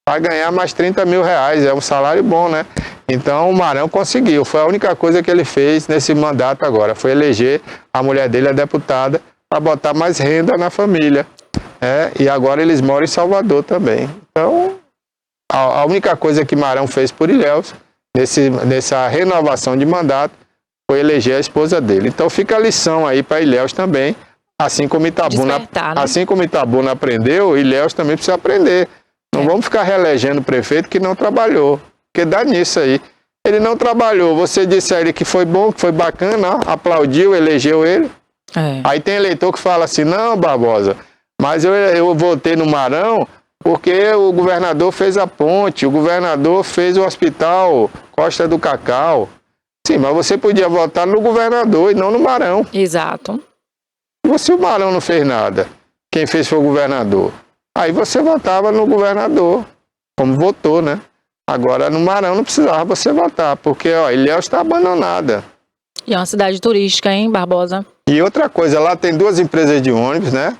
para ganhar mais 30 mil reais, é um salário bom, né? Então o Marão conseguiu, foi a única coisa que ele fez nesse mandato agora, foi eleger a mulher dele, a deputada, para botar mais renda na família. E agora eles moram em Salvador também. Então, a única coisa que Marão fez por Ilhéus, nessa renovação de mandato, foi eleger a esposa dele. Então fica a lição aí para Ilhéus também, assim como Itabuna, né? assim como Itabuna aprendeu, Ilhéus também precisa aprender. Não vamos ficar reelegendo o prefeito que não trabalhou, porque dá nisso aí. Ele não trabalhou, você disse a ele que foi bom, que foi bacana, aplaudiu, elegeu ele. Aí tem eleitor que fala assim, não, Barbosa, mas eu votei no Marão porque o governador fez a ponte, o governador fez o hospital Costa do Cacau. Sim, mas você podia votar no governador e não no Marão. Exato. Se o Marão não fez nada, quem fez foi o governador. Aí você votava no governador, como votou, né? Agora no Marão não precisava você votar, porque ó, Ilhéus está abandonada. E é uma cidade turística, hein, Barbosa? E outra coisa, lá tem 2 empresas de ônibus, né?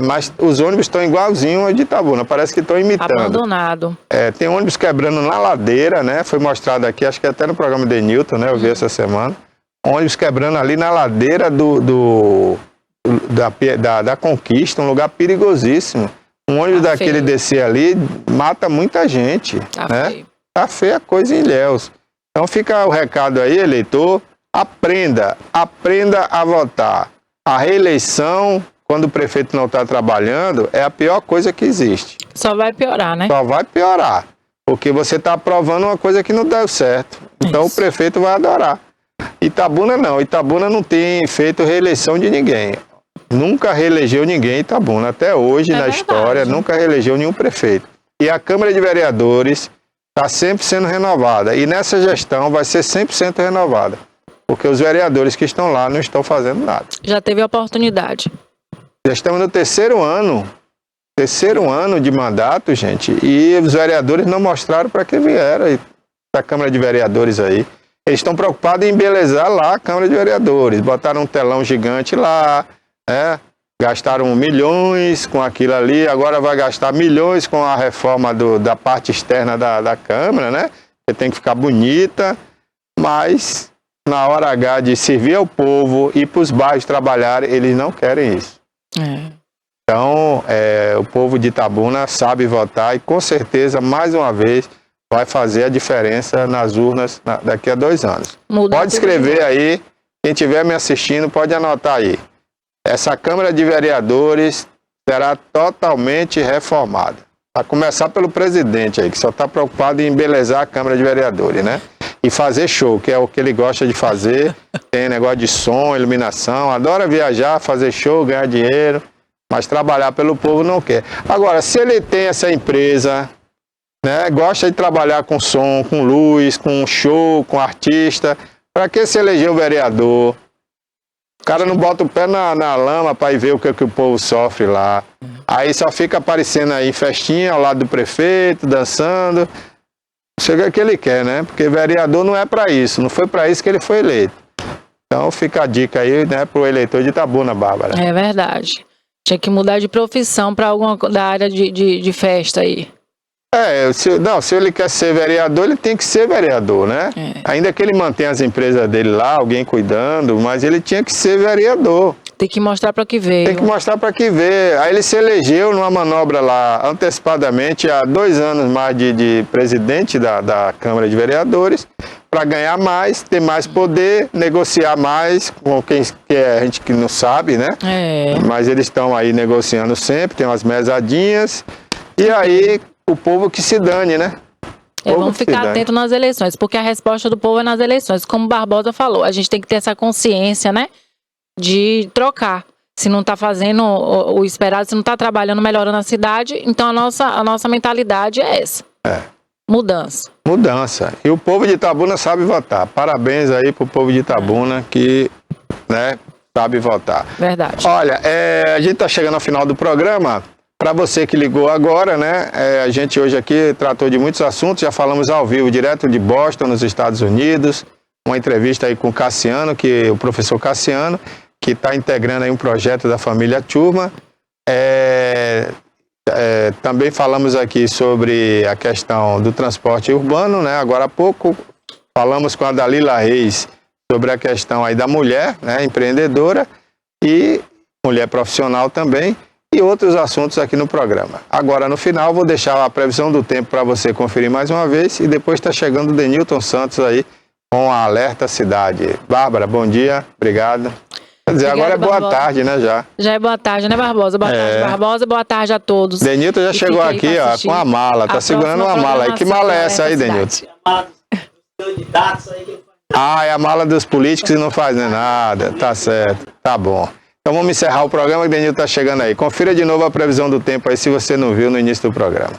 Mas os ônibus estão igualzinho ao de Itabuna, parece que estão imitando. Abandonado. Tem ônibus quebrando na ladeira, né? Foi mostrado aqui, acho que até no programa de Newton, né? Eu vi essa semana. Ônibus quebrando ali na ladeira da Conquista, um lugar perigosíssimo. Um ônibus daquele descer ali mata muita gente. Né? Tá feia a coisa em Ilhéus. Então fica o recado aí, eleitor, aprenda a votar. A reeleição, quando o prefeito não está trabalhando, é a pior coisa que existe. Só vai piorar, né? Só vai piorar, porque você está aprovando uma coisa que não deu certo. Então o prefeito vai adorar. Itabuna não tem feito reeleição de ninguém. Nunca reelegeu ninguém em Itabuna. Até hoje, na história, nunca reelegeu nenhum prefeito. E a Câmara de Vereadores está sempre sendo renovada. E nessa gestão vai ser 100% renovada. Porque os vereadores que estão lá não estão fazendo nada. Já teve oportunidade. Já estamos no terceiro ano de mandato, gente. E os vereadores não mostraram para que vieram a Câmara de Vereadores aí. Eles estão preocupados em embelezar lá a Câmara de Vereadores. Botaram um telão gigante lá, gastaram milhões com aquilo ali, agora vai gastar milhões com a reforma da parte externa da Câmara, né? Que tem que ficar bonita, mas na hora H de servir ao povo e para os bairros trabalharem, eles não querem isso. Então, o povo de Itabuna sabe votar e com certeza, mais uma vez, vai fazer a diferença nas urnas daqui a 2 anos. Pode escrever aí, quem estiver me assistindo pode anotar aí. Essa Câmara de Vereadores será totalmente reformada. A começar pelo presidente aí, que só está preocupado em embelezar a Câmara de Vereadores, né? E fazer show, que é o que ele gosta de fazer. Tem negócio de som, iluminação, adora viajar, fazer show, ganhar dinheiro, mas trabalhar pelo povo não quer. Agora, se ele tem essa empresa, né, gosta de trabalhar com som, com luz, com show, com artista, para que se eleger o vereador? O cara não bota o pé na lama para ir ver o que o povo sofre lá. Aí só fica aparecendo aí em festinha ao lado do prefeito, dançando. Chega o que ele quer, né? Porque vereador não é para isso, não foi para isso que ele foi eleito. Então fica a dica aí, né, pro eleitor de Itabuna, Bárbara. É verdade. Tinha que mudar de profissão para alguma da área de festa aí. Se ele quer ser vereador, ele tem que ser vereador, né? Ainda que ele mantenha as empresas dele lá, alguém cuidando, mas ele tinha que ser vereador. Tem que mostrar para que veio. Tem que mostrar para que veio. Aí ele se elegeu numa manobra lá, antecipadamente, há 2 anos mais de presidente da Câmara de Vereadores, para ganhar mais, ter mais poder, negociar mais com quem a gente que não sabe, né? Mas eles estão aí negociando sempre, tem umas mesadinhas, e aí o povo que se dane, né? Vamos ficar atento nas eleições, porque a resposta do povo é nas eleições. Como o Barbosa falou, a gente tem que ter essa consciência, né? De trocar. se não está fazendo o esperado, se não está trabalhando, melhorando a cidade, então a nossa mentalidade é essa. Mudança. Mudança. E o povo de Itabuna sabe votar. Parabéns aí pro povo de Itabuna que, né, sabe votar. Verdade. Olha, a gente está chegando ao final do programa. Para você que ligou agora, né, a gente hoje aqui tratou de muitos assuntos, já falamos ao vivo, direto de Boston, nos Estados Unidos, uma entrevista aí com o Cassiano, o professor Cassiano, que está integrando aí um projeto da família Turma. Também falamos aqui sobre a questão do transporte urbano, né, agora há pouco falamos com a Dalila Reis sobre a questão aí da mulher, né, empreendedora e mulher profissional também, e outros assuntos aqui no programa. Agora, no final, vou deixar a previsão do tempo para você conferir mais uma vez, e depois está chegando o Denilton Santos aí com a Alerta Cidade. Bárbara, bom dia, obrigado. Quer dizer, agora é boa tarde, né, já? Já é boa tarde, né, Barbosa? Boa tarde, Barbosa, boa tarde a todos. Denilton já chegou aqui, ó, com a mala, tá segurando uma mala aí. Que mala é essa aí, Denilton? É a mala dos políticos e não faz nem nada, tá certo, tá bom. Então vamos encerrar o programa, que o Denilton tá chegando aí. Confira de novo a previsão do tempo aí, se você não viu no início do programa.